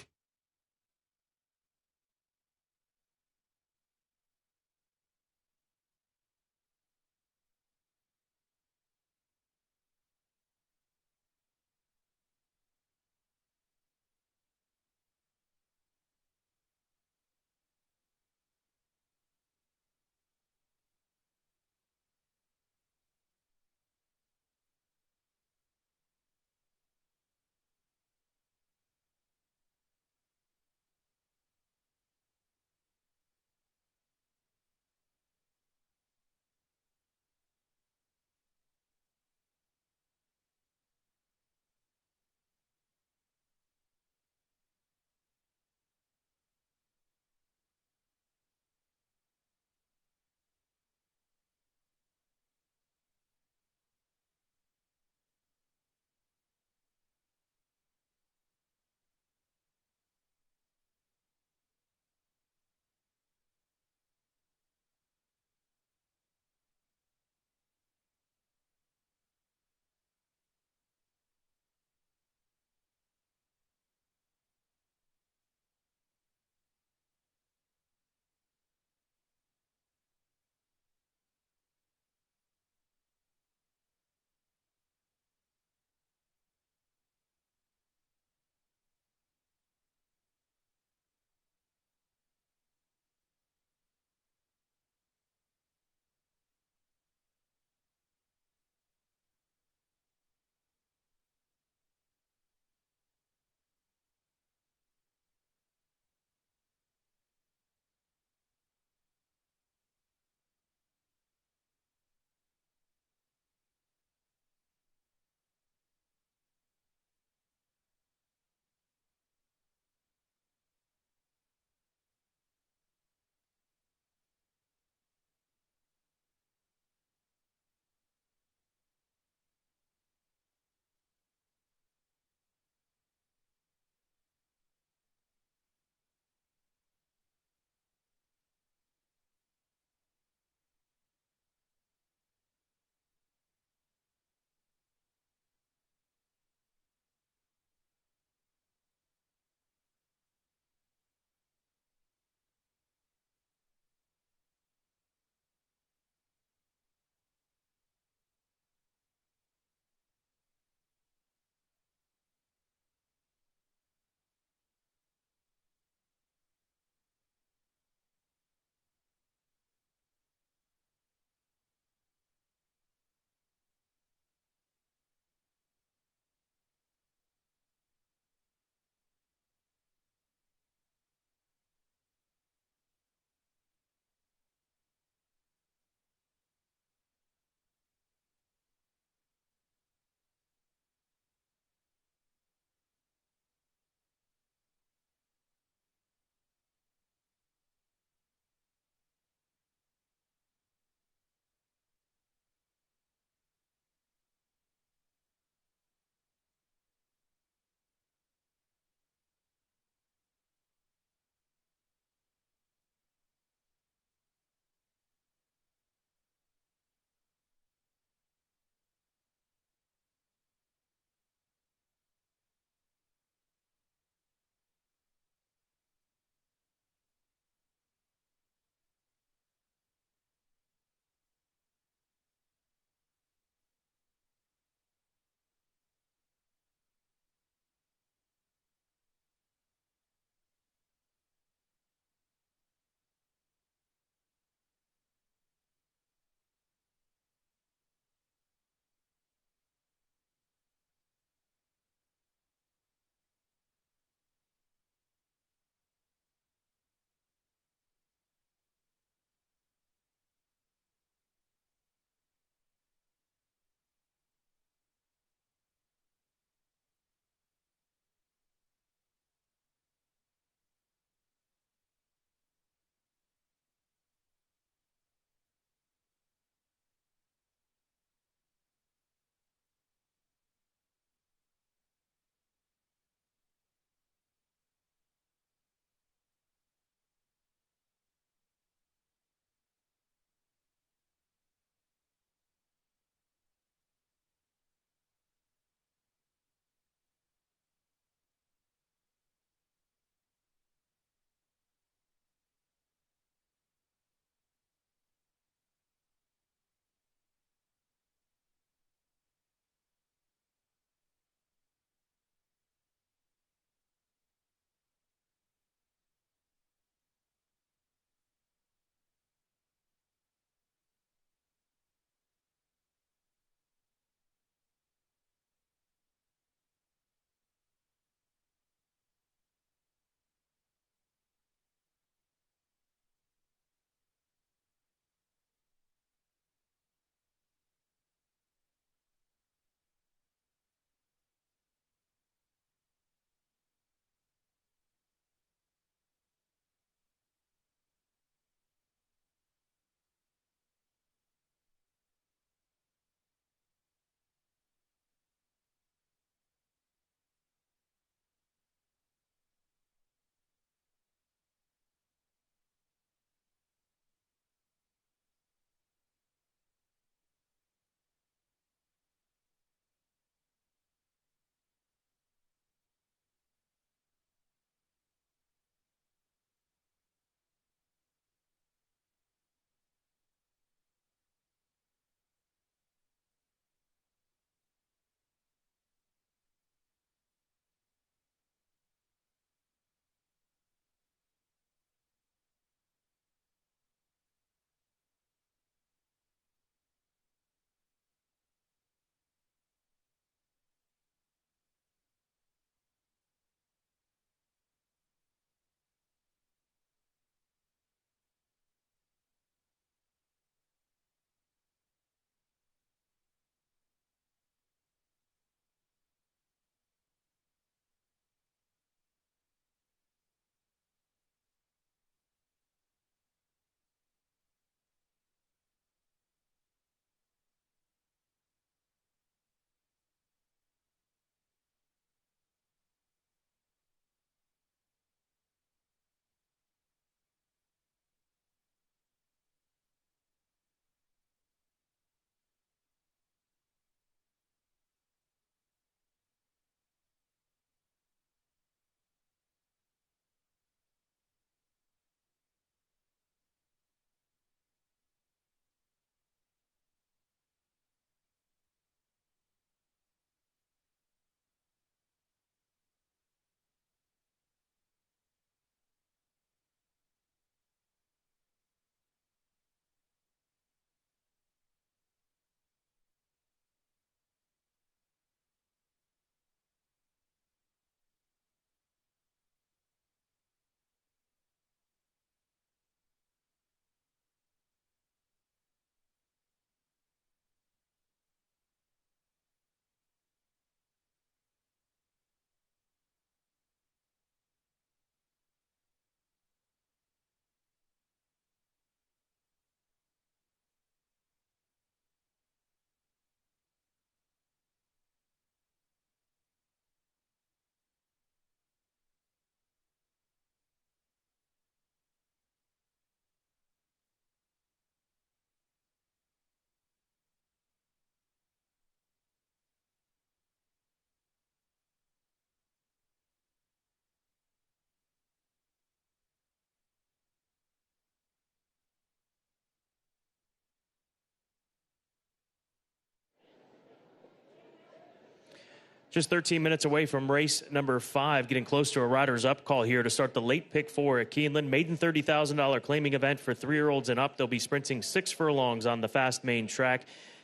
Just 13 minutes away from race number 5, getting close to a rider's up call here to start the late pick 4 at Keeneland. Maiden $30,000 claiming event for 3-year-olds and up. They'll be sprinting 6 furlongs on the fast main track.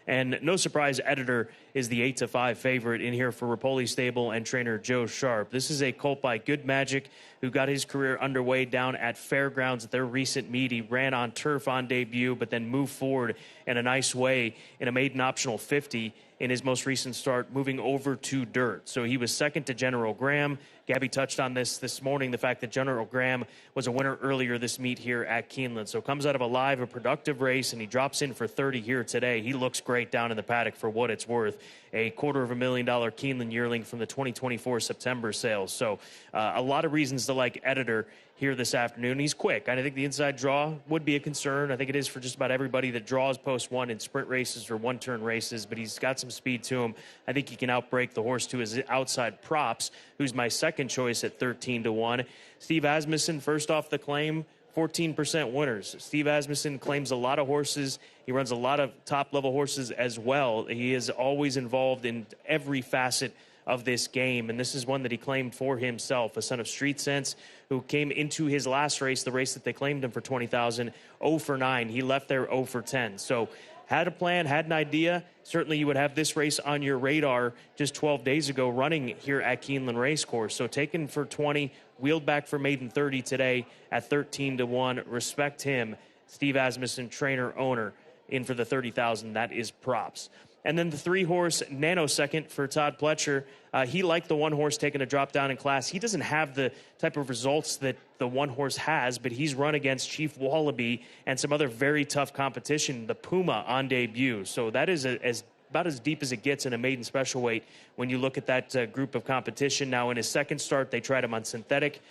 And no surprise, Editor is the 8-5 favorite in here for Rapoli Stable and trainer Joe Sharp. This is a colt by Good Magic who got his career underway down at Fairgrounds at their recent meet. He ran on turf on debut, but then moved forward in a nice way in a maiden optional 50 in his most recent start, moving over to dirt. So he was second to General Graham. Gabby touched on this morning, the fact that General Graham was a winner earlier this meet here at Keeneland. So comes out of a productive race, and he drops in for 30 here today. He looks great down in the paddock for what it's worth. A $250,000 Keeneland yearling from the 2024 September sales. So a lot of reasons to like Editor here this afternoon. He's quick. I think the inside draw would be a concern. I think it is for just about everybody that draws post 1 in sprint races or one-turn races, but he's got some speed to him. I think he can outbreak the horse to his outside props, who's my second choice at 13-1. Steve Asmussen, first off the claim, 14% winners. Steve Asmussen claims a lot of horses. He runs a lot of top-level horses as well. He is always involved in every facet of this game, and this is one that he claimed for himself, a son of Street Sense, who came into his last race, the race that they claimed him for $20,000, 0 for 9. He left there 0 for 10. So had a plan, had an idea. Certainly you would have this race on your radar just 12 days ago running here at Keeneland Racecourse. So taken for 20, wheeled back for maiden 30 today at 13-1. Respect him. Steve Asmussen, trainer, owner, in for the $30,000. That is props. And then the 3-horse Nanosecond for Todd Pletcher. He liked the 1-horse taking a drop down in class. He doesn't have the type of results that the 1-horse has, but he's run against Chief Wallaby and some other very tough competition, the Puma on debut. So that is about as deep as it gets in a maiden special weight when you look at that group of competition. Now in his second start, they tried him on synthetic.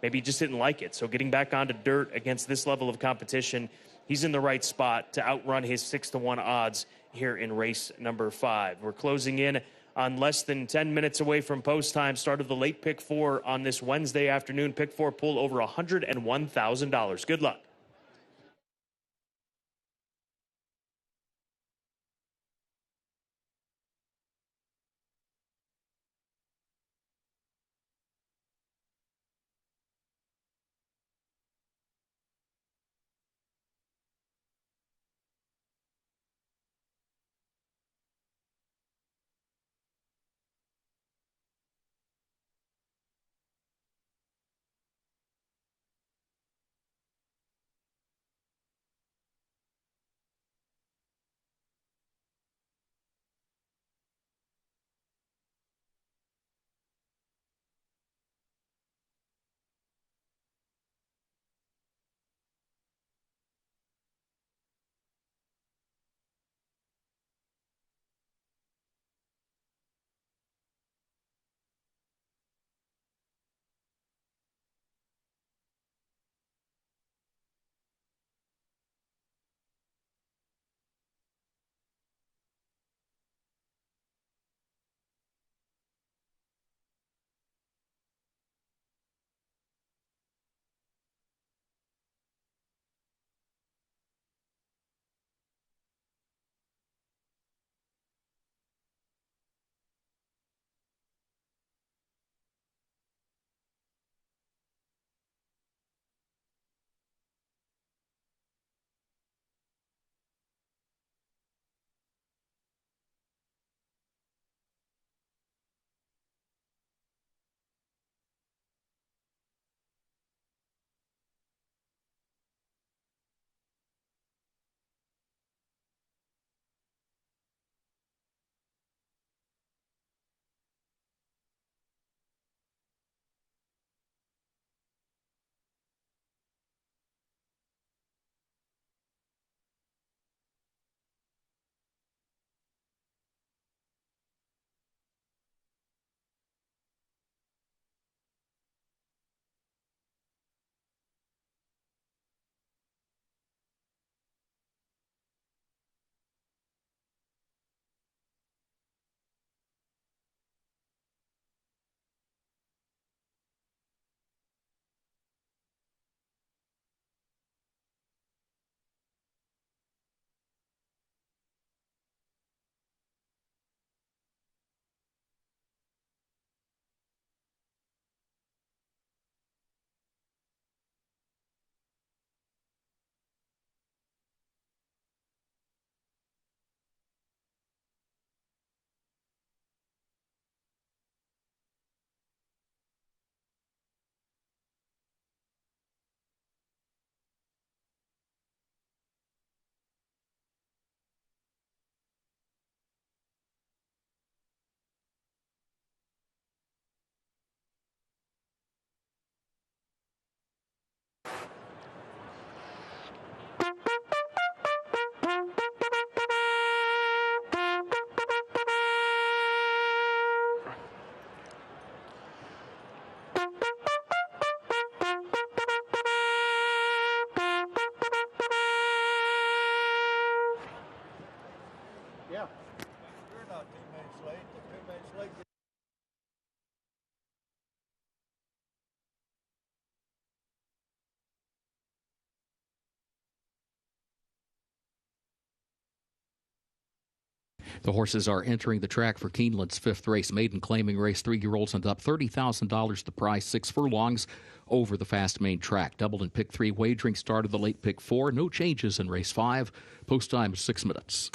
Maybe he just didn't like it. So getting back onto dirt against this level of competition, he's in the right spot to outrun his 6-1 odds here in race number 5. We're closing in on less than 10 minutes away from post time. Start of the late pick 4 on this Wednesday afternoon. Pick 4 pull over $101,000. Good luck. The horses are entering the track for Keeneland's fifth race, maiden claiming race, 3-year-olds and up, $30,000 the price, 6 furlongs over the fast main track. Doubled in pick 3, wagering started the late pick 4. No changes in race 5. Post time 6 minutes.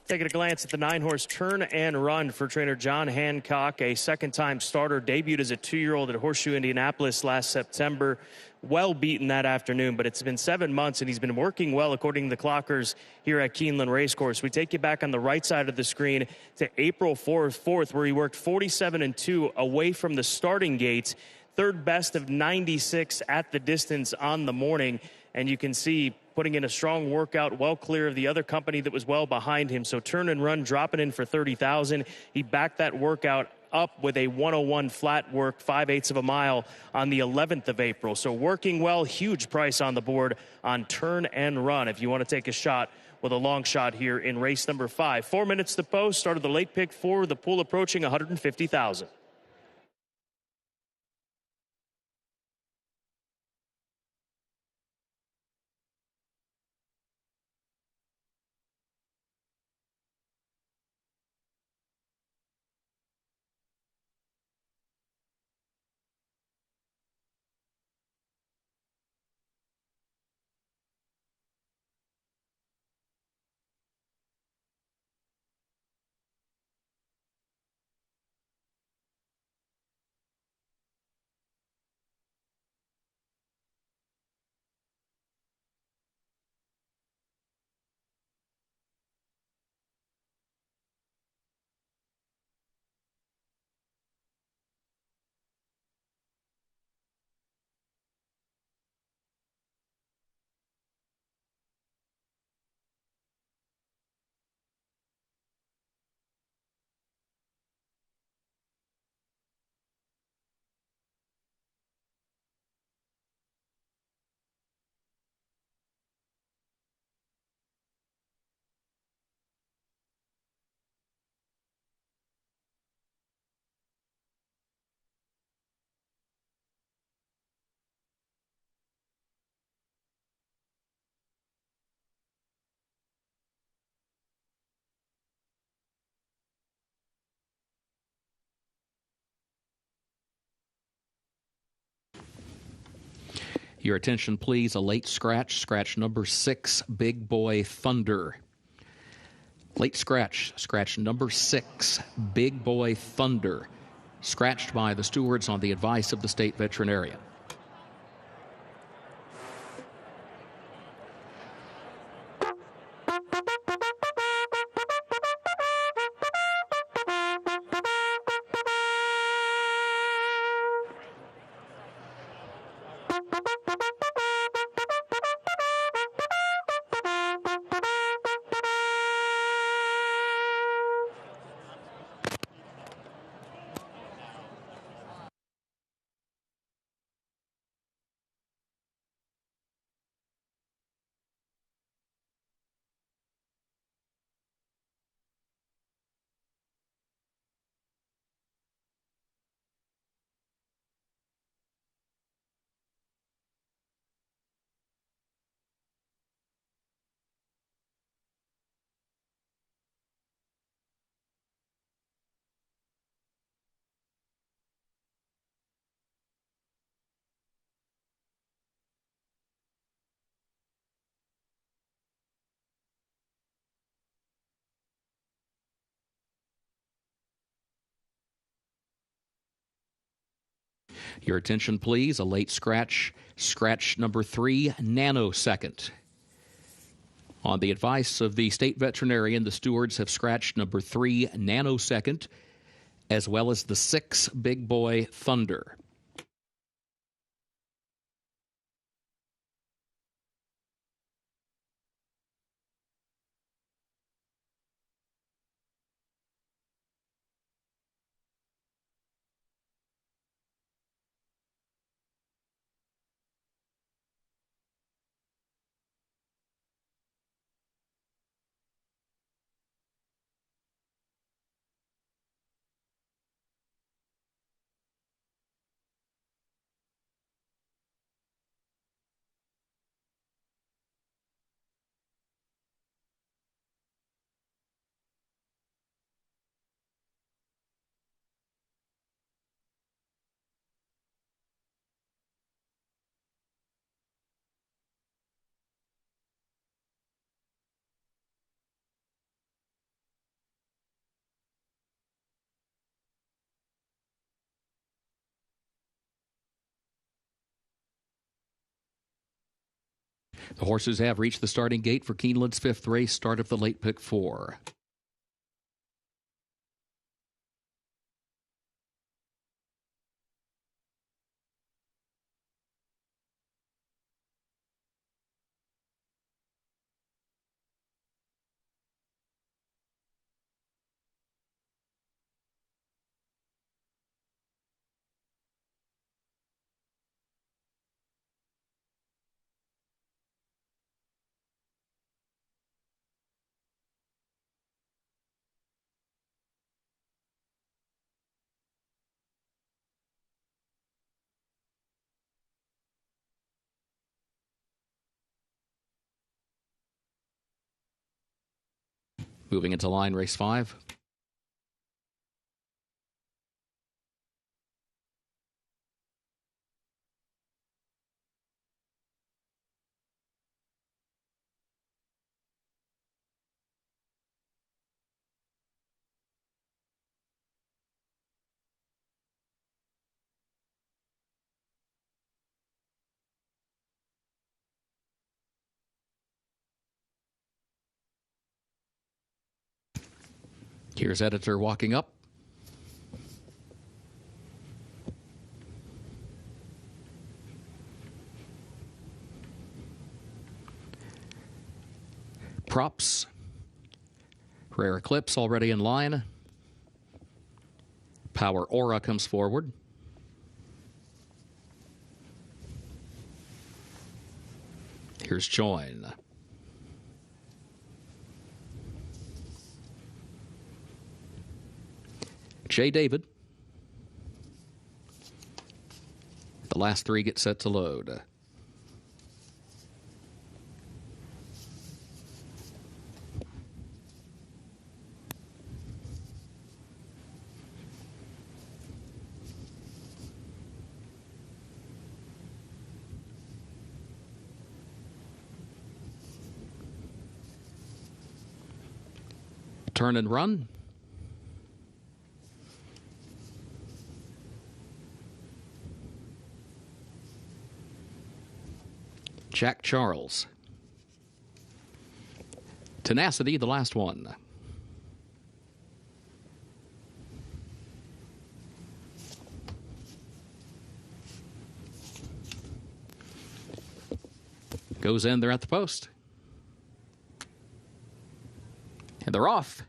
Taking a glance at the 9-horse Turn and Run for trainer John Hancock, a second-time starter, debuted as a 2-year-old at Horseshoe Indianapolis last September. Well beaten that afternoon, but it's been 7 months, and he's been working well, according to the clockers here at Keeneland Racecourse. We take you back on the right side of the screen to April 4th, where he worked 47-2 away from the starting gate, third best of 96 at the distance on the morning, and you can see putting in a strong workout, well clear of the other company that was well behind him. So Turn and Run dropping in for $30,000. He backed that workout up with a 101 flat work, 5/8 of a mile on the 11th of April. So working well, huge price on the board on Turn and Run if you want to take a shot with a long shot here in race number 5. 4 minutes to post, started the late pick 4, the pool approaching $150,000. Your attention, please. A late scratch, scratch number 6, Big Boy Thunder. Late scratch, scratch number 6, Big Boy Thunder, scratched by the stewards on the advice of the state veterinarian. Your attention, please. A late scratch, scratch number 3, Nanosecond. On the advice of the state veterinarian, the stewards have scratched number 3, Nanosecond, as well as the 6, Big Boy Thunder. The horses have reached the starting gate for Keeneland's 5th race, start of the late pick 4. Moving into line, race 5. Here's editor walking up. Props. Rare Eclipse already in line. Power Aura comes forward. Here's Join. J. David. The last 3 get set to load. Turn and run. Jack Charles. Tenacity, the last one. Goes in there at the post. And they're off.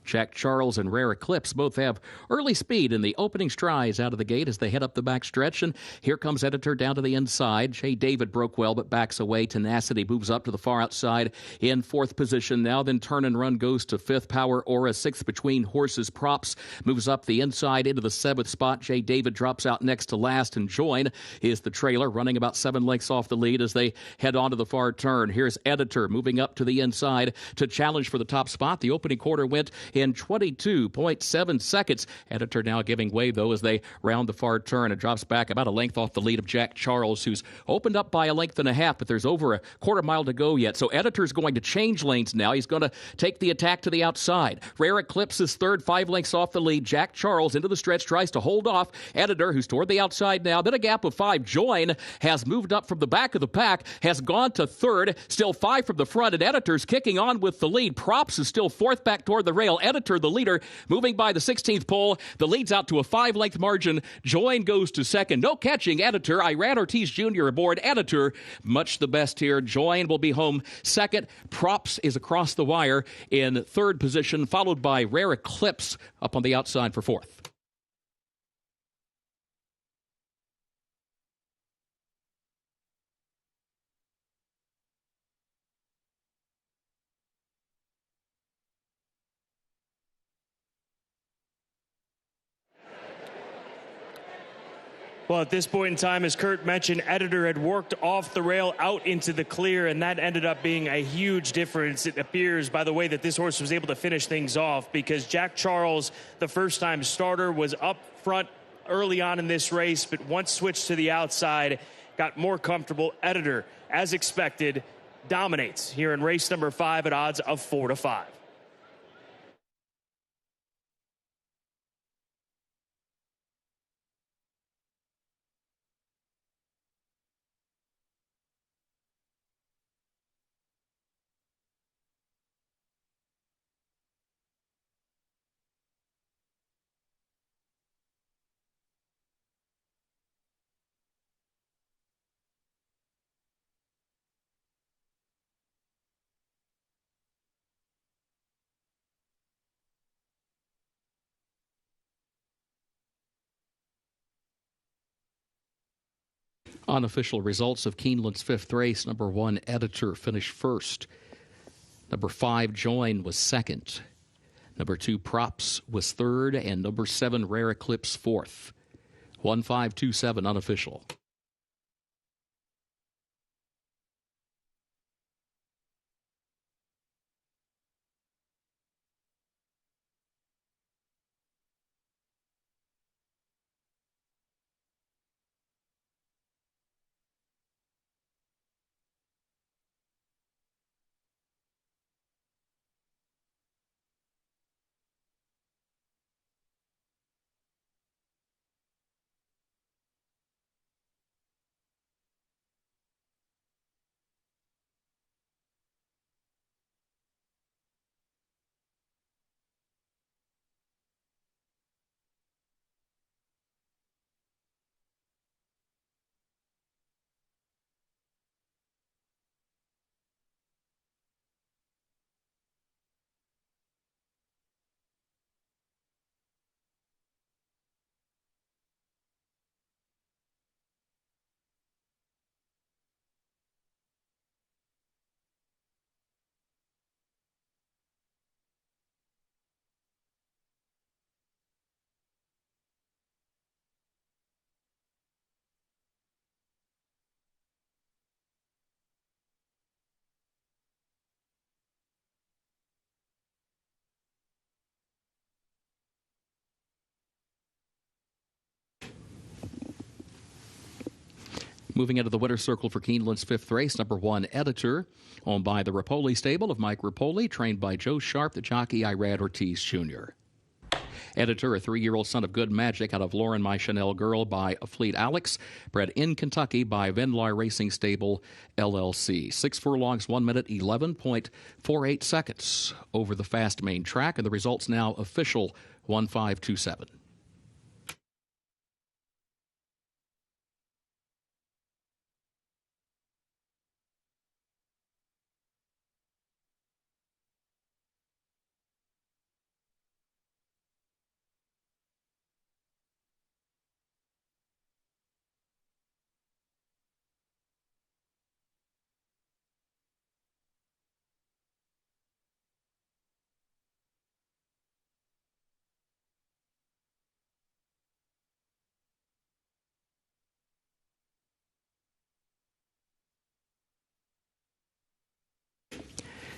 Jack Charles and Rare Eclipse both have early speed in the opening strides out of the gate as they head up the back stretch. And here comes Editor down to the inside. Jay David broke well but backs away. Tenacity moves up to the far outside in fourth position. Now then Turn and Run goes to fifth. Power Aura sixth between horses. Props moves up the inside into the seventh spot. Jay David drops out next to last. And Join is the trailer, running about 7 lengths off the lead as they head on to the far turn. Here's Editor moving up to the inside to challenge for the top spot. The opening quarter went in 22.7 seconds. Editor now giving way, though, as they round the far turn. It drops back about a length off the lead of Jack Charles, who's opened up by a length and a half, but there's over a quarter mile to go yet. So Editor's going to change lanes now. He's going to take the attack to the outside. Rare Eclipse is third, 5 lengths off the lead. Jack Charles into the stretch, tries to hold off Editor, who's toward the outside now. Then a gap of 5. Join has moved up from the back of the pack, has gone to third, still 5 from the front, and Editor's kicking on with the lead. Props is still fourth back toward the rail. Editor, the leader, moving by the 16th pole. The lead's out to a 5-length margin. Join goes to second. No catching. Editor. Iran Ortiz Jr. aboard. Editor, much the best here. Join will be home second. Props is across the wire in third position, followed by Rare Eclipse up on the outside for fourth. Well, at this point in time, as Kurt mentioned, Editor had worked off the rail out into the clear, and that ended up being a huge difference. It appears, by the way, that this horse was able to finish things off because Jack Charles, the first-time starter, was up front early on in this race, but once switched to the outside, got more comfortable. Editor, as expected, dominates here in race number 5 at odds of 4-5. Unofficial results of Keeneland's fifth race. Number 1, Editor, finished first. Number 5, Join, was second. Number 2, Props, was third. And number 7, Rare Eclipse, fourth. 1527 unofficial. Moving into the winner's circle for Keeneland's fifth race, number 1, Editor, owned by the Rapoli stable of Mike Rapoli, trained by Joe Sharp, the jockey Irad Ortiz Jr. Editor, a 3-year-old son of Good Magic out of Lauren My Chanel Girl by Fleet Alex, bred in Kentucky by Venlar Racing Stable, LLC. 6 furlongs, 1 minute, 11.48 seconds over the fast main track, and the results now official 1527.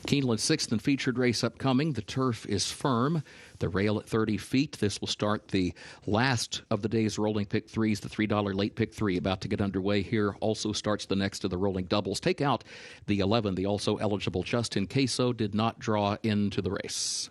Keeneland's sixth and featured race upcoming. The turf is firm. The rail at 30 feet. This will start the last of the day's rolling pick threes, the $3 late pick 3 about to get underway here. Also starts the next of the rolling doubles. Take out the 11, the also eligible Justin Queso did not draw into the race.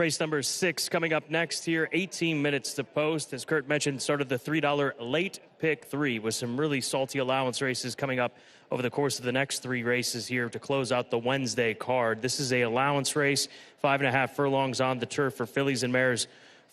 Race number 6 coming up next here, 18 minutes to post. As Kurt mentioned, started the $3 late pick 3 with some really salty allowance races coming up over the course of the next 3 races here to close out the Wednesday card. This is a allowance race, 5.5 furlongs on the turf for fillies and mares,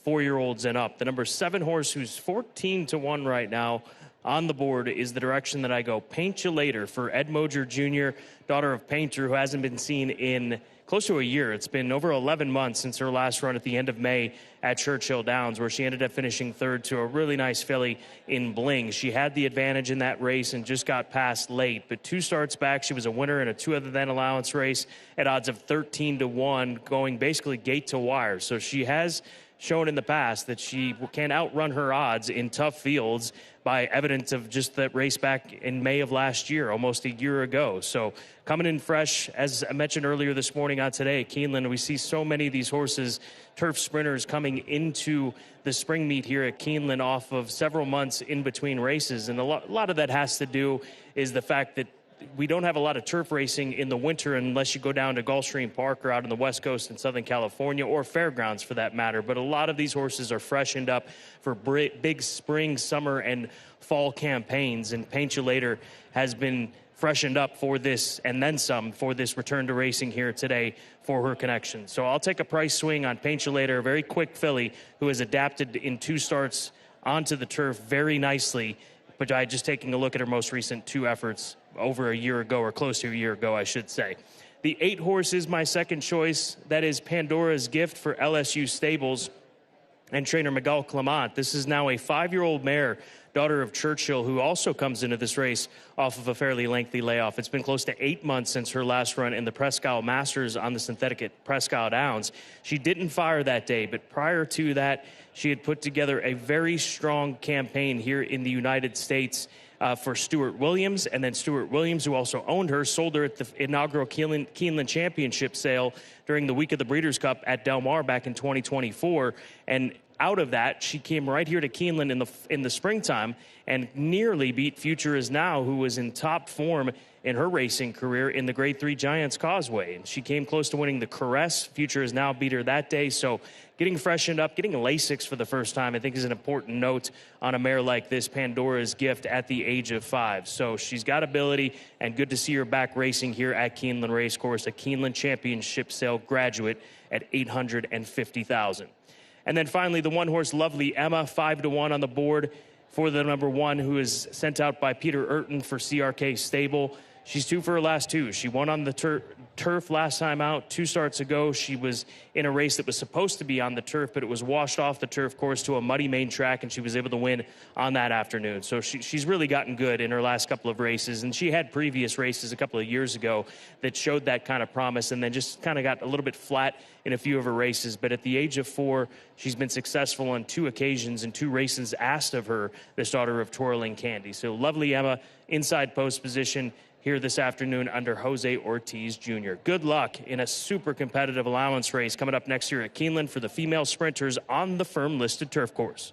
4-year-olds and up. The number 7 horse, who's 14-1 right now on the board, is the direction that I go. Paint You Later for Ed Moger Jr., daughter of Painter, who hasn't been seen in close to a year. It's been over 11 months since her last run at the end of May at Churchill Downs, where she ended up finishing 3rd to a really nice filly in Bling. She had the advantage in that race and just got past late. But 2 starts back, she was a winner in a 2 other than allowance race at odds of 13-1, going basically gate to wire. So she has shown in the past that she can outrun her odds in tough fields by evidence of just that race back in May of last year, almost a year ago. So coming in fresh, as I mentioned earlier this morning on Today at Keeneland, we see so many of these horses, turf sprinters, coming into the spring meet here at Keeneland off of several months in between races. And a lot of that has to do is the fact that we don't have a lot of turf racing in the winter unless you go down to Gulfstream Park or out on the West Coast in Southern California, or fairgrounds for that matter. But a lot of these horses are freshened up for big spring, summer, and fall campaigns. And Paint You Later has been freshened up for this and then some for this return to racing here today for her connection. So I'll take a price swing on Paint You Later, a very quick filly who has adapted in 2 starts onto the turf very nicely, but by just taking a look at her most recent 2 efforts over a year ago, or close to a year ago, I should say. The 8 horse is my second choice. That is Pandora's Gift for LSU Stables and trainer Miguel Clement. This is now a 5-year-old mare, daughter of Churchill, who also comes into this race off of a fairly lengthy layoff. It's been close to 8 months since her last run in the Presque Isle Masters on the synthetic at Presque Isle Downs. She didn't fire that day, but prior to that, she had put together a very strong campaign here in the United States for Stuart Williams, and then Stuart Williams, who also owned her, sold her at the inaugural Keeneland Championship sale during the week of the Breeders' Cup at Del Mar back in 2024. And out of that, she came right here to Keeneland in the springtime and nearly beat Future Is Now, who was in top form in her racing career in the Grade 3 Giants Causeway. And she came close to winning the Caress. Future Is Now beat her that day. So getting freshened up, getting Lasix for the first time, I think is an important note on a mare like this, Pandora's Gift, at the age of 5. So she's got ability, and good to see her back racing here at Keeneland Racecourse, a Keeneland Championship sale graduate at $850,000. And then finally, the 1-horse Lovely Emma, 5-1 on the board for the number 1, who is sent out by Peter Urton for CRK Stable. She's 2 for her last 2. She won on the turf last time out. 2 starts ago, she was in a race that was supposed to be on the turf, but it was washed off the turf course to a muddy main track, and she was able to win on that afternoon. So she's really gotten good in her last couple of races, and she had previous races a couple of years ago that showed that kind of promise, and then just kind of got a little bit flat in a few of her races. But at the age of 4, she's been successful on 2 occasions and 2 races asked of her, this daughter of Twirling Candy. So Lovely Emma, inside post position here this afternoon under Jose Ortiz Jr. Good luck in a super competitive allowance race coming up next year at Keeneland for the female sprinters on the firm listed turf course.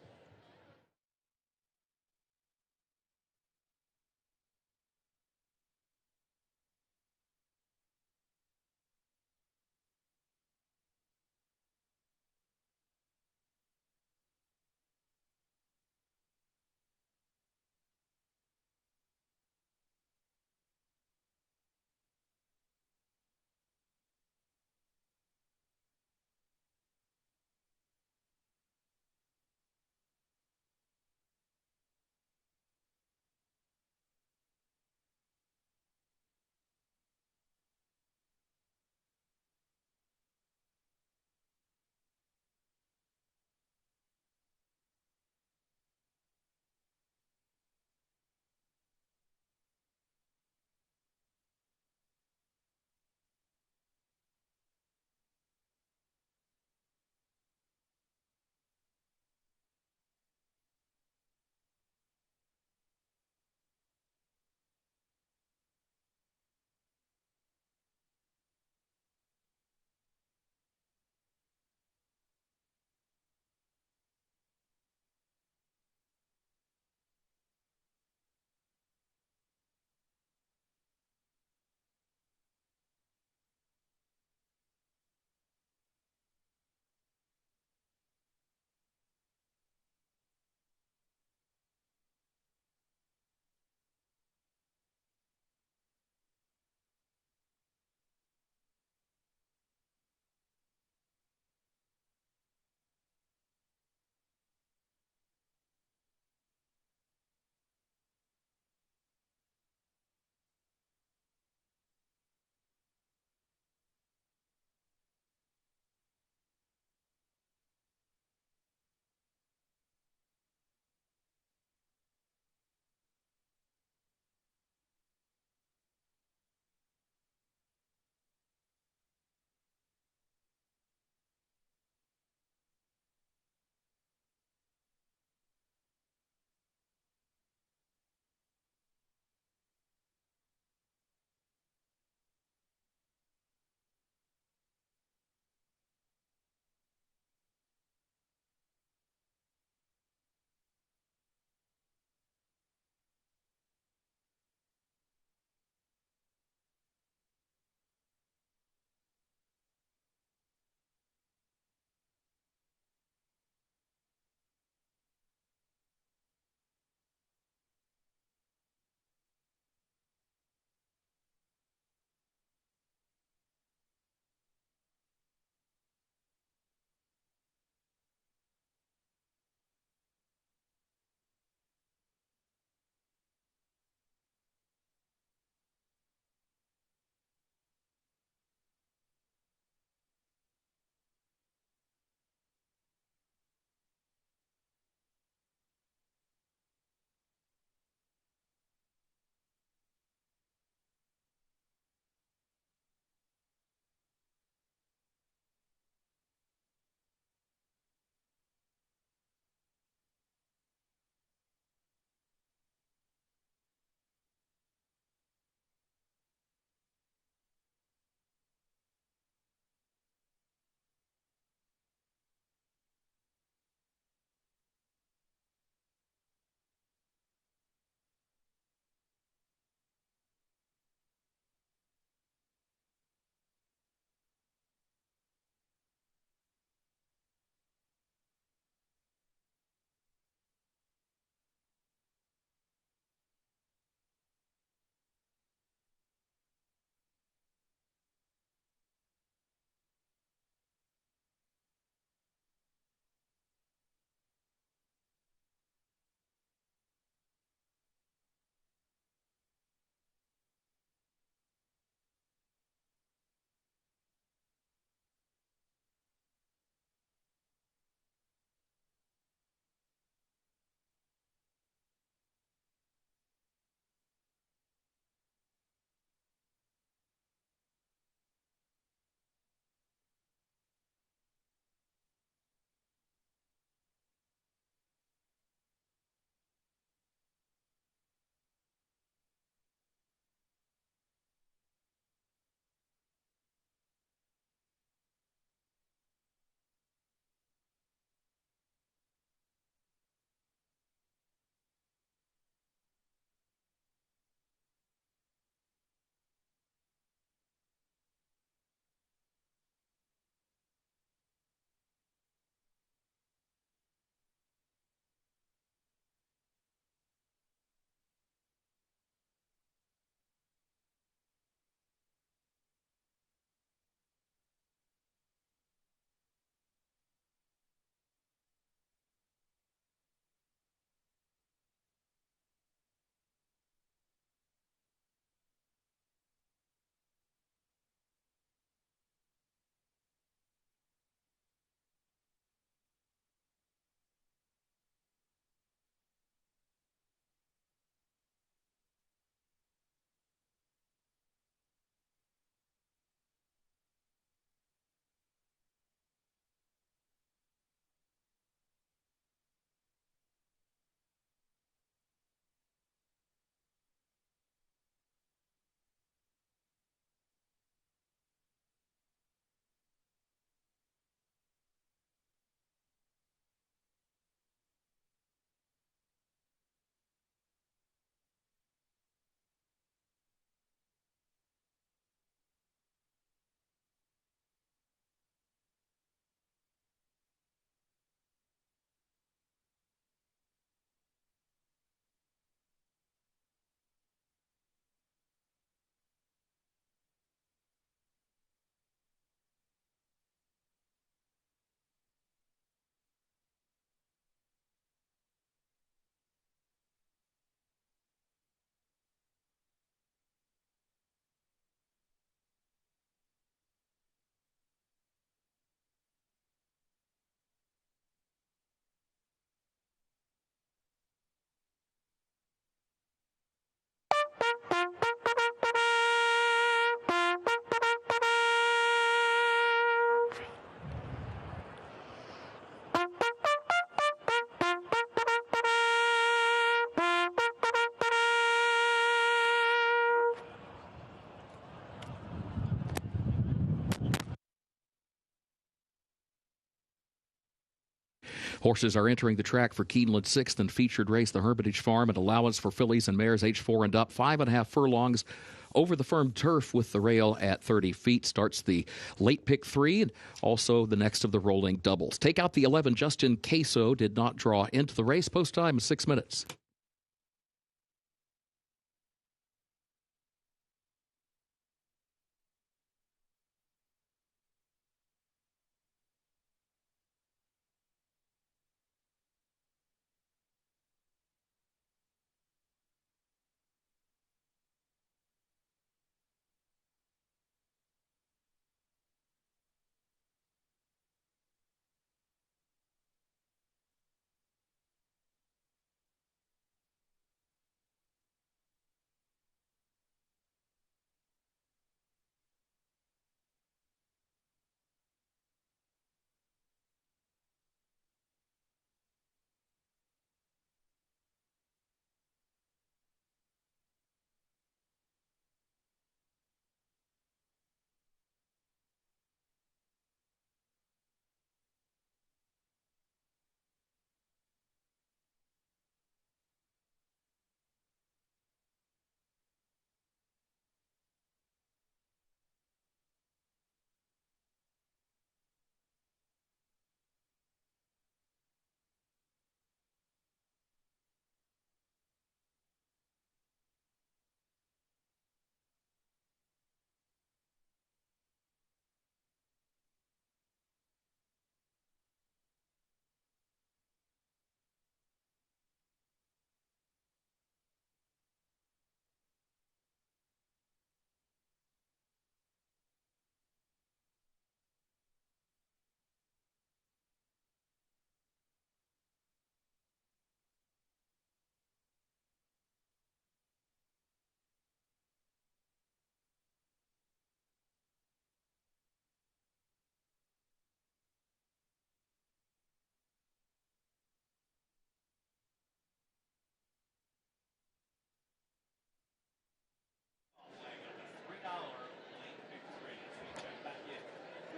Horses are entering the track for Keeneland's 6th and featured race, the Hermitage Farm, and allowance for fillies and mares age 4 and up, 5.5 furlongs over the firm turf with the rail at 30 feet. Starts the late pick 3 and also the next of the rolling doubles. Take out the 11, Justin Queso did not draw into the race. Post time is 6 minutes.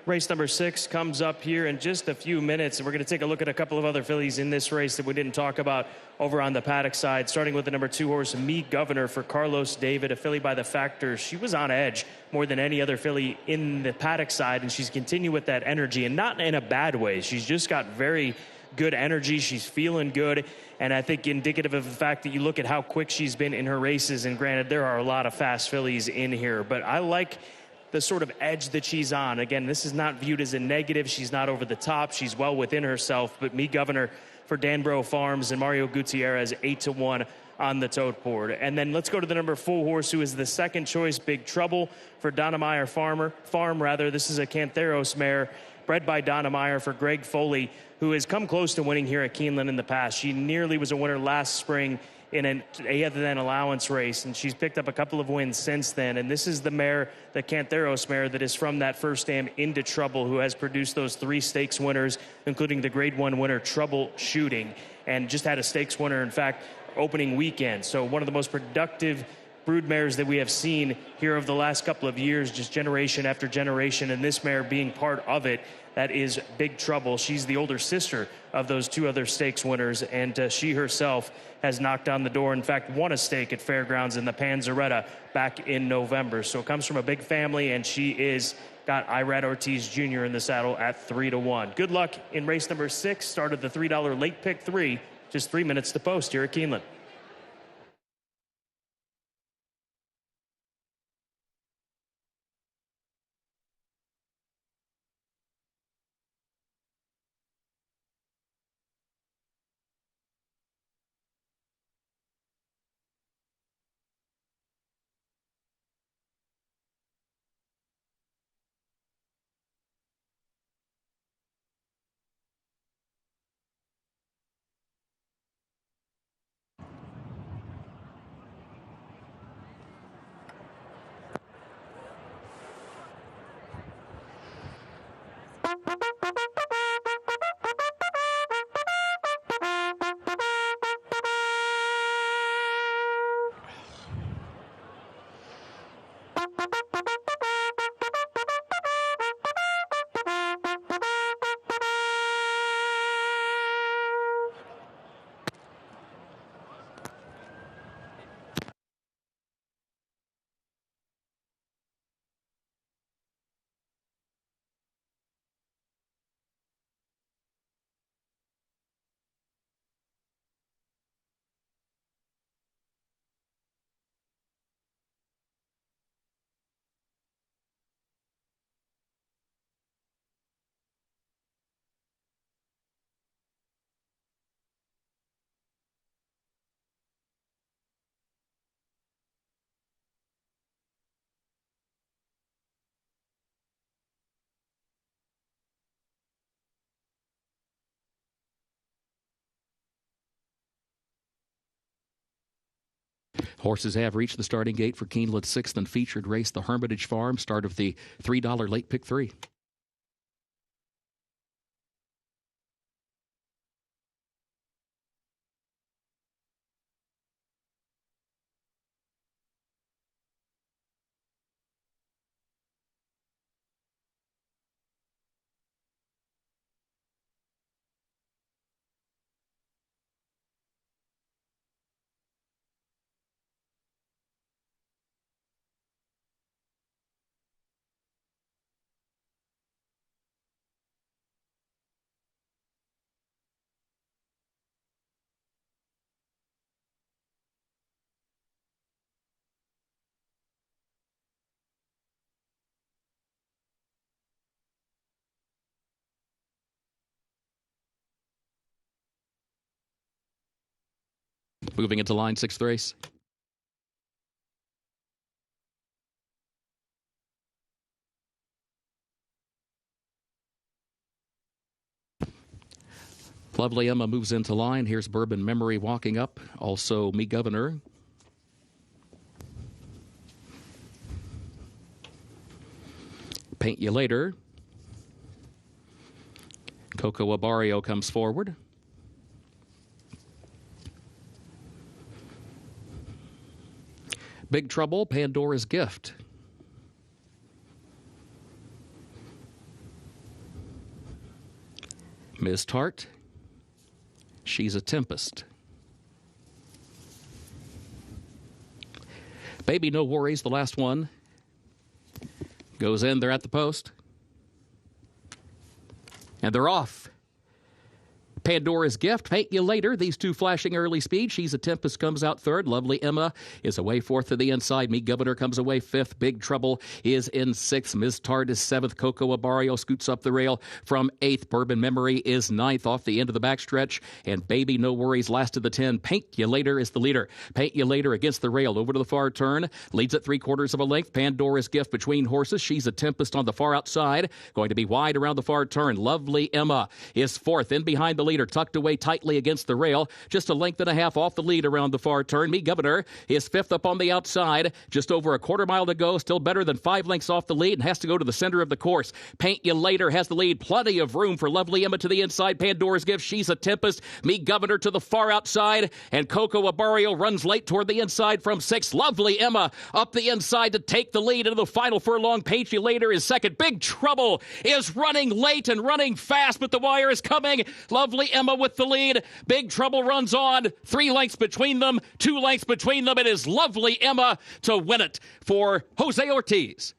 Race number 6 comes up here in just a few minutes, and we're going to take a look at a couple of other fillies in this race that we didn't talk about over on the paddock side, starting with the number 2 horse, Me Governor, for Carlos David, a filly by the Factor. She was on edge more than any other filly in the paddock side, and she's continued with that energy, and not in a bad way. She's just got very good energy. She's feeling good, and I think indicative of the fact that you look at how quick she's been in her races, and granted, there are a lot of fast fillies in here, but I like the sort of edge that she's on. Again, this is not viewed as a negative. She's not over the top. She's well within herself. But Me Governor for Danbro Farms and Mario Gutierrez, 8-1 on the tote board. And then let's go to the number 4 horse, who is the second choice, Big Trouble, for Donna Meyer Farm. This is a Cantheros mare bred by Donna Meyer for Greg Foley, who has come close to winning here at Keeneland in the past. She nearly was a winner last spring in an other-than allowance race, and she's picked up a couple of wins since then. And this is the mare, the Cantheros mare, that is from that first dam, Into Trouble, who has produced those 3 stakes winners, including the Grade 1 winner, Troubleshooting, and just had a stakes winner, in fact, opening weekend. So one of the most productive brood mares that we have seen here over the last couple of years, just generation after generation, and this mare being part of it. That is Big Trouble. She's the older sister of those 2 other stakes winners, and she herself has knocked on the door, in fact, won a stake at Fairgrounds in the Panzeretta back in November. So it comes from a big family, and she is got Irad Ortiz Jr. in the saddle at 3-1. Good luck in race number 6. Started the $3 late pick 3, just 3 minutes to post here at Keeneland. Horses have reached the starting gate for Keeneland's 6th and featured race, the Hermitage Farm, start of the $3 late pick 3. Moving into line 6th race. Lovely Emma moves into line. Here's Bourbon Memory walking up. Also, Me Governor. Paint You Later. Coco Abario comes forward. Big Trouble, Pandora's Gift. Ms. Tart, She's a Tempest. Baby No Worries, the last one. Goes in, they're at the post. And they're off. Pandora's Gift, Paint You Later. These two flashing early speed. She's a Tempest comes out third. Lovely Emma is away fourth to the inside. Me Governor comes away fifth. Big Trouble is in sixth. Ms. Tart is seventh. Coco Abario scoots up the rail from eighth. Bourbon Memory is ninth off the end of the backstretch. And Baby No Worries last of the 10. Paint You Later is the leader. Paint You Later against the rail over to the far turn. Leads at 3/4 of a length. Pandora's Gift between horses. She's a Tempest on the far outside. Going to be wide around the far turn. Lovely Emma is fourth. In behind the leader. Tucked away tightly against the rail. Just a length and a half off the lead around the far turn. Me Governor is fifth up on the outside. Just over a quarter mile to go. Still better than 5 lengths off the lead and has to go to the center of the course. Paint You Later has the lead. Plenty of room for Lovely Emma to the inside. Pandora's Gift. She's a Tempest. Me Governor to the far outside. And Coco Abario runs late toward the inside from sixth. Lovely Emma up the inside to take the lead into the final furlong. Paint You Later is second. Big Trouble is running late and running fast, but the wire is coming. Lovely Emma with the lead. Big Trouble runs on. 3 lengths between them. 2 lengths between them. It is Lovely Emma to win it for Jose Ortiz.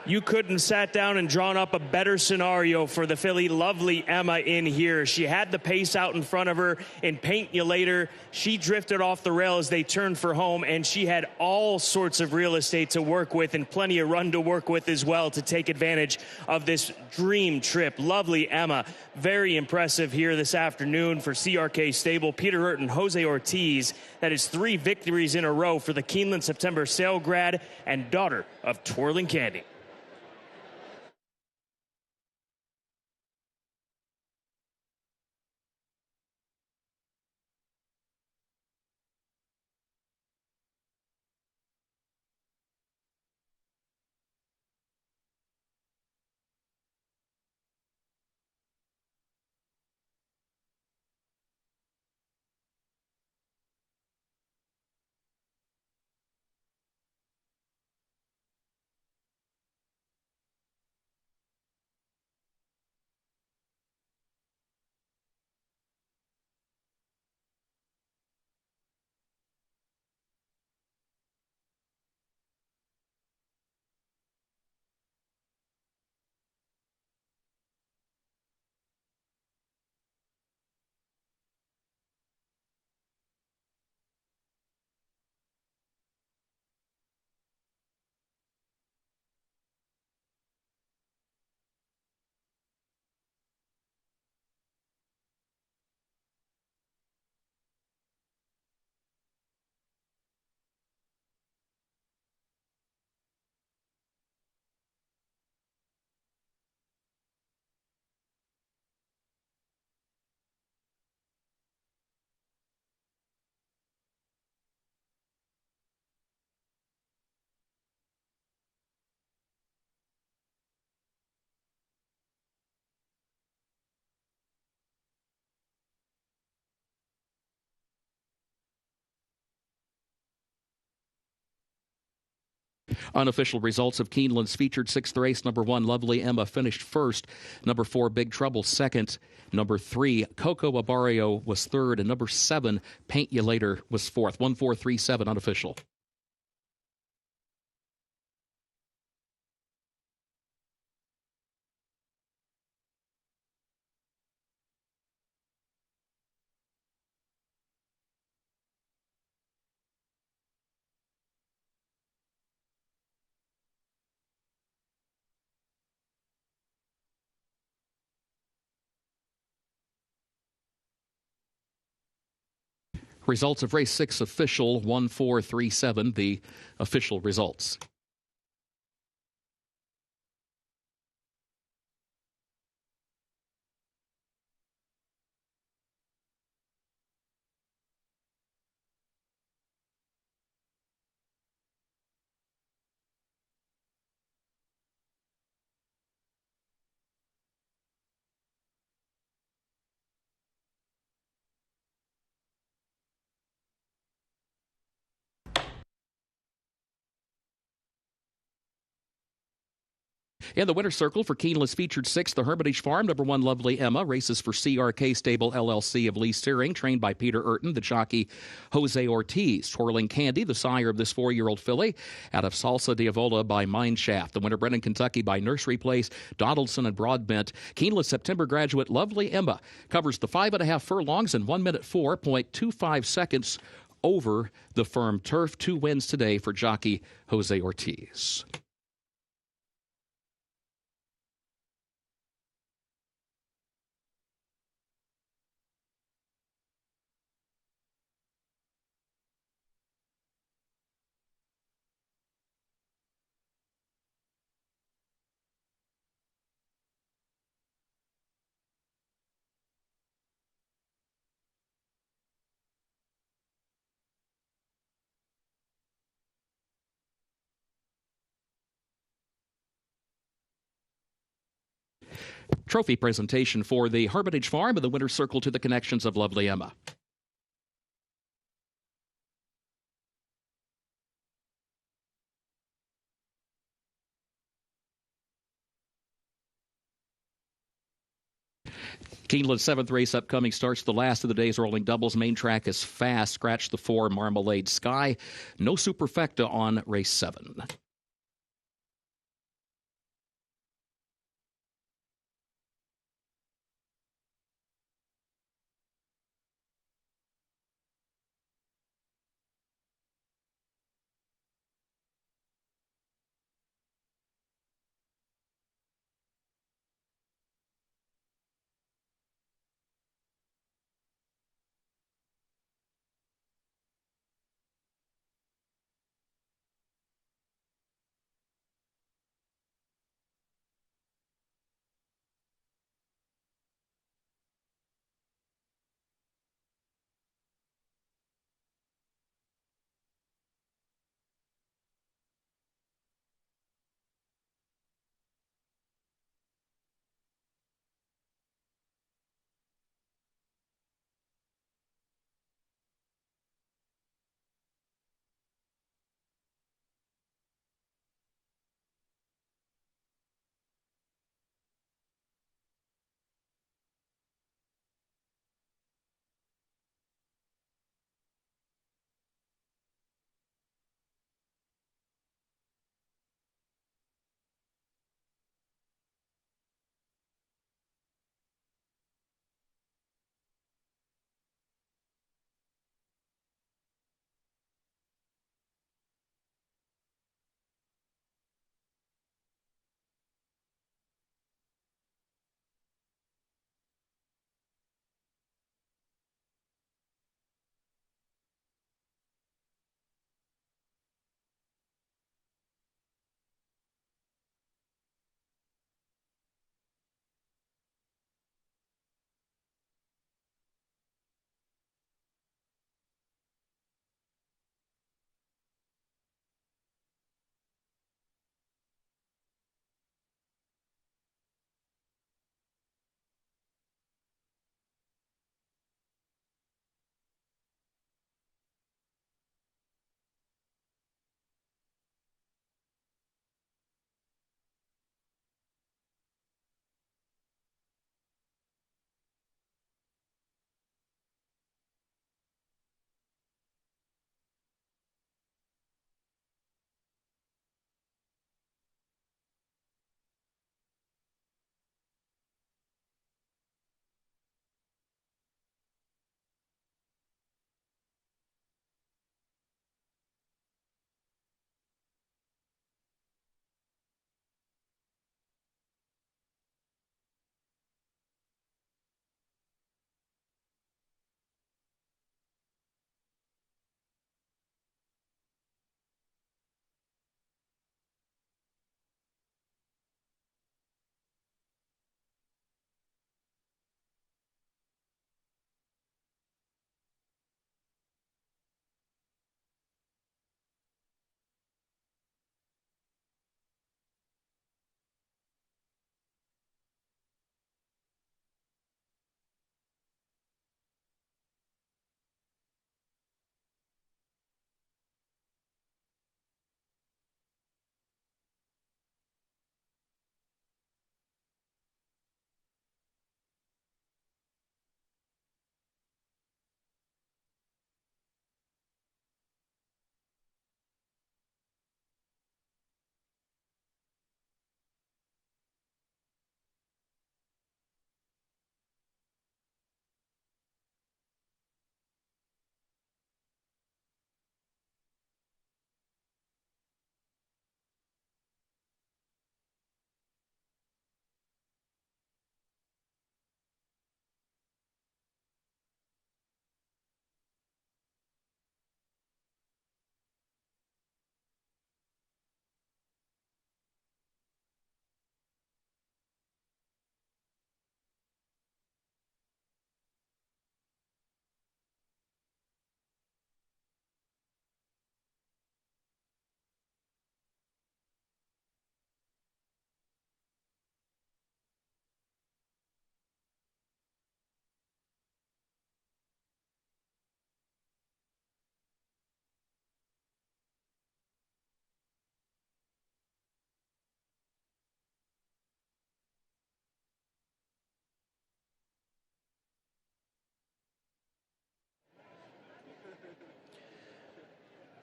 You couldn't sat down and drawn up a better scenario for the filly Lovely Emma in here. She had the pace out in front of her. In Paint You Later, she drifted off the rail as they turned for home, and she had all sorts of real estate to work with and plenty of run to work with as well to take advantage of this dream trip. Lovely Emma, very impressive here this afternoon for CRK Stable. Peter Hurt and Jose Ortiz. That is 3 victories in a row for the Keeneland September Sale grad and daughter of Twirling Candy. Unofficial results of Keeneland's featured sixth race. Number 1, Lovely Emma, finished first. Number 4, Big Trouble, second. Number 3, Coco Abario was third. And number 7, Paint You Later, was fourth. 1-4-3-7 unofficial. Results of race 6 official, 1-4-3-7, the official results. In the winner's circle for Keeneland's featured sixth, the Hermitage Farm, number 1, Lovely Emma, races for CRK Stable LLC of Lee Searing, trained by Peter Urton, the jockey Jose Ortiz. Twirling Candy, the sire of this 4-year-old filly, out of Salsa Diavola by Mineshaft. The winner, Brennan, Kentucky, by Nursery Place, Donaldson and Broadbent. Keeneland's September graduate, Lovely Emma, covers the 5.5 furlongs in 1 minute 4.25 seconds over the firm turf. 2 wins today for jockey Jose Ortiz. Trophy presentation for the Hermitage Farm and the winner's circle to the connections of Lovely Emma. Keeneland's 7th race upcoming starts the last of the day's rolling doubles. Main track is fast. Scratch the 4, Marmalade Sky. No superfecta on race 7.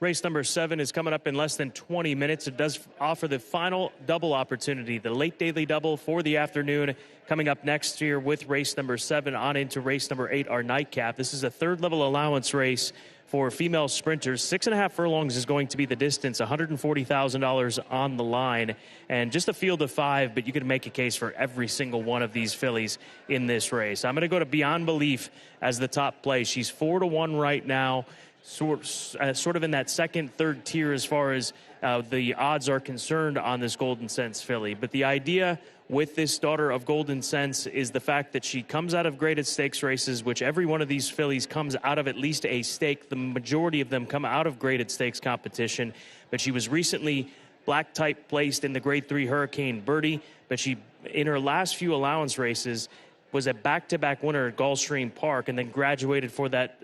Race number 7 is coming up in less than 20 minutes. It does offer the final double opportunity, the late daily double for the afternoon, coming up next year with race number 7 on into race number 8, our nightcap. This is a third level allowance race for female sprinters. 6.5 furlongs is going to be the distance, $140,000 on the line, and just a field of 5, but you can make a case for every single one of these fillies in this race. I'm going to go to Beyond Belief as the top play. She's 4-1 right now. Sort of in that second, third tier as far as the odds are concerned on this Golden Sense filly. But the idea with this daughter of Golden Sense is the fact that she comes out of graded stakes races, which every one of these fillies comes out of at least a stake. The majority of them come out of graded stakes competition. But she was recently black type placed in the Grade 3 Hurricane Birdie. But she, in her last few allowance races, was a back-to-back winner at Gulfstream Park and then graduated for that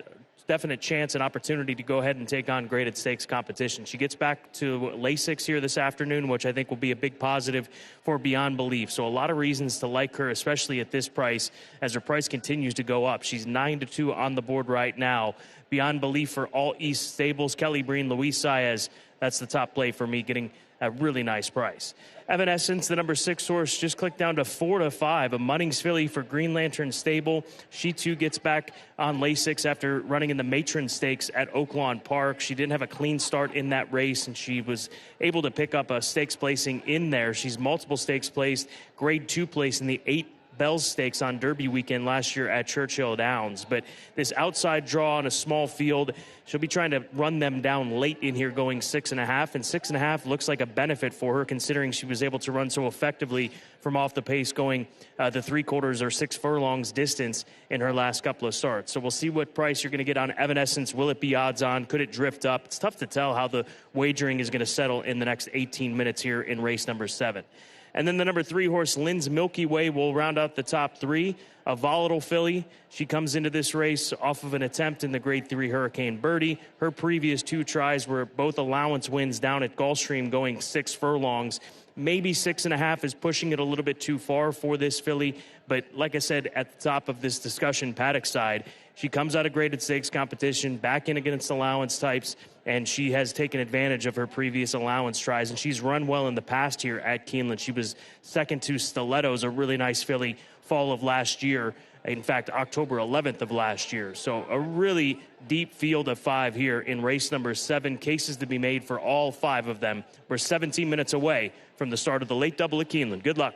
definite chance and opportunity to go ahead and take on graded stakes competition. She gets back to Lasix here this afternoon, which I think will be a big positive for Beyond Belief. So a lot of reasons to like her, especially at this price, as her price continues to go up. She's 9-2 on the board right now. Beyond Belief for All East Stables, Kelly Breen, Luis Saez. That's the top play for me, getting a really nice price. Evanescence, the number 6 horse, just clicked down to 4-5. A Munnings filly for Green Lantern Stable. She too gets back on Lasix after running in the Matron Stakes at Oaklawn Park. She didn't have a clean start in that race, and she was able to pick up a stakes placing in there. She's multiple stakes placed, Grade 2 place in the 8 Bells Stakes on Derby weekend last year at Churchill Downs. But this outside draw on a small field, she'll be trying to run them down late in here going 6.5, and 6.5 looks like a benefit for her considering she was able to run so effectively from off the pace going the 3/4 or 6 furlongs distance in her last couple of starts. So we'll see what price you're going to get on Evanescence. Will it be odds on? Could it drift up? It's tough to tell how the wagering is going to settle in the next 18 minutes here in race number 7. And then the number 3 horse, Lynn's Milky Way, will round out the top 3. A volatile filly. She comes into this race off of an attempt in the Grade 3 Hurricane Birdie. Her previous 2 tries were both allowance wins down at Gulfstream going 6 furlongs. Maybe 6.5 is pushing it a little bit too far for this filly. But like I said at the top of this discussion, paddock side, she comes out of graded stakes competition, back in against allowance types, and she has taken advantage of her previous allowance tries, and she's run well in the past here at Keeneland. She was second to Stilettos, a really nice filly, fall of last year. In fact, October 11th of last year. So a really deep field of 5 here in race number 7. Cases to be made for all 5 of them. We're 17 minutes away from the start of the late double at Keeneland. Good luck.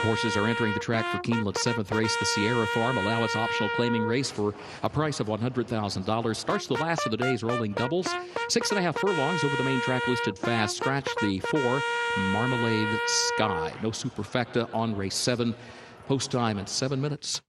Horses are entering the track for Keeneland's 7th race, the Sierra Farm Allowance Optional Claiming Race, for a price of $100,000. Starts the last of the day's rolling doubles. 6.5 furlongs over the main track listed fast. Scratch the 4, Marmalade Sky. No superfecta on race 7. Post time in 7 minutes.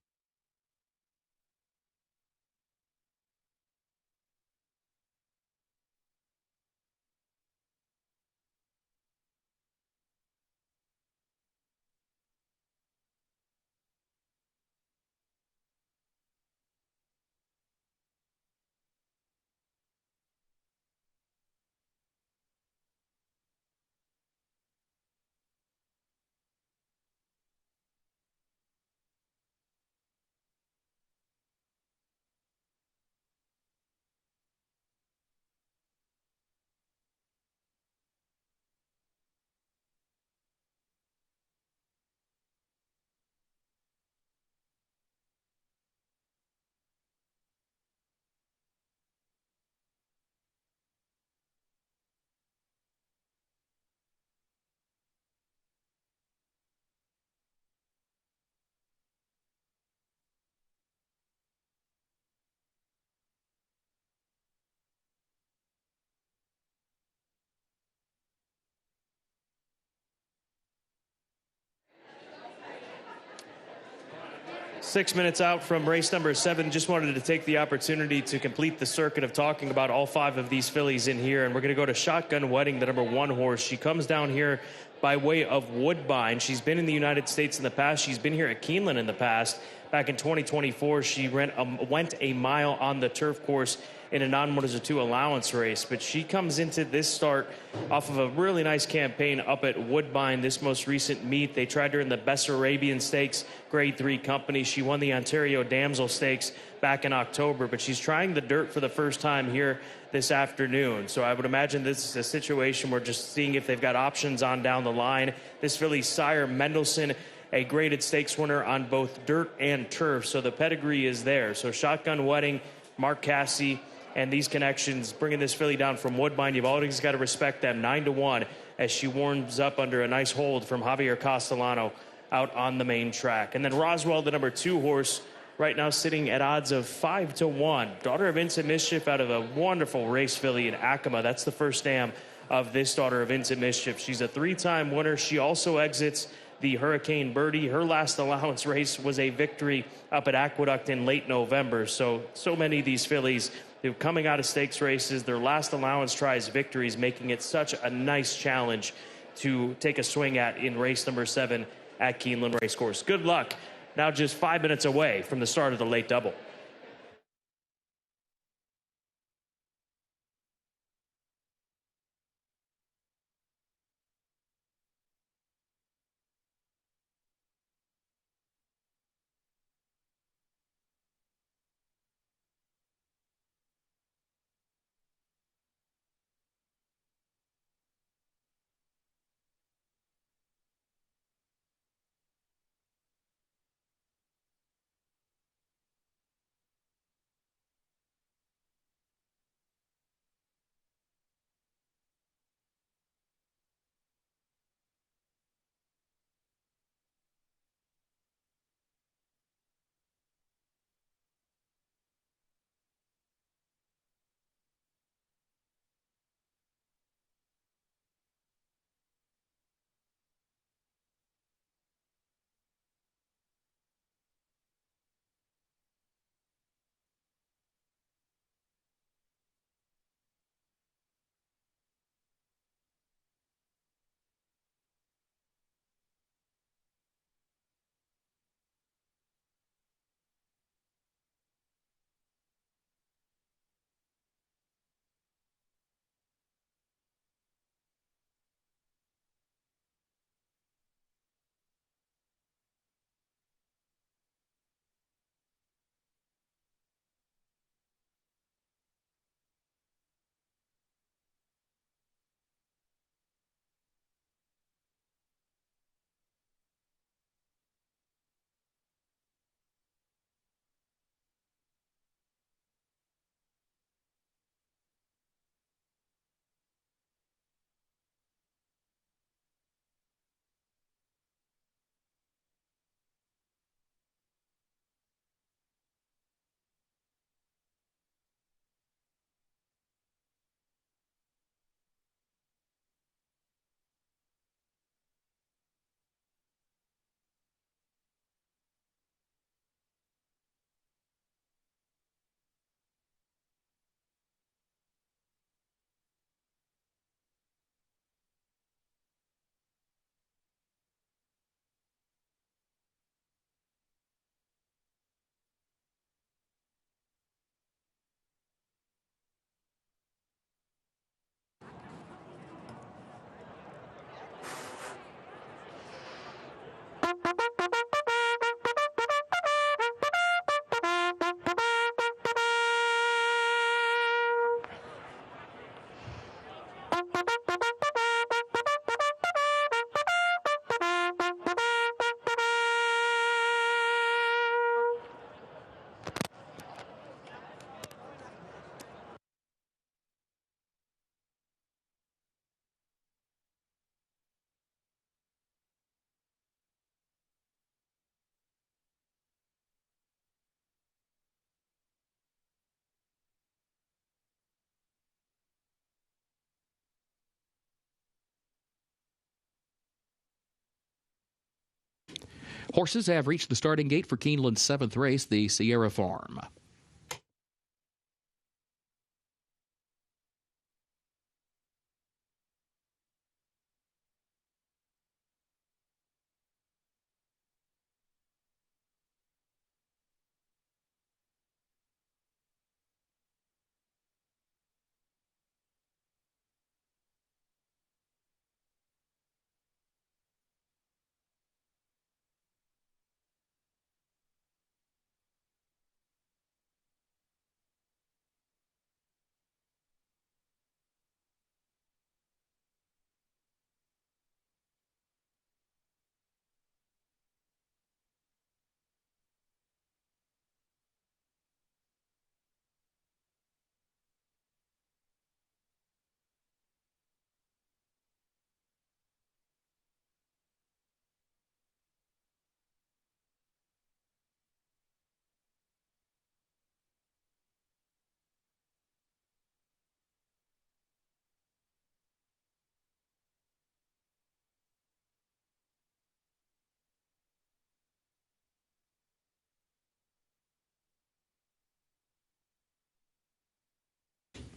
Six minutes out from race number 7. Just wanted to take the opportunity to complete the circuit of talking about all 5 of these fillies in here. And we're going to go to Shotgun Wedding, the number 1 horse. She comes down here by way of Woodbine. She's been in the United States in the past. She's been here at Keeneland in the past. Back in 2024, she went a mile on the turf course in a non-Motorz 2 allowance race. But she comes into this start off of a really nice campaign up at Woodbine. This most recent meet, they tried her in the Bessarabian Stakes Grade 3 Company. She won the Ontario Damsel Stakes back in October, but she's trying the dirt for the first time here this afternoon. So I would imagine this is a situation where just seeing if they've got options on down the line. This filly's sire, Mendelssohn, a graded stakes winner on both dirt and turf, so the pedigree is there. So Shotgun Wedding, Mark Casse, and these connections bringing this filly down from Woodbine. You've always got to respect them. 9-1 as she warms up under a nice hold from Javier Castellano out on the main track. And then Roswell, the number 2 horse, right now sitting at odds of 5-1. Daughter of Instant Mischief out of a wonderful race filly in Acoma. That's the first dam of this Daughter of Instant Mischief. She's a 3-time winner. She also exits the Hurricane Birdie. Her last allowance race was a victory up at Aqueduct in late November. So many of these fillies, they're coming out of stakes races, their last allowance tries victories, making it such a nice challenge to take a swing at in race number 7 at Keeneland Racecourse. Good luck. Now just 5 minutes away from the start of the late double. Horses have reached the starting gate for Keeneland's 7th race, the Sierra Farm.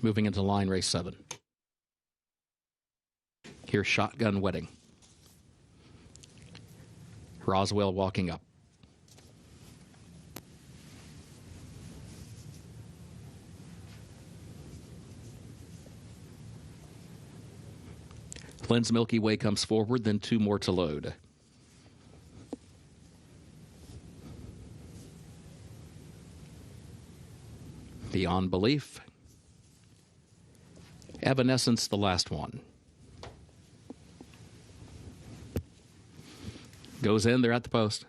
Moving into line race 7. Here's Shotgun Wedding. Roswell walking up. Lynn's Milky Way comes forward, then 2 more to load. Beyond Belief. Evanescence, the last one. Goes in, they're at the post.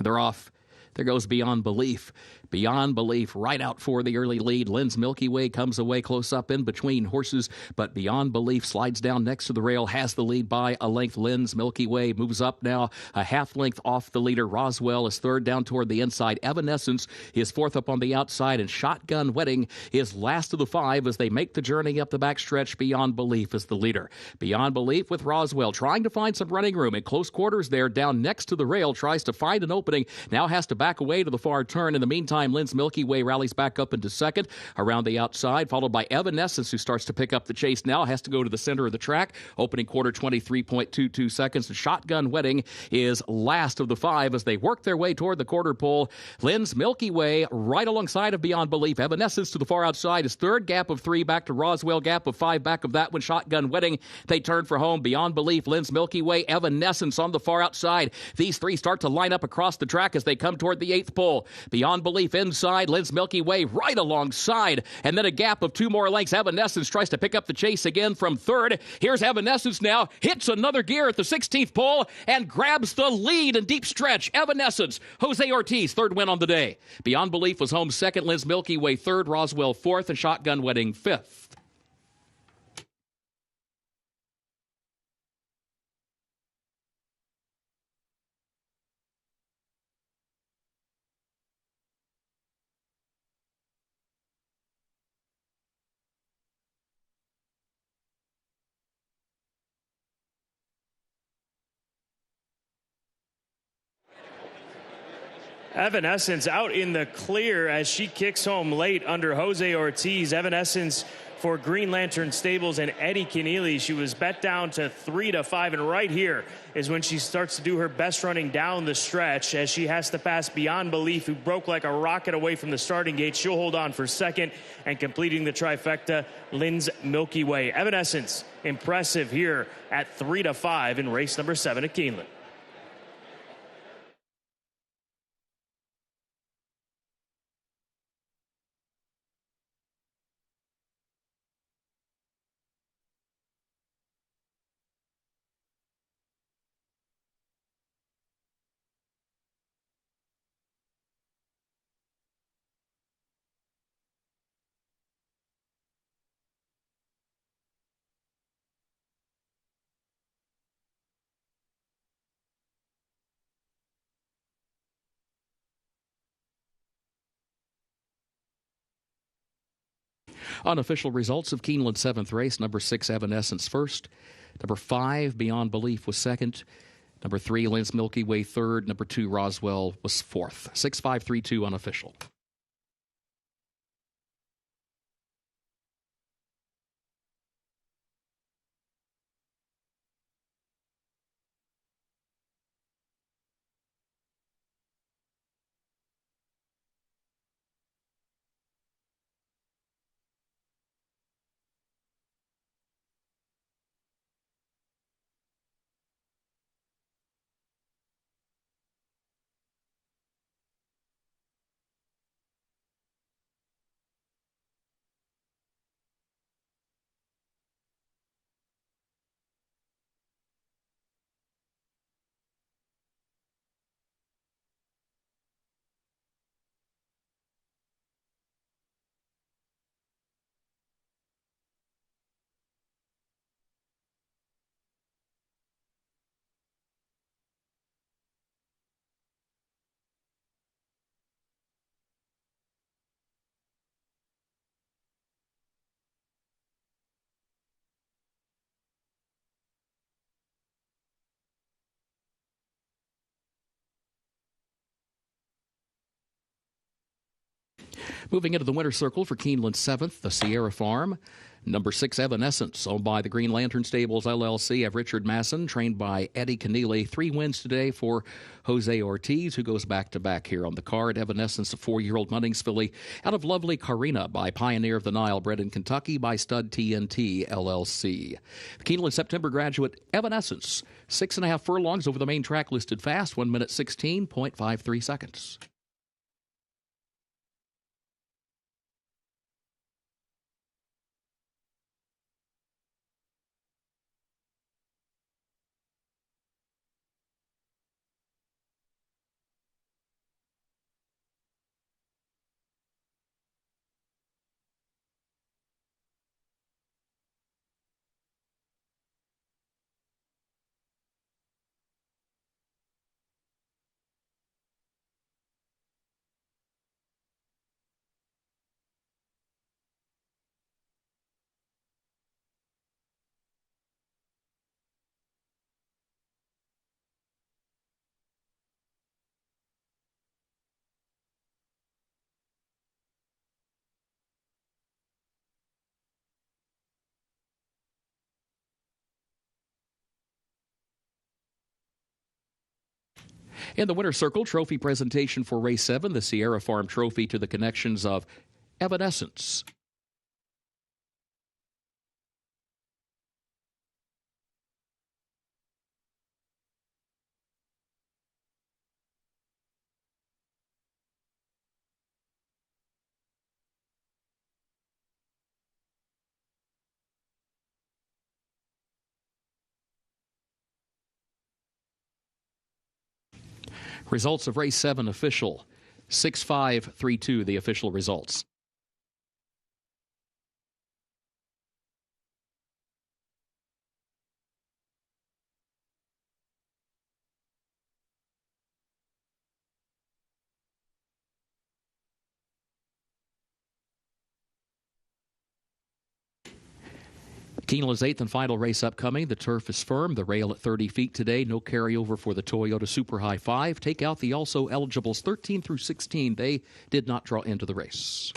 They're off. There goes Beyond Belief. Beyond Belief right out for the early lead. Lynn's Milky Way comes away close up in between horses, but Beyond Belief slides down next to the rail, has the lead by a length. Lynn's Milky Way moves up now a half length off the leader. Roswell is third down toward the inside. Evanescence is fourth up on the outside, and Shotgun Wedding is last of the 5 as they make the journey up the backstretch. Beyond Belief is the leader. Beyond Belief with Roswell trying to find some running room in close quarters there down next to the rail, tries to find an opening, now has to back away to the far turn. In the meantime, Lynn's Milky Way rallies back up into second around the outside, followed by Evanescence, who starts to pick up the chase now, has to go to the center of the track. Opening quarter, 23.22 seconds. The Shotgun Wedding is last of the 5 as they work their way toward the quarter pole. Lynn's Milky Way right alongside of Beyond Belief. Evanescence to the far outside is third, gap of 3 back to Roswell, gap of 5 back of that one. Shotgun Wedding, they turn for home. Beyond Belief, Lynn's Milky Way, Evanescence on the far outside. These 3 start to line up across the track as they come toward the 8th pole. Beyond Belief inside, Lynn's Milky Way right alongside, and then a gap of 2 more lengths. Evanescence tries to pick up the chase again from third. Here's Evanescence now, hits another gear at the 16th pole and grabs the lead in deep stretch. Evanescence, Jose Ortiz, third win on the day. Beyond Belief was home second, Lynn's Milky Way third, Roswell fourth, and Shotgun Wedding fifth. Evanescence out in the clear as she kicks home late under Jose Ortiz. Evanescence for Green Lantern Stables and Eddie Keneally. She was bet down to 3-5, and right here is when she starts to do her best running down the stretch as she has to pass Beyond Belief, who broke like a rocket away from the starting gate. She'll hold on for second, and completing the trifecta, Lynn's Milky Way. Evanescence impressive here at 3-5 in race number 7 at Keeneland. Unofficial results of Keeneland's 7th race: number 6, Evanescence first. Number 5, Beyond Belief was second. Number 3, Lance Milky Way, third. Number 2, Roswell was fourth. 6-5-3-2 unofficial. Moving into the winner's circle for Keeneland 7th, the Sierra Farm. Number 6, Evanescence, owned by the Green Lantern Stables, LLC, of Richard Masson, trained by Eddie Keneally. 3 wins today for Jose Ortiz, who goes back-to-back here on the card. Evanescence, a 4-year-old Munnings filly, out of lovely Carina by Pioneer of the Nile, bred in Kentucky by Stud TNT, LLC. The Keeneland September graduate, Evanescence, 6.5 furlongs over the main track, listed fast, 1 minute 16.53 seconds. In the winner's circle, trophy presentation for Race 7, the Sierra Farm Trophy to the connections of Evanescence. Results of Race 7 official. 6-5-3-2, the official results. Keeneland's 8th and final race upcoming. The turf is firm. The rail at 30 feet today. No carryover for the Toyota Super High 5. Take out the also eligibles 13 through 16. They did not draw into the race.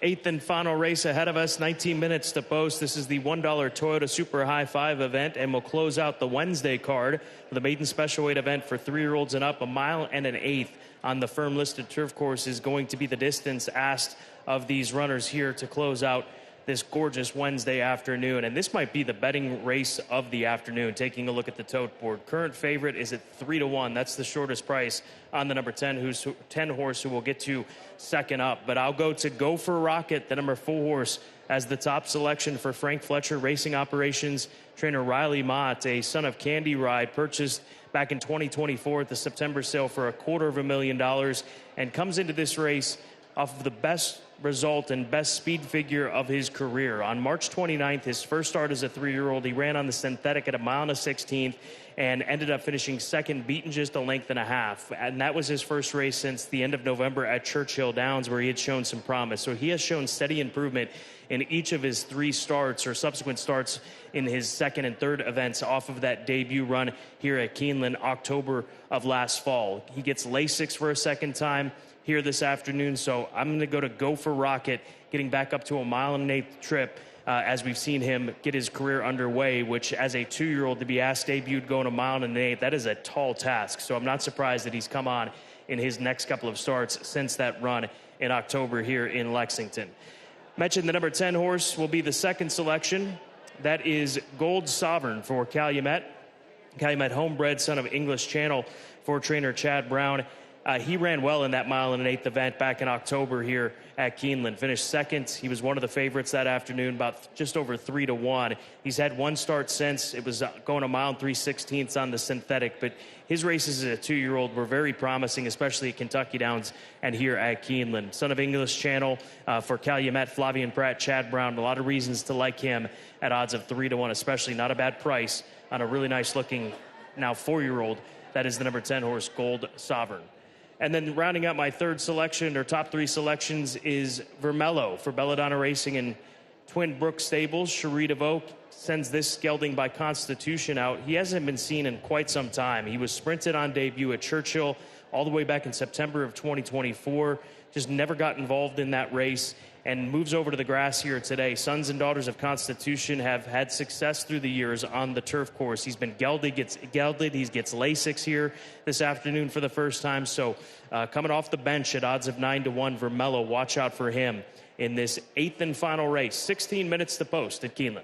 eighth and final race ahead of us, 19 minutes to post. This is the $1 Toyota Super High Five event, and we'll close out the Wednesday card with a maiden special weight event for 3-year-olds and up. 1 mile and an eighth on the firm listed turf course is going to be the distance asked of these runners here to close out this gorgeous Wednesday afternoon. And this might be the betting race of the afternoon. Taking a look at the tote board, current favorite is at 3-1. That's the shortest price on the number 10 horse, who will get to second up. But I'll go for Rocket, the number 4 horse, as the top selection for Frank Fletcher Racing Operations trainer Riley Mott, a son of Candy Ride, purchased back in 2024 at the September sale for $250,000, and comes into this race off of the best result and best speed figure of his career. On March 29th, his first start as a 3-year-old, he ran on the synthetic at 1 mile and a 16th and ended up finishing second, beaten just a length and a half. And that was his first race since the end of November at Churchill Downs, where he had shown some promise. So he has shown steady improvement in each of his 3 starts or subsequent starts in his second and third events off of that debut run here at Keeneland, October of last fall. He gets Lasix for a second time here this afternoon, so I'm going to go for Rocket, getting back up to 1 mile and an eighth trip, as we've seen him get his career underway, which as a 2-year-old to be asked debuted going 1 mile and an eighth, that is a tall task. So I'm not surprised that he's come on in his next couple of starts since that run in October here in Lexington. Mentioned the number 10 horse will be the second selection. That is Gold Sovereign for Calumet. Calumet homebred, son of English Channel for trainer Chad Brown. He ran well in that 1 mile and an eighth event back in October here at Keeneland. Finished second. He was one of the favorites that afternoon, about just over 3-1. He's had 1 start since. It was going 1 mile and 3/16 on the synthetic, but his races as a 2-year-old were very promising, especially at Kentucky Downs and here at Keeneland. Son of English Channel for Calumet, Flavian Pratt, Chad Brown. A lot of reasons to like him at odds of 3-1, especially. Not a bad price on a really nice looking now 4-year-old. That is the number 10 horse, Gold Sovereign. And then rounding out my third selection, or top 3 selections, is Vermello for Belladonna Racing and Twin Brook Stables. Cherie DeVoe sends this gelding by Constitution out. He hasn't been seen in quite some time. He was sprinted on debut at Churchill all the way back in September of 2024. Just never got involved in that race and moves over to the grass here today. Sons and Daughters of Constitution have had success through the years on the turf course. He's been gelded, he gets Lasix here this afternoon for the first time. So coming off the bench at odds of 9-1, Vermello, watch out for him in this 8th and final race. 16 minutes to post at Keeneland.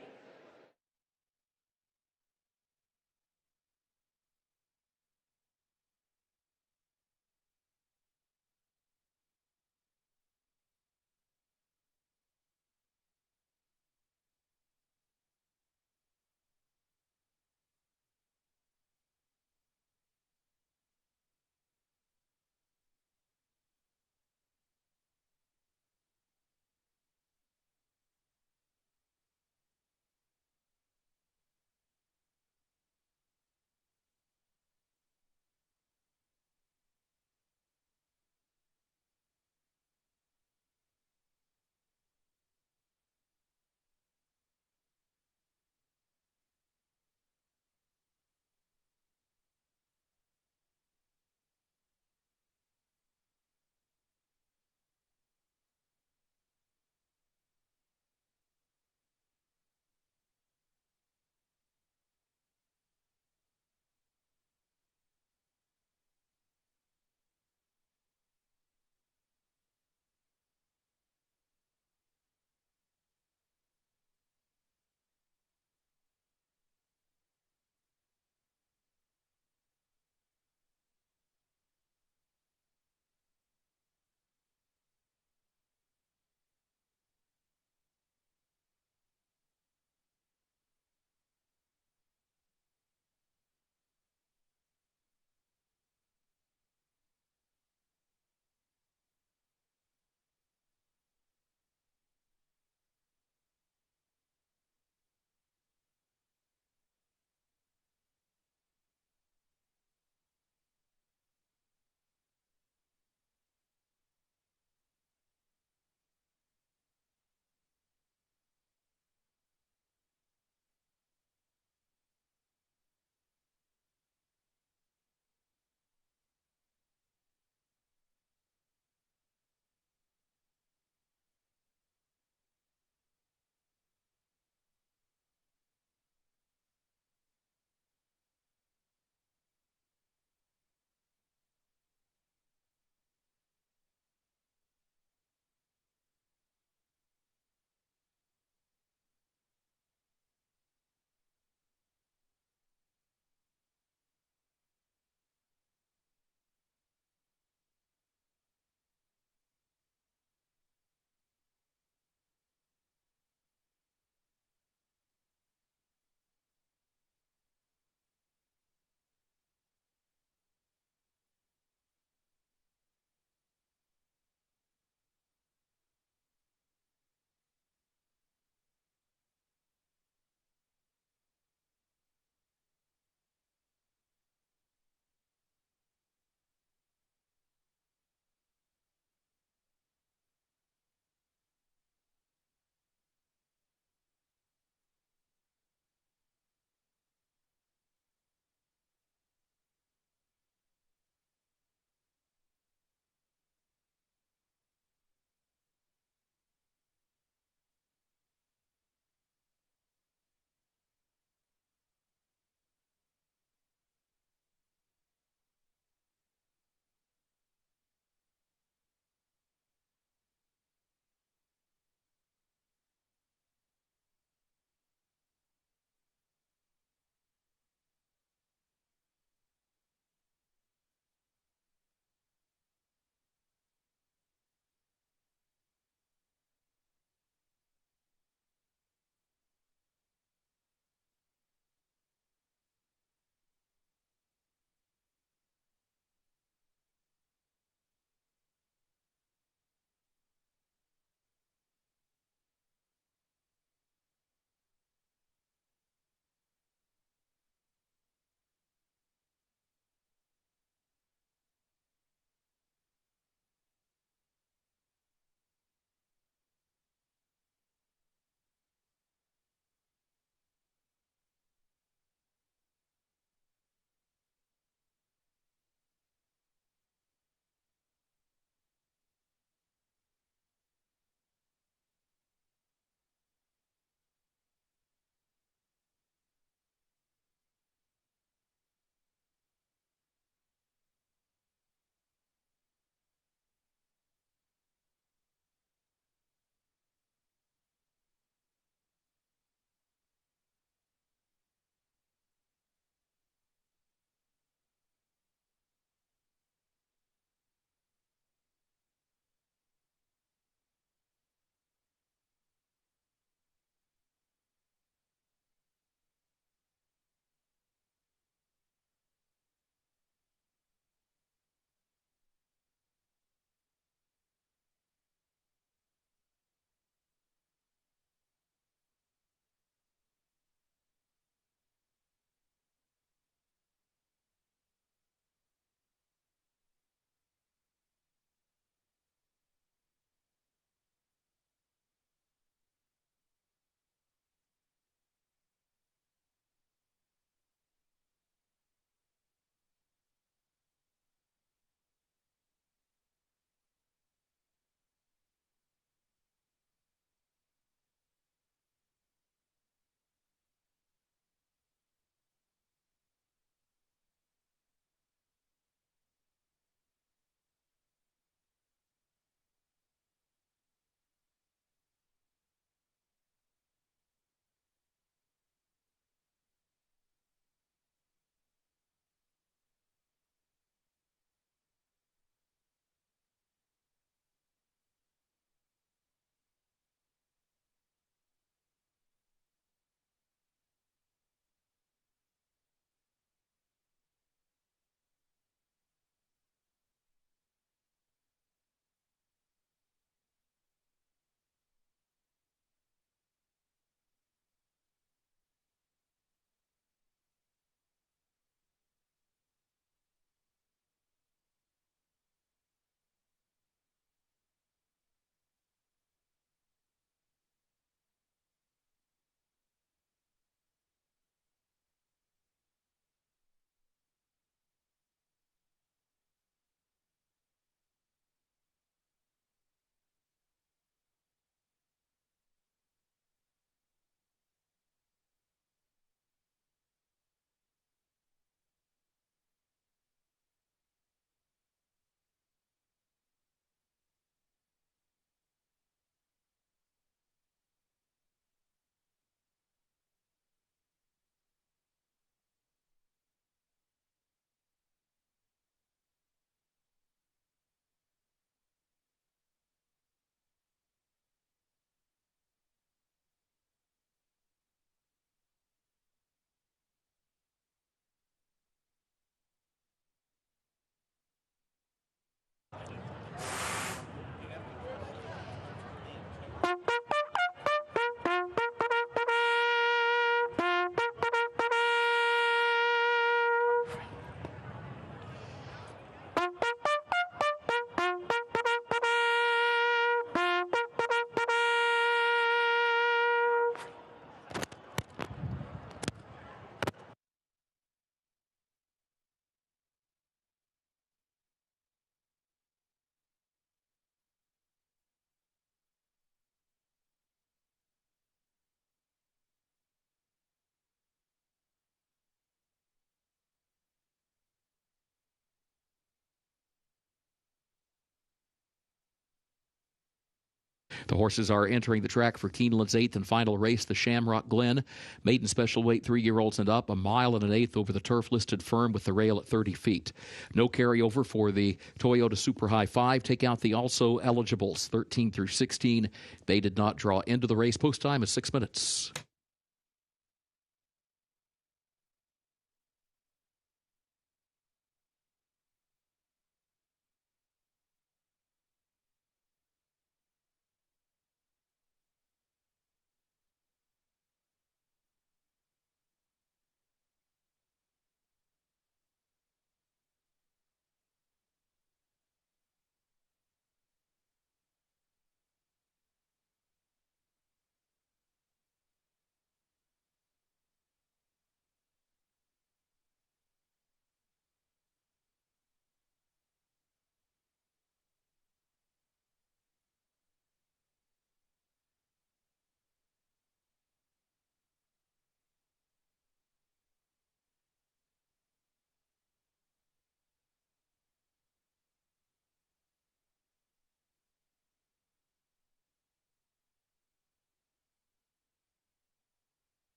The horses are entering the track for Keeneland's 8th and final race, the Shamrock Glen. Maiden special weight, 3-year-olds and up, 1 1/8 miles over the turf, listed firm with the rail at 30 feet. No carryover for the Toyota Super High 5. Take out the also eligibles, 13 through 16. They did not draw into the race. Post time is 6 minutes.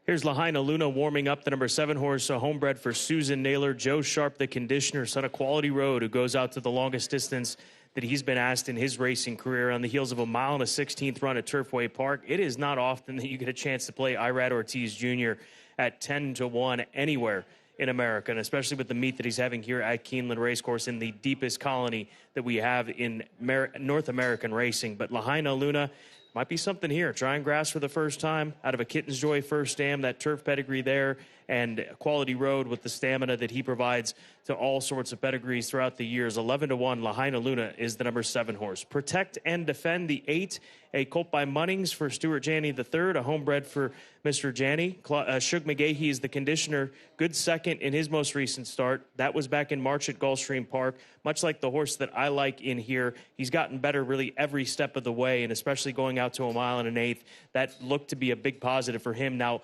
Here's Lahaina Luna warming up, the number 7 horse, a homebred for Susan Naylor. Joe Sharp, the conditioner, son of Quality Road, who goes out to the longest distance that he's been asked in his racing career on the heels of a 1.16 mile run at Turfway Park. It is not often that you get a chance to play Irad Ortiz Jr. at 10-1 anywhere in America, and especially with the meet that he's having here at Keeneland Racecourse in the deepest colony that we have in North American racing. But Lahaina Luna might be something here. Trying grass for the first time out of a Kitten's Joy first dam, that turf pedigree there, and Quality Road with the stamina that he provides to all sorts of pedigrees throughout the years. 11-1, Lahaina Luna is the number 7 horse. Protect and Defend, the 8, a colt by Munnings for Stuart Janney III, a homebred for Mr. Janney. Shug McGahee is the conditioner, good second in his most recent start. That was back in March at Gulfstream Park. Much like the horse that I like in here, he's gotten better really every step of the way, and especially going out to 1 1/8 miles. That looked to be a big positive for him. Now,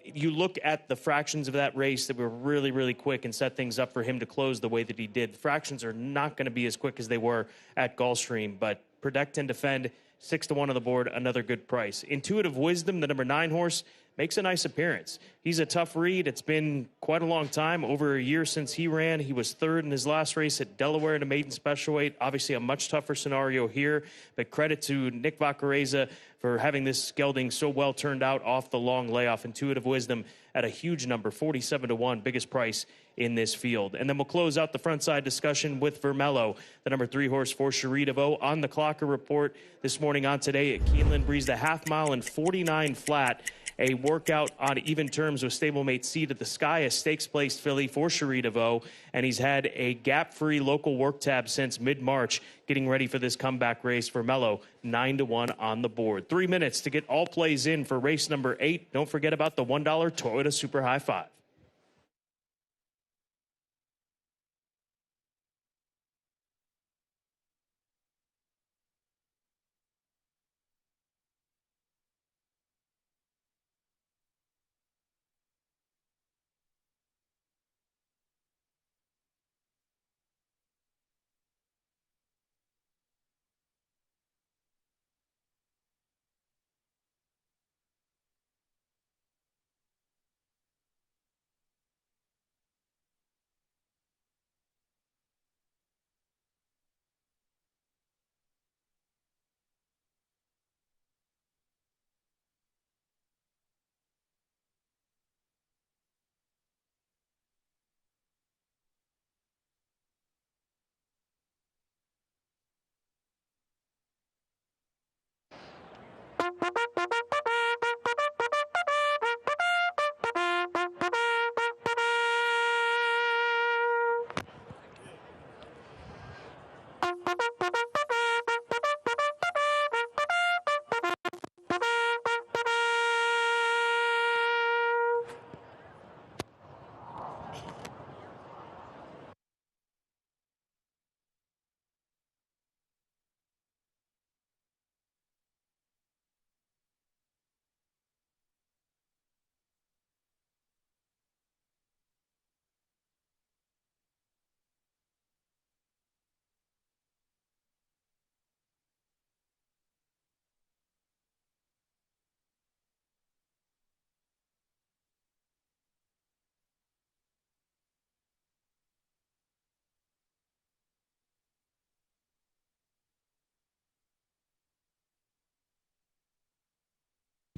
you look at the fractions of that race that were really, really quick and set things up for him to close the way that he did. The fractions are not going to be as quick as they were at Gulfstream, but Protect and Defend, 6-1 on the board, another good price. Intuitive Wisdom, the number 9 horse, makes a nice appearance. He's a tough read. It's been quite a long time, over a year since he ran. He was 3rd in his last race at Delaware in a maiden special weight. Obviously a much tougher scenario here, but credit to Nick Vacareza for having this gelding so well turned out off the long layoff. Intuitive Wisdom at a huge number, 47-1, biggest price in this field. And then we'll close out the front side discussion with Vermello, the number 3 horse for Cherie DeVoe. On the Clocker report this morning on Today at Keeneland, breezed a half mile and 49 flat. A workout on even terms with stablemate Seed at the Sky, a stakes-placed filly for Cherie DeVoe, and he's had a gap-free local work tab since mid-March, getting ready for this comeback race for Mello. 9-1 on the board. 3 minutes to get all plays in for race number 8. Don't forget about the $1 Toyota Super High Five.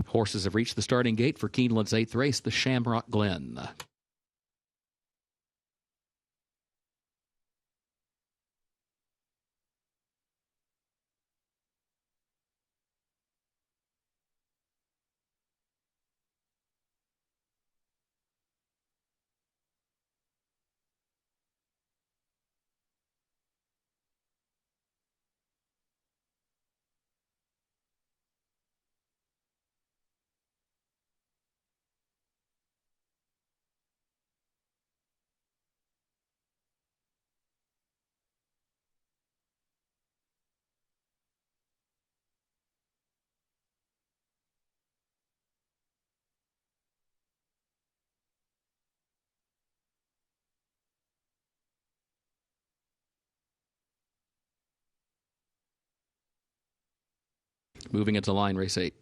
Horses have reached the starting gate for Keeneland's 8th race, the Shamrock Glen. Moving into line race 8.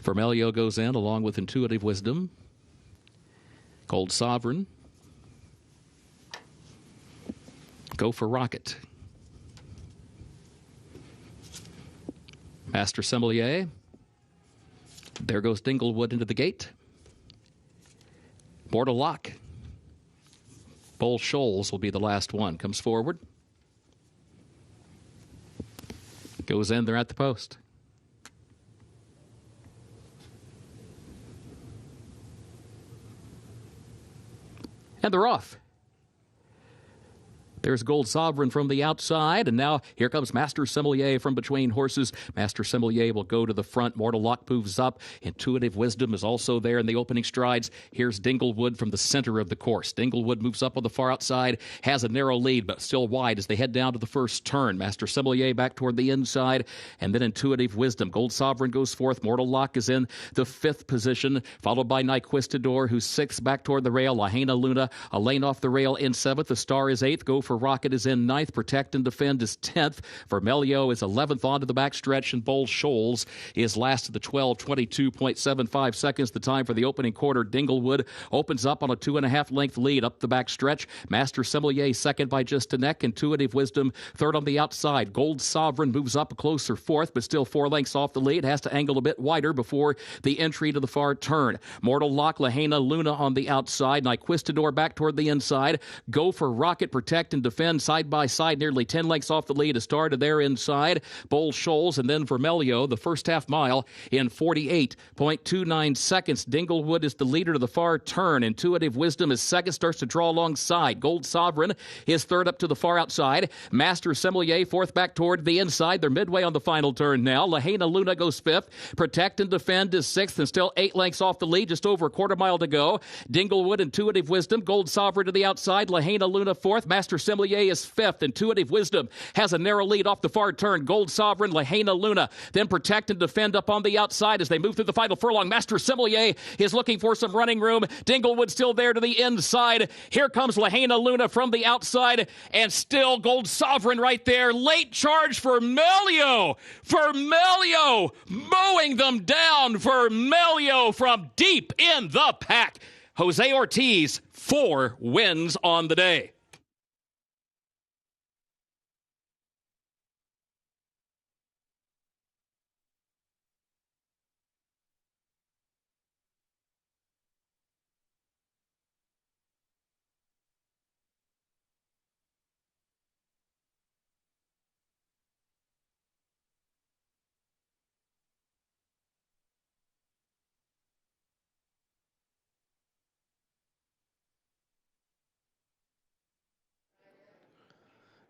Vermelio goes in along with Intuitive Wisdom, Cold Sovereign, Go for Rocket, Master Sommelier. There goes Dinglewood into the gate. Mortal Lock. Bull Shoals will be the last one. Comes forward. Goes in. They're at the post. And they're off. There's Gold Sovereign from the outside, and now here comes Master Sommelier from between horses. Master Sommelier will go to the front. Mortal Lock moves up. Intuitive Wisdom is also there in the opening strides. Here's Dinglewood from the center of the course. Dinglewood moves up on the far outside, has a narrow lead, but still wide as they head down to the first turn. Master Sommelier back toward the inside, and then Intuitive Wisdom. Gold Sovereign goes fourth. Mortal Lock is in the fifth position, followed by Nyquistador, who's sixth back toward the rail. Lahaina Luna, a lane off the rail in seventh. The Star is eighth. Go for Rocket is in ninth. Protect and Defend is 10th. Vermelio is 11th onto the backstretch, and Bold Shoals is last of the 12, 22.75 seconds. The time for the opening quarter. Dinglewood opens up on a 2.5 length lead up the backstretch. Master Sommelier second by just a neck. Intuitive Wisdom third on the outside. Gold Sovereign moves up closer fourth, but still 4 lengths off the lead. Has to angle a bit wider before the entry to the far turn. Mortal Lock, Lahaina Luna on the outside. Nyquistador back toward the inside. Go for Rocket, Protect and Defend side by side, nearly 10 lengths off the lead. A Star to their inside. Bold Shoals and then Vermelio, the first half mile in 48.29 seconds. Dinglewood is the leader to the far turn. Intuitive Wisdom is second, starts to draw alongside. Gold Sovereign is third up to the far outside. Master Sommelier fourth back toward the inside. They're midway on the final turn now. Lahaina Luna goes fifth. Protect and Defend is sixth and still 8 lengths off the lead, just over a quarter mile to go. Dinglewood, Intuitive Wisdom, Gold Sovereign to the outside. Lahaina Luna fourth. Master Sommelier is fifth. Intuitive Wisdom has a narrow lead off the far turn. Gold Sovereign, Lahaina Luna, then Protect and Defend up on the outside as they move through the final furlong. Master Sommelier is looking for some running room. Dinglewood still there to the inside. Here comes Lahaina Luna from the outside, and still Gold Sovereign right there. Late charge for Vermelio. Vermelio mowing them down. Vermelio from deep in the pack. Jose Ortiz, 4 wins on the day.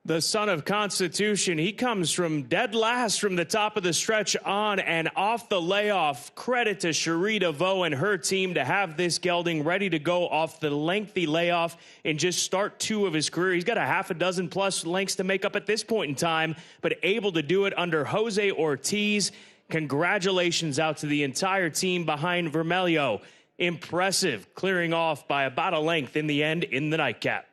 The son of Constitution, he comes from dead last from the top of the stretch on and off the layoff. Credit to Cherie DeVoe and her team to have this gelding ready to go off the lengthy layoff and just start 2 of his career. He's got a half a dozen plus lengths to make up at this point in time, but able to do it under Jose Ortiz. Congratulations out to the entire team behind Vermelio. Impressive, clearing off by about a length in the end in the nightcap.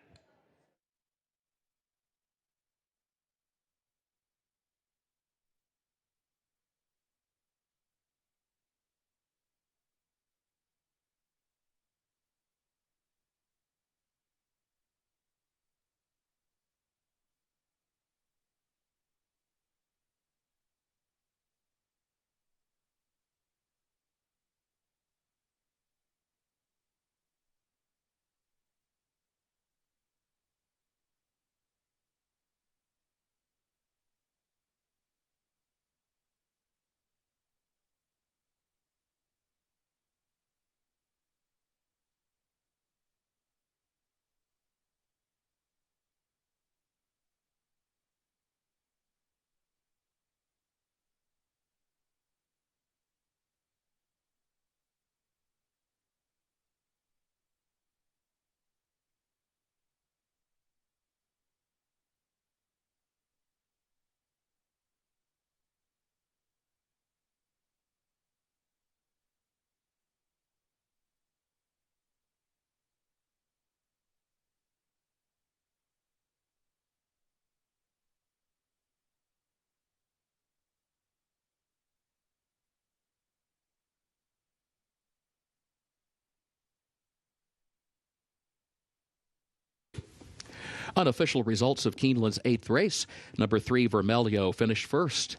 Unofficial results of Keeneland's 8th race. Number 3, Vermelio, finished first.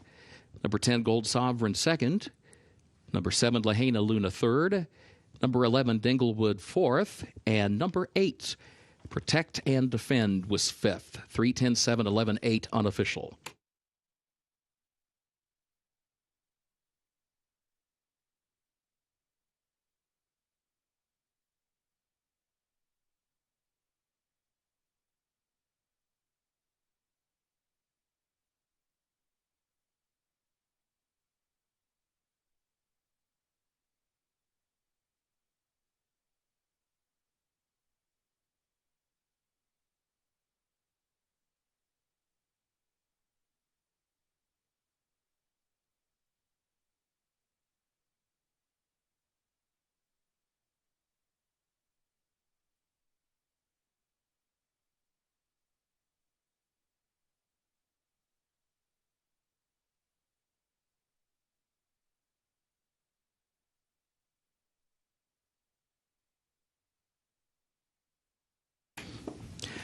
Number 10, Gold Sovereign, second. Number 7, Lahaina Luna, third. Number 11, Dinglewood, fourth. And number 8, Protect and Defend, was fifth. 3, 10, 7, 11, 8, unofficial.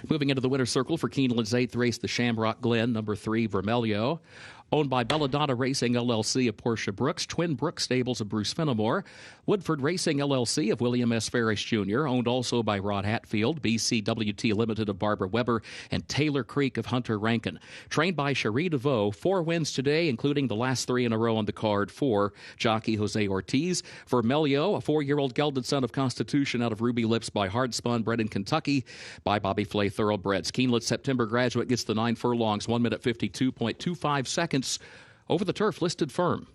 Moving into the winner's circle for Keeneland's 8th race, the Shamrock Glen, number 3, Vermelho. Owned by Belladonna Racing LLC of Portia Brooks, Twin Brook Stables of Bruce Fenimore, Woodford Racing LLC of William S. Ferris Jr., owned also by Rod Hatfield, BCWT Limited of Barbara Weber, and Taylor Creek of Hunter Rankin. Trained by Cherie DeVoe, 4 wins today, including the last 3 in a row on the card for jockey Jose Ortiz. Vermelho, a 4-year-old gelded son of Constitution out of Ruby Lips by Hardspun, bred in Kentucky by Bobby Flay Thoroughbreds. Keeneland September graduate gets the 9 furlongs, 1 minute 52.25 seconds. Over the turf, listed firm.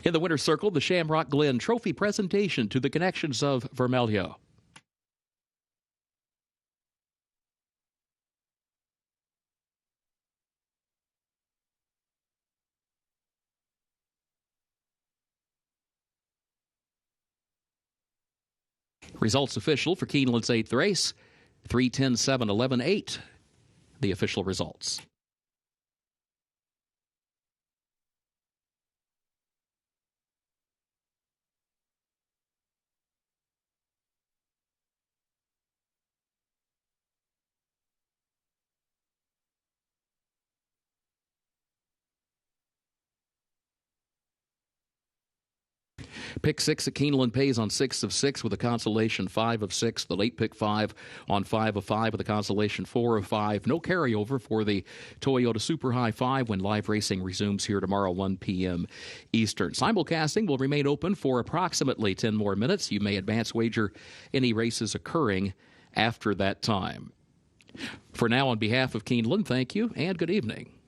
In the winner's circle, the Shamrock Glen Trophy presentation to the connections of Vermelho. Results official for Keeneland's 8th race, 3:10.7.11.8. The official results. Pick 6 at Keeneland pays on 6 of 6 with a consolation 5 of 6. The late pick 5 on 5 of 5 with a consolation 4 of 5. No carryover for the Toyota Super High 5 when live racing resumes here tomorrow, 1 p.m. Eastern. Simulcasting will remain open for approximately 10 more minutes. You may advance wager any races occurring after that time. For now, on behalf of Keeneland, thank you and good evening.